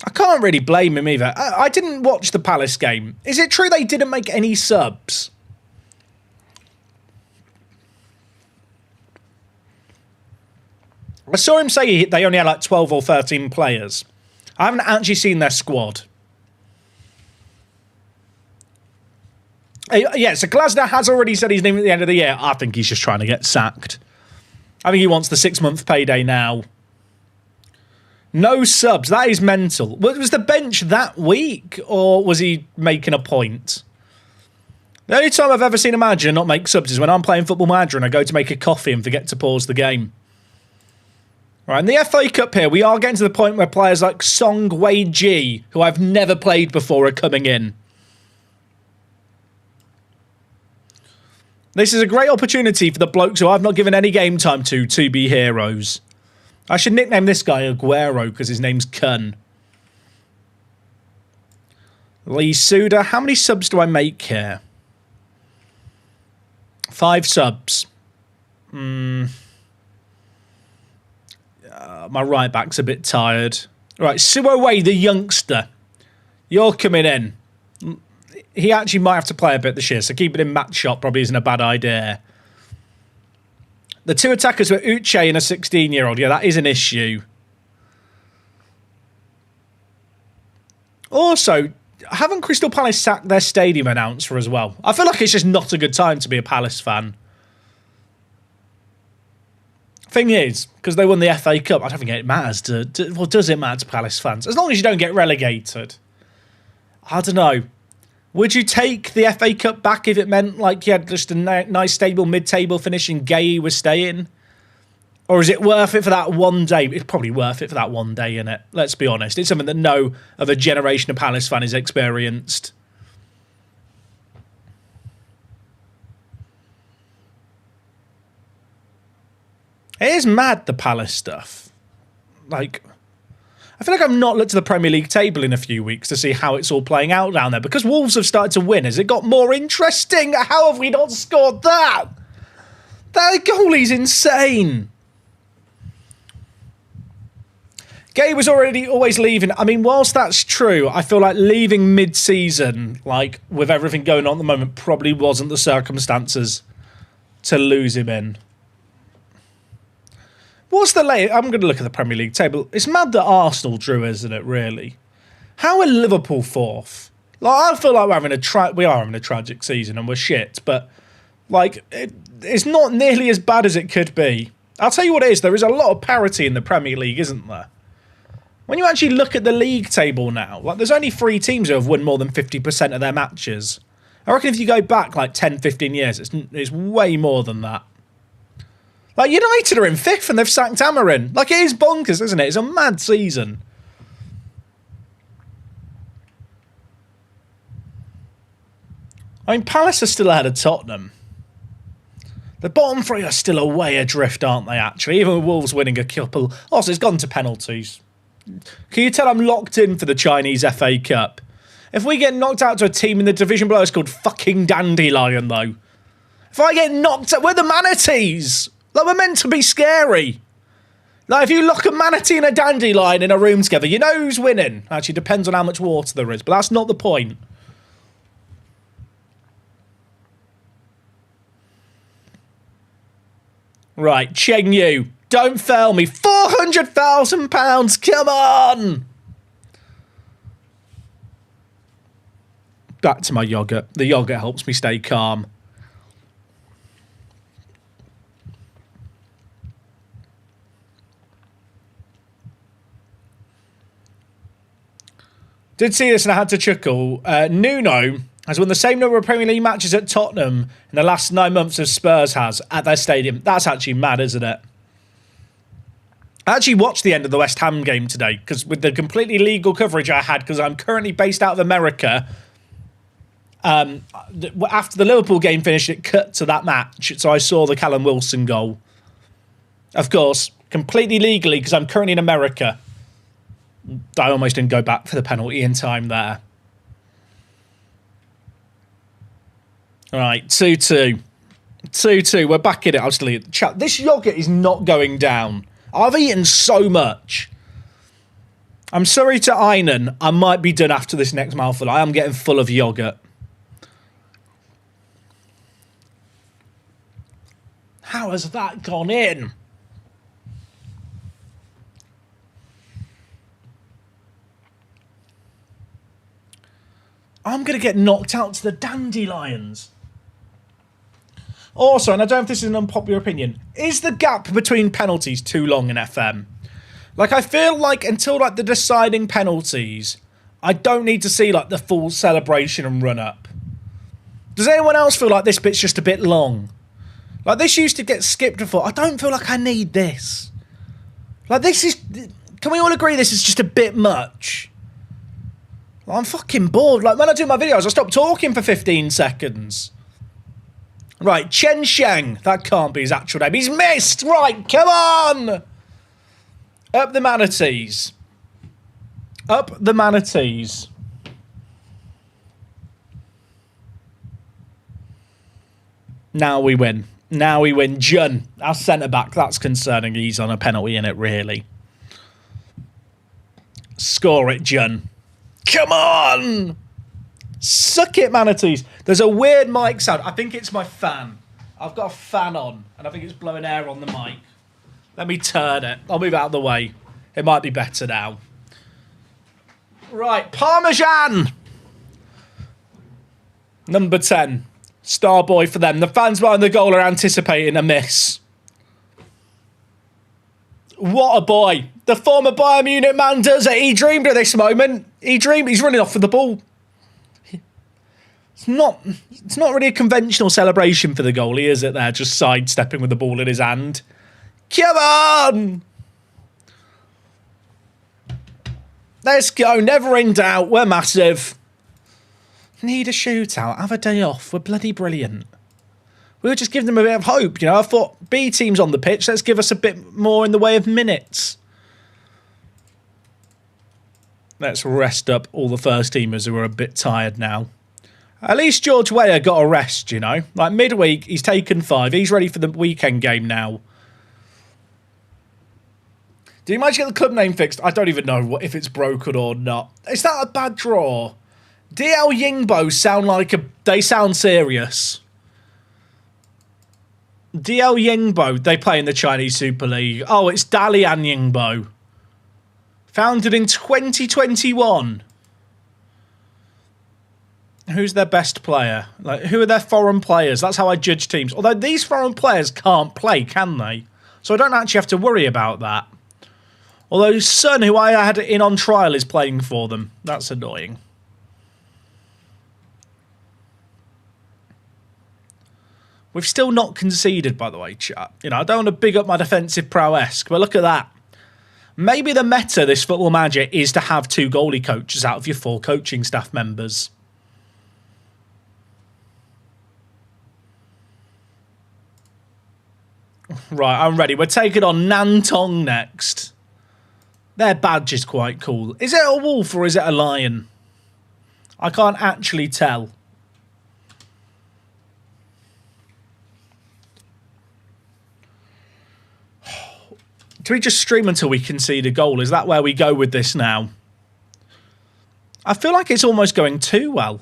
I can't really blame him either. I didn't watch the Palace game. Is it true they didn't make any subs? I saw him say they only had like 12 or 13 players. I haven't actually seen their squad. Yeah, so Glasner has already said he's leaving at the end of the year. I think he's just trying to get sacked. I think he wants the 6-month payday now. No subs. That is mental. Was the bench that weak, or was he making a point? The only time I've ever seen a manager not make subs is when I'm playing Football Manager and I go to make a coffee and forget to pause the game. Right, in the FA Cup here, we are getting to the point where players like Song Wei Ji, who I've never played before, are coming in. This is a great opportunity for the blokes who I've not given any game time to be heroes. I should nickname this guy Aguero because his name's Kun. Lee Suda, how many subs do I make here? 5 subs. My right back's a bit tired. Right, Suo Wei, the youngster. You're coming in. He actually might have to play a bit this year, so keeping him match shot probably isn't a bad idea. The 2 attackers were Uche and a 16-year-old. Yeah, that is an issue. Also, haven't Crystal Palace sacked their stadium announcer as well? I feel like it's just not a good time to be a Palace fan. Thing is, because they won the FA Cup, I don't think it matters well, does it matter to Palace fans? As long as you don't get relegated. I don't know. Would you take the FA Cup back if it meant like you had just a nice stable mid-table finish and Gay was staying? Or is it worth it for that one day? It's probably worth it for that one day, innit? Let's be honest. It's something that no other generation of Palace fan has experienced. It is mad, the Palace stuff. Like, I feel like I've not looked at the Premier League table in a few weeks to see how it's all playing out down there. Because Wolves have started to win. Has it got more interesting? How have we not scored that? That goalie's insane. Gay was always leaving. I mean, whilst that's true, I feel like leaving mid-season, like with everything going on at the moment, probably wasn't the circumstances to lose him in. What's the latest? I'm going to look at the Premier League table. It's mad that Arsenal drew, isn't it, really? How are Liverpool 4th? Like, I feel like we are having a tragic season and we're shit, but like it's not nearly as bad as it could be. I'll tell you what it is. There is a lot of parity in the Premier League, isn't there? When you actually look at the league table now, like there's only 3 teams who have won more than 50% of their matches. I reckon if you go back like 10, 15 years, it's way more than that. Like, United are in 5th and they've sacked Amarin. Like, it is bonkers, isn't it? It's a mad season. I mean, Palace are still ahead of Tottenham. The bottom 3 are still a way adrift, aren't they, actually? Even with Wolves winning a couple. Also, it's gone to penalties. Can you tell I'm locked in for the Chinese FA Cup? If we get knocked out to a team in the division below, it's called fucking Dandelion, though. If I get knocked out, we're the Manatees. Like, we're meant to be scary. Like, if you lock a manatee and a dandelion in a room together, you know who's winning. Actually, depends on how much water there is, but that's not the point. Right, Cheng Yu. Don't fail me. £400,000, come on! Back to my yoghurt. The yoghurt helps me stay calm. Did see this and I had to chuckle. Nuno has won the same number of Premier League matches at Tottenham in the last 9 months as Spurs has at their stadium. That's actually mad, isn't it? I actually watched the end of the West Ham game today because with the completely legal coverage I had, because I'm currently based out of America, after the Liverpool game finished, it cut to that match. So I saw the Callum Wilson goal. Of course, completely legally because I'm currently in America. I almost didn't go back for the penalty in time there. All right, 2-2. 2-2, we're back in it. I'll still eat. Chat. This yoghurt is not going down. I've eaten so much. I'm sorry to Einan. I might be done after this next mouthful. I am getting full of yoghurt. How has that gone in? I'm going to get knocked out to the Dandelions. Also, and I don't know if this is an unpopular opinion, is the gap between penalties too long in FM? Like, I feel like until, like, the deciding penalties, I don't need to see, like, the full celebration and run-up. Does anyone else feel like this bit's just a bit long? Like, this used to get skipped before. I don't feel like I need this. Like, this is... Can we all agree this is just a bit much? Like, I'm fucking bored. Like, when I do my videos, I stop talking for 15 seconds. Right, Chen Sheng. That can't be his actual name. He's missed! Right, come on! Up the manatees. Up the manatees. Now we win. Now we win. Jun, our centre-back. That's concerning. He's on a penalty in it, really. Score it, Jun. Come on! Suck it, manatees. There's a weird mic sound. I think it's my fan. I've got a fan on, and I think it's blowing air on the mic. Let me turn it. I'll move out of the way. It might be better now. Right, Parmesan! Number 10. Star boy for them. The fans behind the goal are anticipating a miss. What a boy. The former Bayern Munich man does it. He dreamed of this moment. He dreamed. He's running off with the ball. It's not really a conventional celebration for the goalie, is it there? Just sidestepping with the ball in his hand. Come on! Let's go. Never in doubt. We're massive. Need a shootout. Have a day off. We're bloody brilliant. We were just giving them a bit of hope, you know. I thought B team's on the pitch. Let's give us a bit more in the way of minutes. Let's rest up all the first teamers who are a bit tired now. At least George Weah got a rest, you know. Like midweek, he's taken 5. He's ready for the weekend game now. Do you manage to get the club name fixed? I don't even know if it's broken or not. Is that a bad draw? DL Yingbo sound like they sound serious. DL Yingbo, they play in the Chinese Super League. Oh, it's Dalian Yingbo. Founded in 2021. Who's their best player? Like, who are their foreign players? That's how I judge teams. Although these foreign players can't play, can they? So I don't actually have to worry about that. Although Sun, who I had in on trial, is playing for them. That's annoying. We've still not conceded, by the way, chat. You know, I don't want to big up my defensive prowess, but look at that. Maybe the meta this Football Manager is to have 2 goalie coaches out of your 4 coaching staff members. Right, I'm ready. We're taking on Nantong next. Their badge is quite cool. Is it a wolf or is it a lion? I can't actually tell. Do we just stream until we concede a goal? Is that where we go with this now? I feel like it's almost going too well.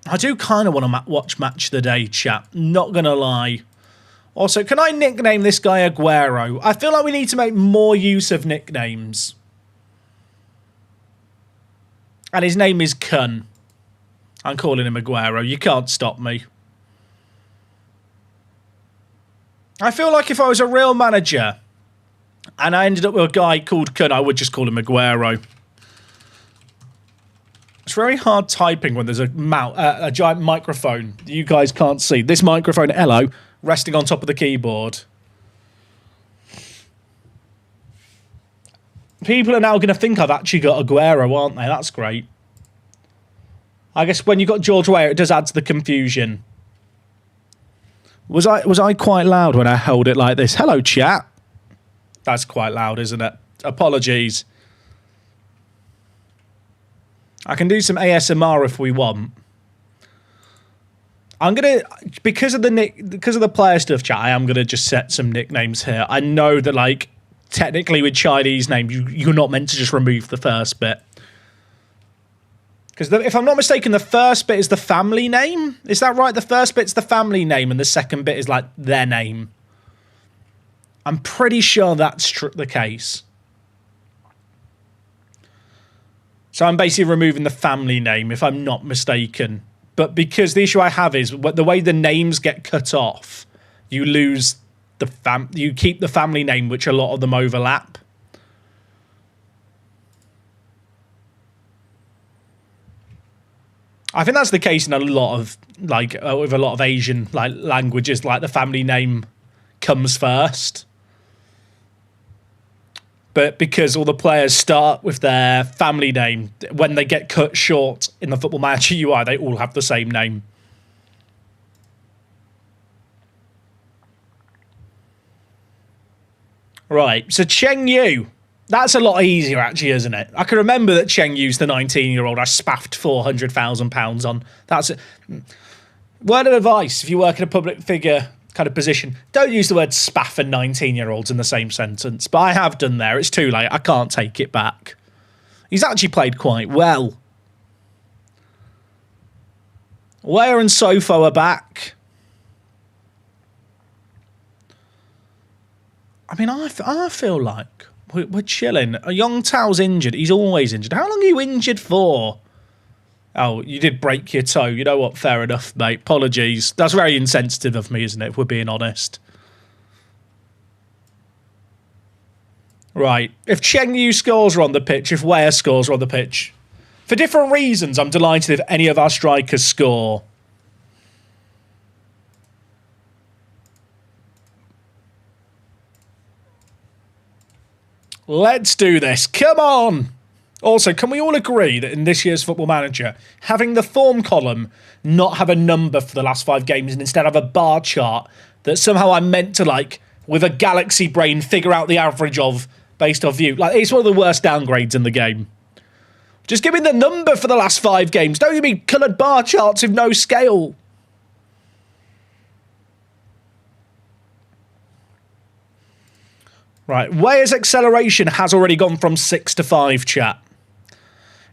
I do kind of want to watch Match of the Day, chat. Not going to lie. Also, can I nickname this guy Aguero? I feel like we need to make more use of nicknames. And his name is Kun. I'm calling him Aguero. You can't stop me. I feel like if I was a real manager and I ended up with a guy called Kun, I would just call him Aguero. It's very hard typing when there's a giant microphone that you guys can't see. This microphone, hello, resting on top of the keyboard. People are now going to think I've actually got Aguero, aren't they? That's great. I guess when you've got George Weah, it does add to the confusion. Was I quite loud when I held it like this? Hello, chat. That's quite loud, isn't it? Apologies. I can do some ASMR if we want. I'm gonna because of the player stuff, chat. I am gonna just set some nicknames here. I know that, like, technically with Chinese names, you're not meant to just remove the first bit. Because if I'm not mistaken, the first bit is the family name. Is that right? The first bit's the family name and the second bit is like their name. I'm pretty sure that's the case. So I'm basically removing the family name, if I'm not mistaken. But because the issue I have is the way the names get cut off, you lose you keep the family name, which a lot of them overlap. I think that's the case in a lot of with a lot of Asian languages. Like the family name comes first, but because all the players start with their family name, when they get cut short in the Football Manager UI, they all have the same name. Right, so Cheng Yu. That's a lot easier, actually, isn't it? I can remember that Cheng Yu's the 19-year-old I spaffed £400,000 on. That's it. Word of advice, if you work in a public figure kind of position, don't use the word spaff and 19-year-olds in the same sentence. But I have done there. It's too late. I can't take it back. He's actually played quite well. Weah and Sofo are back. I mean, I feel like we're chilling. Young Tao's injured. He's always injured. How long are you injured for? Oh, you did break your toe. You know what? Fair enough, mate. Apologies. That's very insensitive of me, isn't it, if we're being honest? Right. If Cheng Yu scores are on the pitch, if Weah scores are on the pitch, for different reasons, I'm delighted if any of our strikers score. Let's do this. Come on. Also, can we all agree that in this year's Football Manager, having the form column not have a number for the last 5 games and instead have a bar chart that somehow I'm meant to, like, with a galaxy brain, figure out the average of based off view? Like, it's one of the worst downgrades in the game. Just give me the number for the last 5 games. Don't give me coloured bar charts with no scale. Right, Weah's acceleration has already gone from 6 to 5, chat.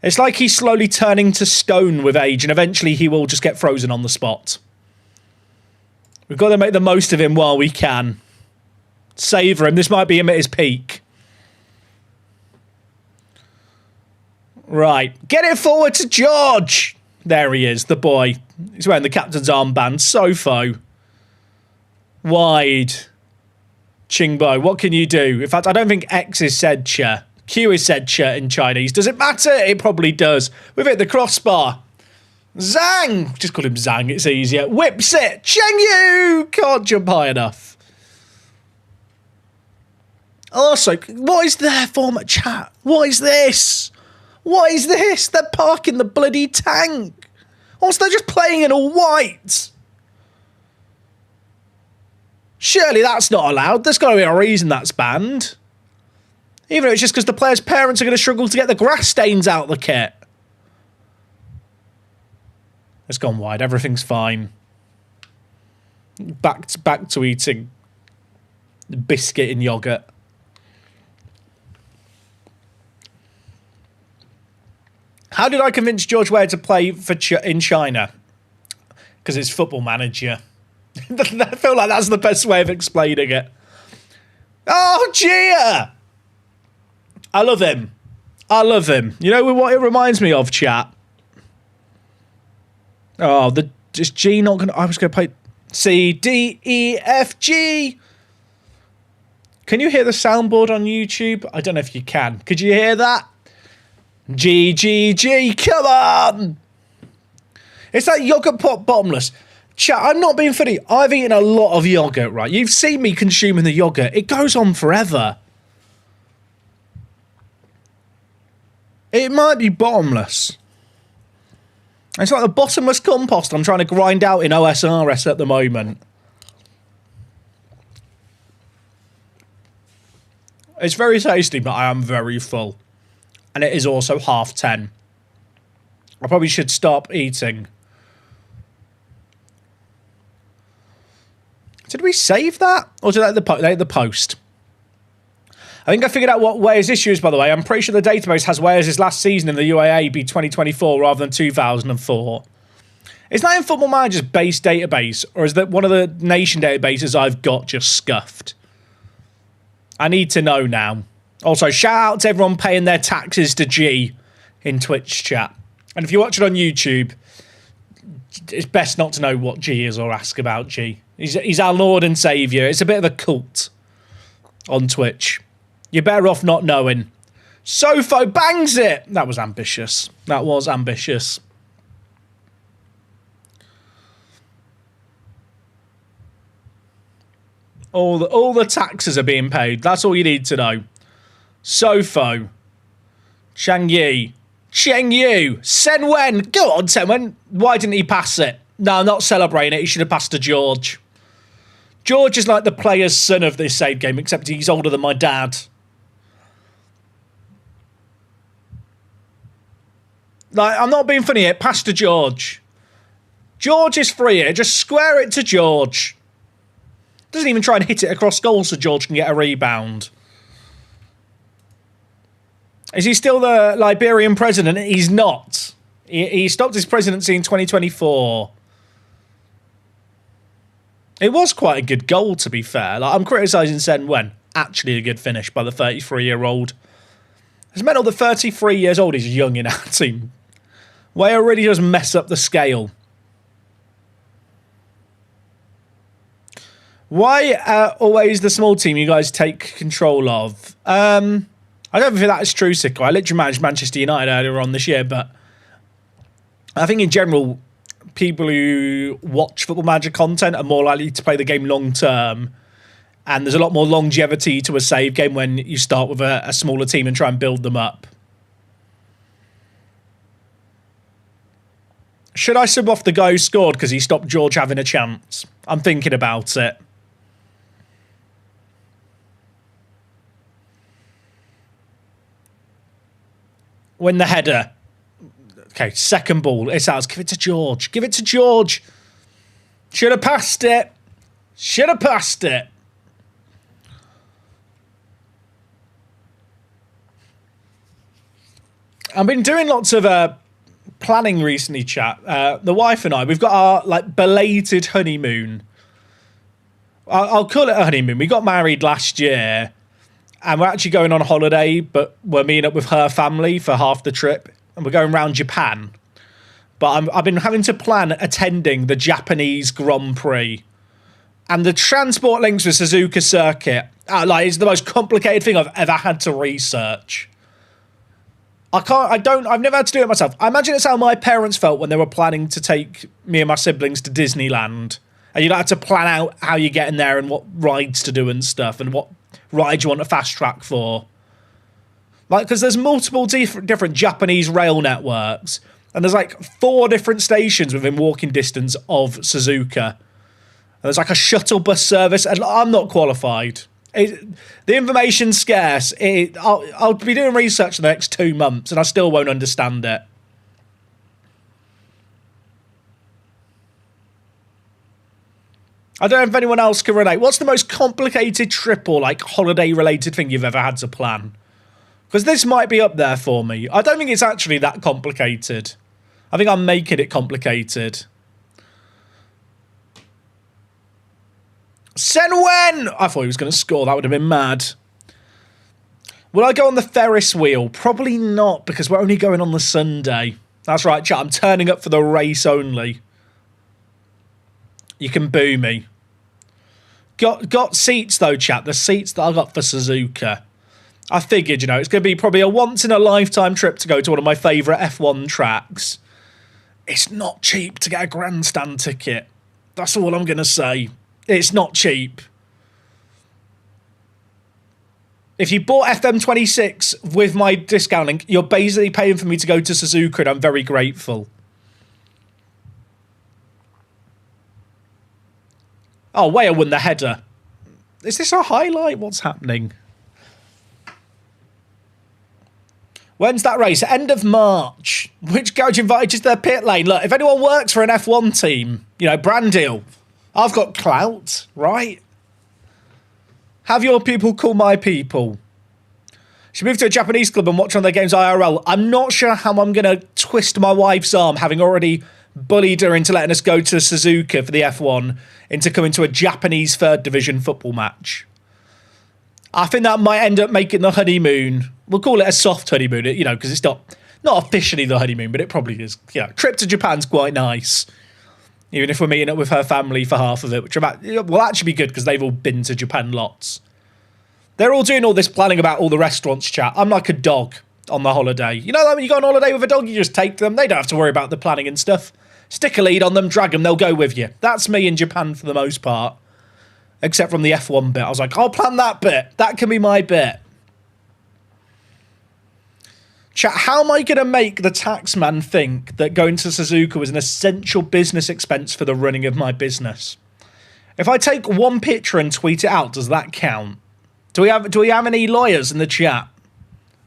It's like he's slowly turning to stone with age, and eventually he will just get frozen on the spot. We've got to make the most of him while we can. Savour him. This might be him at his peak. Right, get it forward to George. There he is, the boy. He's wearing the captain's armband. Sofo. Wide. Qingbo, what can you do? In fact, I don't think X is said cha. Q is said cha in Chinese. Does it matter? It probably does. We've hit the crossbar. Zhang! Just call him Zhang, it's easier. Whips it! Cheng Yu! Can't jump high enough. Also, what is their format, chat? What is this? What is this? They're parking the bloody tank. Also, they're just playing in all white. Surely that's not allowed. There's got to be a reason that's banned. Even if it's just because the players' parents are going to struggle to get the grass stains out the kit. It's gone wide. Everything's fine. Back to eating biscuit and yogurt. How did I convince George Weah to play in China? Because it's Football Manager. I feel like that's the best way of explaining it. Oh, Gia! I love him. I love him. You know what it reminds me of, chat? Oh, is G not going to... I was going to play C, D, E, F, G. Can you hear the soundboard on YouTube? I don't know if you can. Could you hear that? G, G, G. Come on! It's like yogurt pot bottomless. Chat, I'm not being funny. I've eaten a lot of yogurt, right? You've seen me consuming the yogurt. It goes on forever. It might be bottomless. It's like the bottomless compost I'm trying to grind out in OSRS at the moment. It's very tasty, but I am very full. And it is also 10:30. I probably should stop eating. Did we save that? Or did they the post? I think I figured out what Weah's issue is, by the way. I'm pretty sure the database has Weah's last season in the UAA be 2024 rather than 2004. Is that in Football Manager's base database? Or is that one of the nation databases I've got just scuffed? I need to know now. Also, shout out to everyone paying their taxes to G. in Twitch chat. And if you watch it on YouTube, it's best not to know what G is or ask about G. He's our Lord and Saviour. It's a bit of a cult on Twitch. You're better off not knowing. Sofo bangs it! That was ambitious. That was ambitious. All the taxes are being paid. That's all you need to know. Sofo. Chang Yi. Cheng Yu. Sen Wen. Go on, Sen Wen. Why didn't he pass it? No, not celebrating it. He should have passed to George. George is like the player's son of this save game, except he's older than my dad. Like, I'm not being funny here. Pass to George. George is free here. Just square it to George. Doesn't even try and hit it across goal so George can get a rebound. Is he still the Liberian president? He's not. He stopped his presidency in 2024. It was quite a good goal, to be fair. Like, I'm criticising Sen Wen. Actually a good finish by the 33-year-old. It's mental that 33 years old is young in our team. Weah really does mess up the scale. Why always the small team you guys take control of? I don't think that is true, Sicko. I literally managed Manchester United earlier on this year, but I think in general, people who watch Football Manager content are more likely to play the game long term, and there's a lot more longevity to a save game when you start with a smaller team and try and build them up. Should I sub off the guy who scored because he stopped George having a chance? I'm thinking about it. Win the header. Okay, second ball. It's ours. Give it to George. Give it to George. Should have passed it. Should have passed it. I've been doing lots of planning recently, chat. The wife and I, we've got our belated honeymoon. I'll call it a honeymoon. We got married last year. And we're actually going on holiday, but we're meeting up with her family for half the trip. And we're going around Japan. But I've been having to plan attending the Japanese Grand Prix. And the transport links with Suzuka Circuit, it's the most complicated thing I've ever had to research. I've never had to do it myself. I imagine it's how my parents felt when they were planning to take me and my siblings to Disneyland. And you'd have to plan out how you get in there and what rides to do and stuff, and what ride you want a fast track for. Because there's multiple different Japanese rail networks, and there's 4 different stations within walking distance of Suzuka. And there's a shuttle bus service, and I'm not qualified. The information's scarce. I'll be doing research in the next 2 months, and I still won't understand it. I don't know if anyone else can relate. What's the most complicated trip or holiday-related thing you've ever had to plan? Because this might be up there for me. I don't think it's actually that complicated. I think I'm making it complicated. Sen Wen! I thought he was going to score. That would have been mad. Will I go on the Ferris wheel? Probably not, because we're only going on the Sunday. That's right, chat. I'm turning up for the race only. You can boo me. Got seats though, chat. The seats that I got for Suzuka. I figured, it's going to be probably a once-in-a-lifetime trip to go to one of my favourite F1 tracks. It's not cheap to get a grandstand ticket. That's all I'm going to say. It's not cheap. If you bought FM26 with my discount link, you're basically paying for me to go to Suzuka, and I'm very grateful. Oh, Weah won the header. Is this a highlight? What's happening? When's that race? End of March. Which garage invited you to their pit lane? Look, if anyone works for an F1 team, brand deal. I've got clout, right? Have your people call my people. She moved to a Japanese club and watch one of their games IRL. I'm not sure how I'm going to twist my wife's arm, having already bullied her into letting us go to Suzuka for the F1, into coming to a Japanese 3rd division football match. I think that might end up making the honeymoon. We'll call it a soft honeymoon, because it's not Not officially the honeymoon, but it probably is. Yeah, trip to Japan's quite nice. Even if we're meeting up with her family for half of it, which will actually be good because they've all been to Japan lots. They're all doing all this planning about all the restaurants, chat. I'm like a dog on the holiday. You know, like when you go on holiday with a dog, you just take them. They don't have to worry about the planning and stuff. Stick a lead on them, drag them, they'll go with you. That's me in Japan for the most part. Except from the F1 bit. I was like, I'll plan that bit. That can be my bit. Chat, how am I going to make the taxman think that going to Suzuka was an essential business expense for the running of my business? If I take one picture and tweet it out, does that count? Do we have any lawyers in the chat?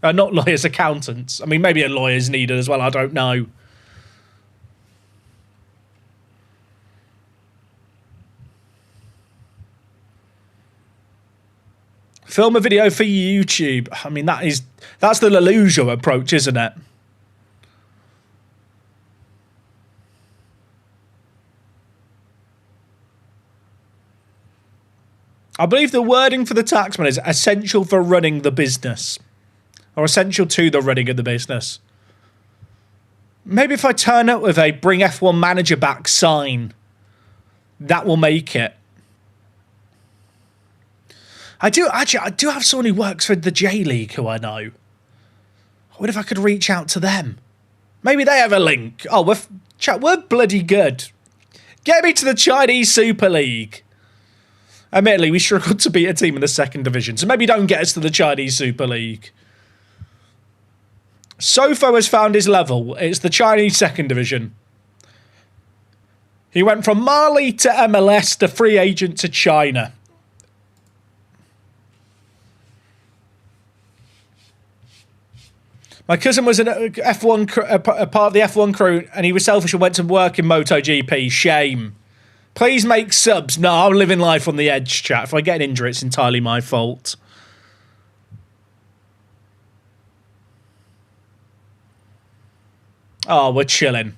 Not lawyers, accountants. I mean, maybe a lawyer's needed as well. I don't know. Film a video for YouTube. I mean, that's the Leluja approach, isn't it? I believe the wording for the taxman is essential for running the business. Or essential to the running of the business. Maybe if I turn up with a bring F1 manager back sign, that will make it. I do have someone who works for the J League who I know. I wonder if I could reach out to them. Maybe they have a link. Oh, we're bloody good. Get me to the Chinese Super League. Admittedly, we struggled to beat a team in the second division, so maybe don't get us to the Chinese Super League. Sofo has found his level. It's the Chinese second division. He went from Mali to MLS to free agent to China. My cousin was a part of the F1 crew, and he was selfish and went to work in MotoGP. Shame. Please make subs. No, I'm living life on the edge, chat. If I get an injury, it's entirely my fault. Oh, we're chilling.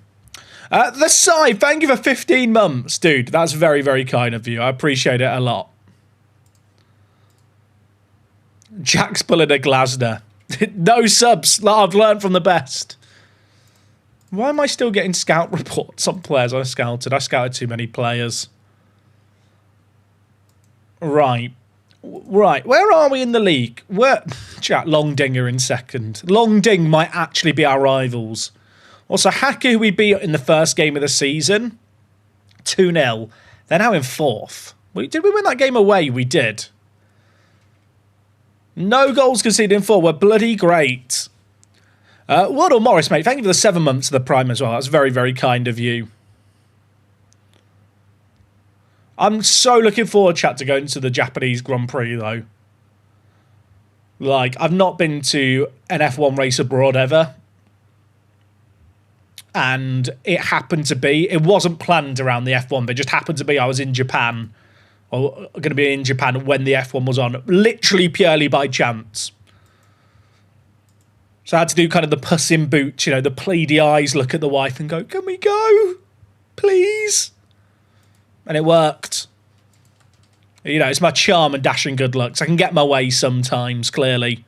The Sai, thank you for 15 months. Dude, that's very, very kind of you. I appreciate it a lot. Jack's pulling a Glasner. No subs. I've learned from the best. Why am I still getting scout reports on players I scouted? I scouted too many players. Right. Where are we in the league? Chat, Longding are in second. Longding might actually be our rivals. Also, Haku, we beat in the first game of the season. 2-0. They're now in fourth. Did we win that game away? We did. No goals conceded in 4. We're bloody great. Wardle Morris, mate, thank you for the 7 months of the Prime as well. That's very, very kind of you. I'm so looking forward, chat, to going to the Japanese Grand Prix, though. Like, I've not been to an F1 race abroad ever. And it happened to be, it wasn't planned around the F1, but it just happened to be I was in Japan. Or going to be in Japan when the F1 was on, literally purely by chance. So I had to do kind of the Puss in Boots, you know, the pleady eyes, look at the wife and go, can we go? Please? And it worked. You know, it's my charm and dashing good looks. I can get my way sometimes, clearly.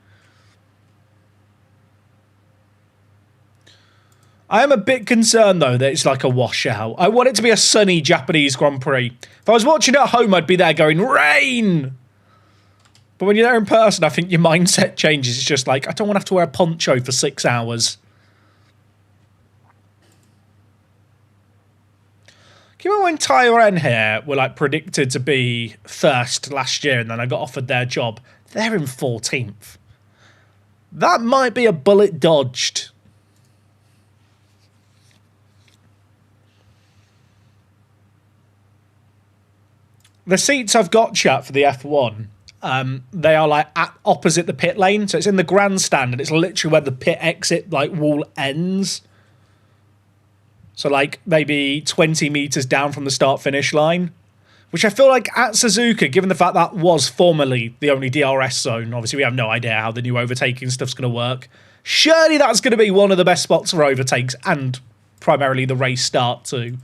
I am a bit concerned, though, that it's like a washout. I want it to be a sunny Japanese Grand Prix. If I was watching at home, I'd be there going, rain! But when you're there in person, I think your mindset changes. It's just like, I don't want to have to wear a poncho for 6 hours. Given when Tyron here were like predicted to be first last year and then I got offered their job, they're in 14th. That might be a bullet dodged. The seats I've got, chat, for the F1, they are like opposite the pit lane. So it's in the grandstand and it's literally where the pit exit like wall ends. So like maybe 20 meters down from the start-finish line. Which I feel like at Suzuka, given the fact that was formerly the only DRS zone, obviously we have no idea how the new overtaking stuff's going to work. Surely that's going to be one of the best spots for overtakes and primarily the race start too.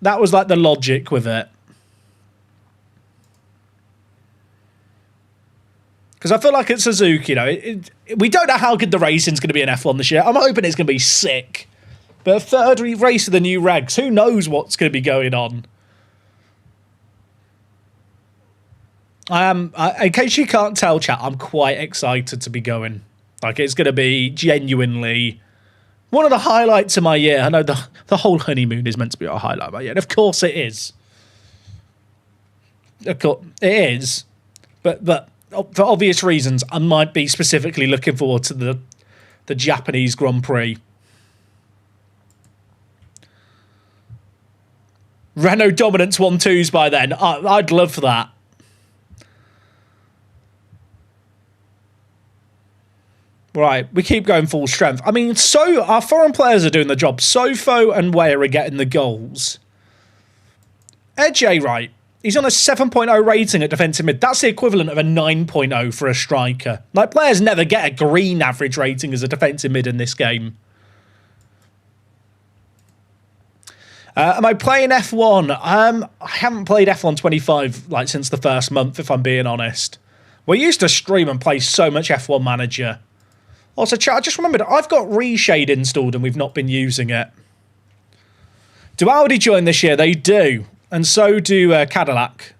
That was like the logic with it. Because I feel like at Suzuki, we don't know how good the racing's going to be in F1 this year. I'm hoping it's going to be sick. But third race of the new regs, who knows what's going to be going on? In case you can't tell, chat, I'm quite excited to be going. Like, it's going to be genuinely one of the highlights of my year. I know the whole honeymoon is meant to be a highlight of my year, and of course it is. Of course it is. But for obvious reasons, I might be specifically looking forward to the Japanese Grand Prix. Renault Dominance 1-2s by then. I'd love that. Right, we keep going full strength. I mean, so our foreign players are doing the job. Sofo and Weah are getting the goals. Edge, right. He's on a 7.0 rating at defensive mid. That's the equivalent of a 9.0 for a striker. Like, players never get a green average rating as a defensive mid in this game. Am I playing F1? I haven't played F1 25 like since the first month, if I'm being honest. We used to stream and play so much F1 Manager. Also, chat, I just remembered, I've got Reshade installed and we've not been using it. Do Audi join this year? They do. And so do Cadillac.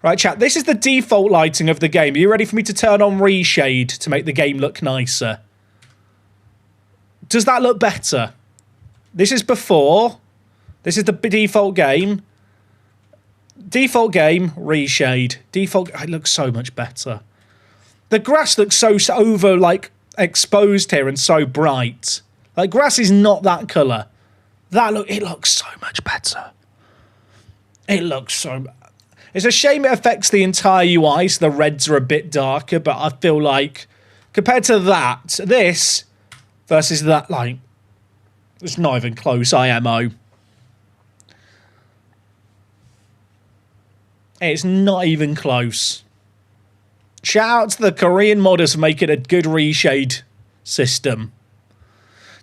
Right, chat, this is the default lighting of the game. Are you ready for me to turn on Reshade to make the game look nicer? Does that look better? This is before. This is the default game. Default game, Reshade. Default, it looks so much better. The grass looks so over, like, exposed here and so bright. Like, grass is not that colour. It looks so much better. It looks so... It's a shame it affects the entire UI, so the reds are a bit darker, but I feel like, compared to that, this versus that, like, it's not even close, IMO. It's not even close. Shout out to the Korean modders for making a good reshade system.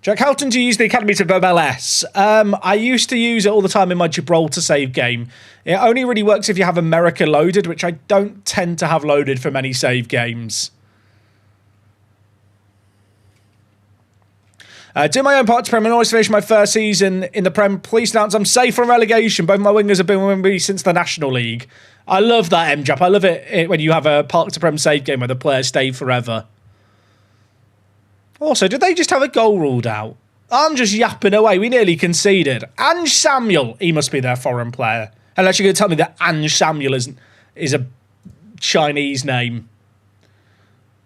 Jack, how often do you use the Academy of MLS? I used to use it all the time in my Gibraltar save game. It only really works if you have America loaded, which I don't tend to have loaded for many save games. Do my own part to Prem and always finish my first season in the Prem. Please announce I'm safe from relegation. Both my wingers have been with me since the National League. I love that, MJAP. I love it when you have a Park to Prem save game where the players stay forever. Also, did they just have a goal ruled out? I'm just yapping away. We nearly conceded. Ange Samuel. He must be their foreign player. Unless you're going to tell me that Ange Samuel is a Chinese name.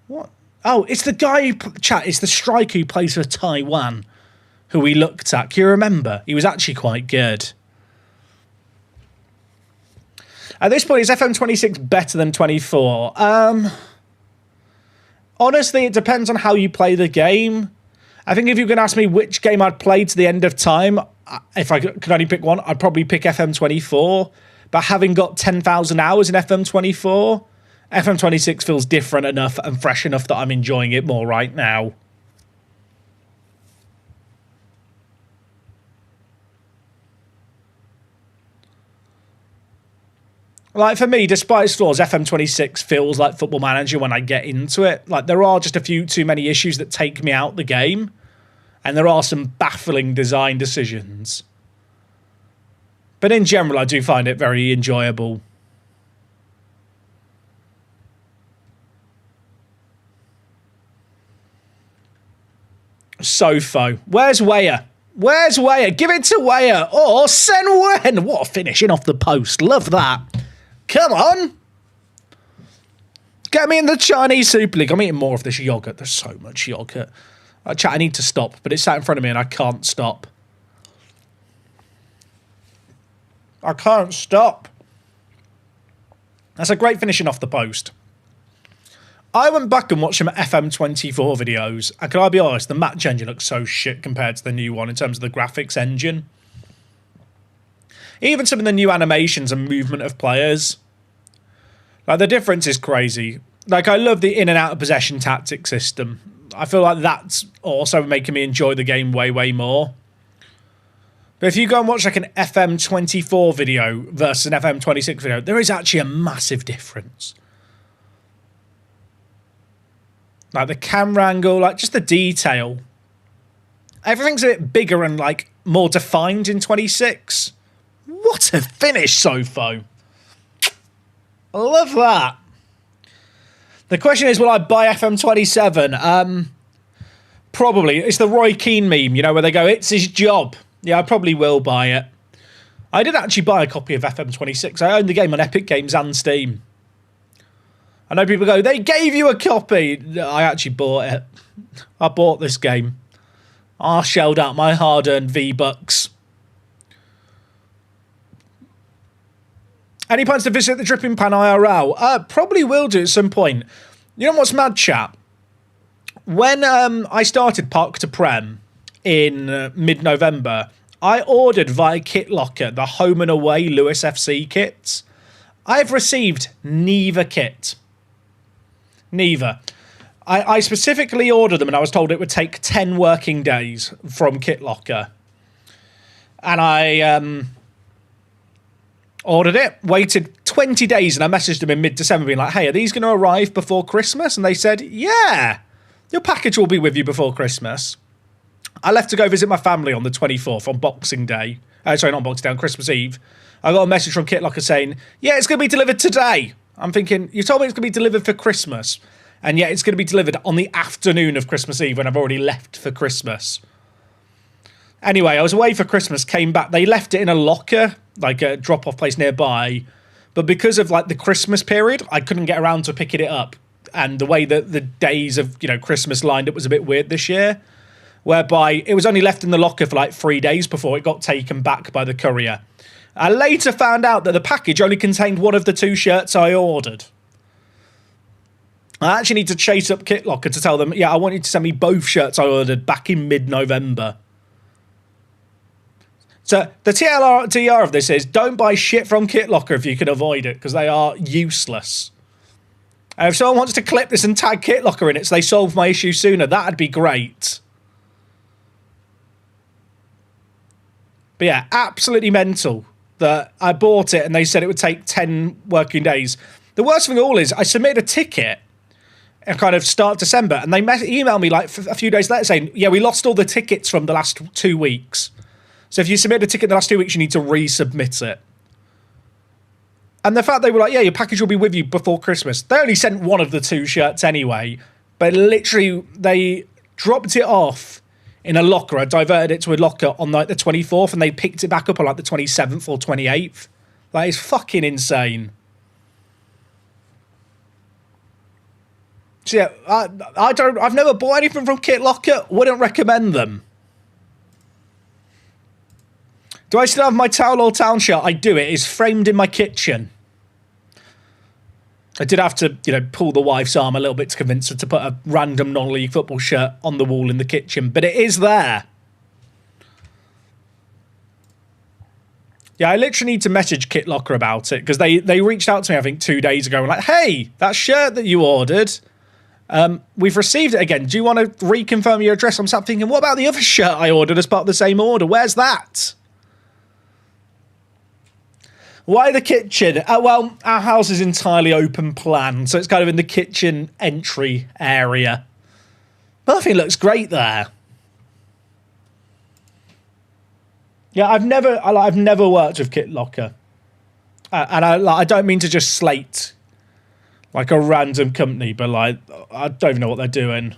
What? Oh, it's the guy chat. It's the striker who plays for Taiwan, who we looked at. Can you remember? He was actually quite good. At this point, is FM26 better than 24? Honestly, it depends on how you play the game. I think if you can ask me which game I'd play to the end of time, if I could only pick one, I'd probably pick FM24. But having got 10,000 hours in FM24, FM26 feels different enough and fresh enough that I'm enjoying it more right now. Like, for me, despite its flaws, FM26 feels like Football Manager when I get into it. Like, there are just a few too many issues that take me out the game. And there are some baffling design decisions. But in general, I do find it very enjoyable. Sofo. Where's Weah? Where's Weah? Give it to Weah. Or Sen Wen. What a finishing off the post. Love that. Come on. Get me in the Chinese Super League. I'm eating more of this yogurt. There's so much yogurt. Chat, I need to stop, but it's sat in front of me and I can't stop. I can't stop. That's a great finishing off the post. I went back and watched some FM24 videos, and can I be honest, the match engine looks so shit compared to the new one in terms of the graphics engine. Even some of the new animations and movement of players. Like, the difference is crazy. Like, I love the in and out of possession tactic system. I feel like that's also making me enjoy the game way, way more. But if you go and watch like an FM24 video versus an FM26 video, there is actually a massive difference. Like the camera angle, like just the detail. Everything's a bit bigger and like more defined in 26. What a finish, Sofo. I love that. The question is, will I buy FM27? Probably. It's the Roy Keane meme, you know, where they go, it's his job. Yeah, I probably will buy it. I did actually buy a copy of FM26. I own the game on Epic Games and Steam. I know people go, they gave you a copy. I actually bought it. I bought this game. I shelled out my hard-earned V-Bucks. Any plans to visit the Dripping Pan IRL? Probably will do at some point. You know what's mad, chat? When I started Park to Prem in mid-November, I ordered via KitLocker the home and away Lewis FC kits. I've received neither kit. Neither. I specifically ordered them and I was told it would take 10 working days from KitLocker. And I ordered it, waited 20 days, and I messaged them in mid-December being like, hey, are these going to arrive before Christmas? And they said, yeah, your package will be with you before Christmas. I left to go visit my family on the 24th on Boxing Day. Sorry, not Boxing Day, on Christmas Eve. I got a message from KitLocker saying, yeah, it's going to be delivered today. I'm thinking, you told me it's going to be delivered for Christmas. And yet it's going to be delivered on the afternoon of Christmas Eve when I've already left for Christmas. Anyway, I was away for Christmas, came back. They left it in a locker, like a drop-off place nearby. But because of like the Christmas period, I couldn't get around to picking it up. And the way that the days of, you know, Christmas lined up was a bit weird this year. Whereby it was only left in the locker for like 3 days before it got taken back by the courier. I later found out that the package only contained one of the 2 shirts I ordered. I actually need to chase up KitLocker to tell them, yeah, I want you to send me both shirts I ordered back in mid-November. So the TLDR of this is, don't buy shit from KitLocker if you can avoid it, because they are useless. And if someone wants to clip this and tag KitLocker in it so they solve my issue sooner, that'd be great. But yeah, absolutely mental that I bought it and they said it would take 10 working days. The worst thing of all is I submitted a ticket at kind of start December and they emailed me like a few days later saying, yeah, we lost all the tickets from the last 2 weeks. So if you submit a ticket in the last 2 weeks, you need to resubmit it. And the fact they were like, yeah, your package will be with you before Christmas. They only sent one of the 2 shirts anyway, but literally they dropped it off in a locker. I diverted it to a locker on like the 24th and they picked it back up on like the 27th or 28th. That is fucking insane. So yeah, I've never bought anything from KitLocker. Wouldn't recommend them. Do I still have my Towel or Town shirt? I do. It is framed in my kitchen. I did have to, you know, pull the wife's arm a little bit to convince her to put a random non-league football shirt on the wall in the kitchen, but it is there. Yeah, I literally need to message KitLocker about it because they reached out to me, I think, 2 days ago and like, hey, that shirt that you ordered, we've received it again. Do you want to reconfirm your address? I'm sat thinking, what about the other shirt I ordered as part of the same order? Where's that? Why the kitchen? Well, our house is entirely open plan, so it's kind of in the kitchen entry area. But I think it looks great there. Yeah, I've never worked with KitLocker, and I don't mean to just slate like a random company, but like I don't even know what they're doing.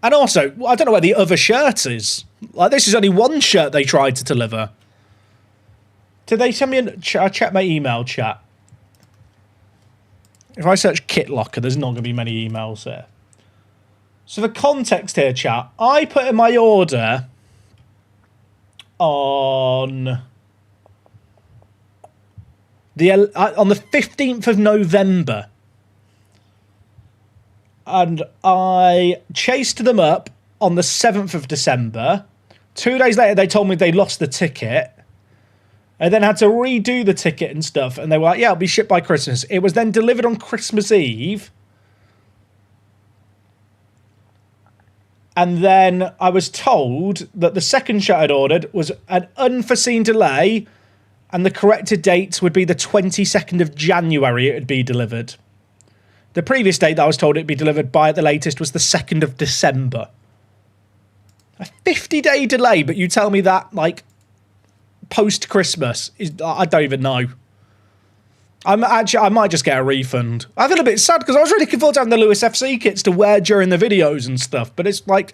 And also, I don't know where the other shirt is. Like, this is only one shirt they tried to deliver. Did they send me I check my email chat. If I search KitLocker, there's not going to be many emails there. So for context here, chat, I put in my order on the 15th of November. And I chased them up on the 7th of December. 2 days later, they told me they lost the ticket. I then had to redo the ticket and stuff. And they were like, yeah, it'll be shipped by Christmas. It was then delivered on Christmas Eve. And then I was told that the second shirt I'd ordered was an unforeseen delay. and the corrected date would be the 22nd of January it would be delivered. The previous date that I was told it'd be delivered by at the latest was the 2nd of December. A 50-day delay, but you tell me that, like, post-Christmas is... I don't even know. I might just get a refund. I feel a bit sad because I was really looking forward to having the Lewis FC kits to wear during the videos and stuff, but it's like...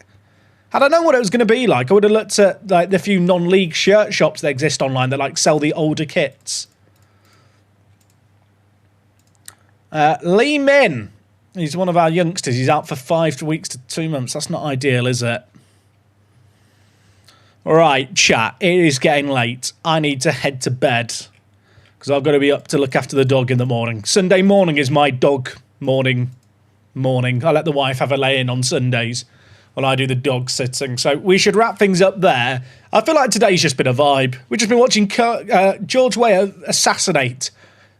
I don't know what it was going to be like. I would have looked at like the few non-league shirt shops that exist online that like sell the older kits. Lee Min. He's one of our youngsters. He's out for 5 weeks to 2 months. That's not ideal, is it? All right, chat. It is getting late. I need to head to bed because I've got to be up to look after the dog in the morning. Sunday morning is my dog morning. I let the wife have a lay-in on Sundays while I do the dog sitting. So we should wrap things up there. I feel like today's just been a vibe. We've just been watching George Weah assassinate.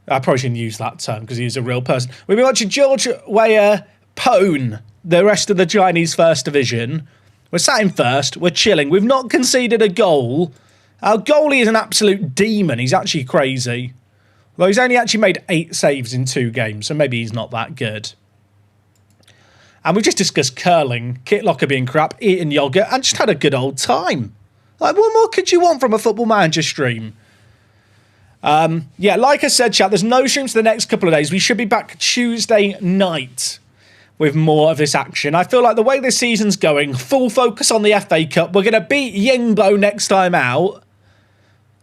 I probably shouldn't use that term because he's a real person. We've been watching George Weah pwn the rest of the Chinese First Division. We're sat in first. We're chilling. We've not conceded a goal. Our goalie is an absolute demon. He's actually crazy. Although he's only actually made 8 saves in 2 games, so maybe he's not that good. And we just discussed curling, Kit Locker being crap, eating yogurt, and just had a good old time. Like, what more could you want from a Football Manager stream? Yeah, like I said, chat, there's no streams for the next couple of days. We should be back Tuesday night with more of this action. I feel like the way this season's going, full focus on the FA Cup. We're going to beat Yingbo next time out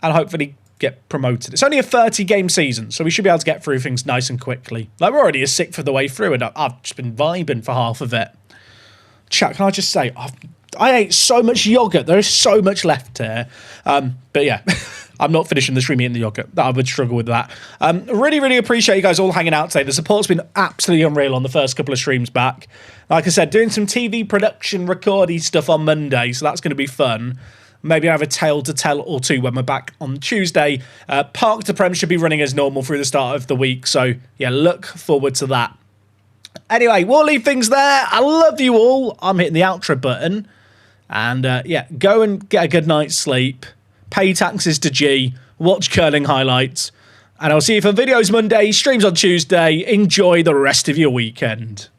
and hopefully get promoted. It's only a 30-game season, so we should be able to get through things nice and quickly. Like, we're already a sixth of the way through, and I've just been vibing for half of it. Chat, can I just say, I ate so much yogurt. There is so much left here. But yeah, I'm not finishing the stream eating the yogurt. I would struggle with that. Really, really appreciate you guys all hanging out today. The support's been absolutely unreal on the first couple of streams back. Like I said, doing some TV production, recording stuff on Monday, so that's going to be fun. Maybe I have a tale to tell or two when we're back on Tuesday. Park to Prem should be running as normal through the start of the week. So, yeah, look forward to that. Anyway, we'll leave things there. I love you all. I'm hitting the outro button. And, yeah, go and get a good night's sleep. Pay taxes to G. Watch curling highlights. And I'll see you for videos Monday, streams on Tuesday. Enjoy the rest of your weekend.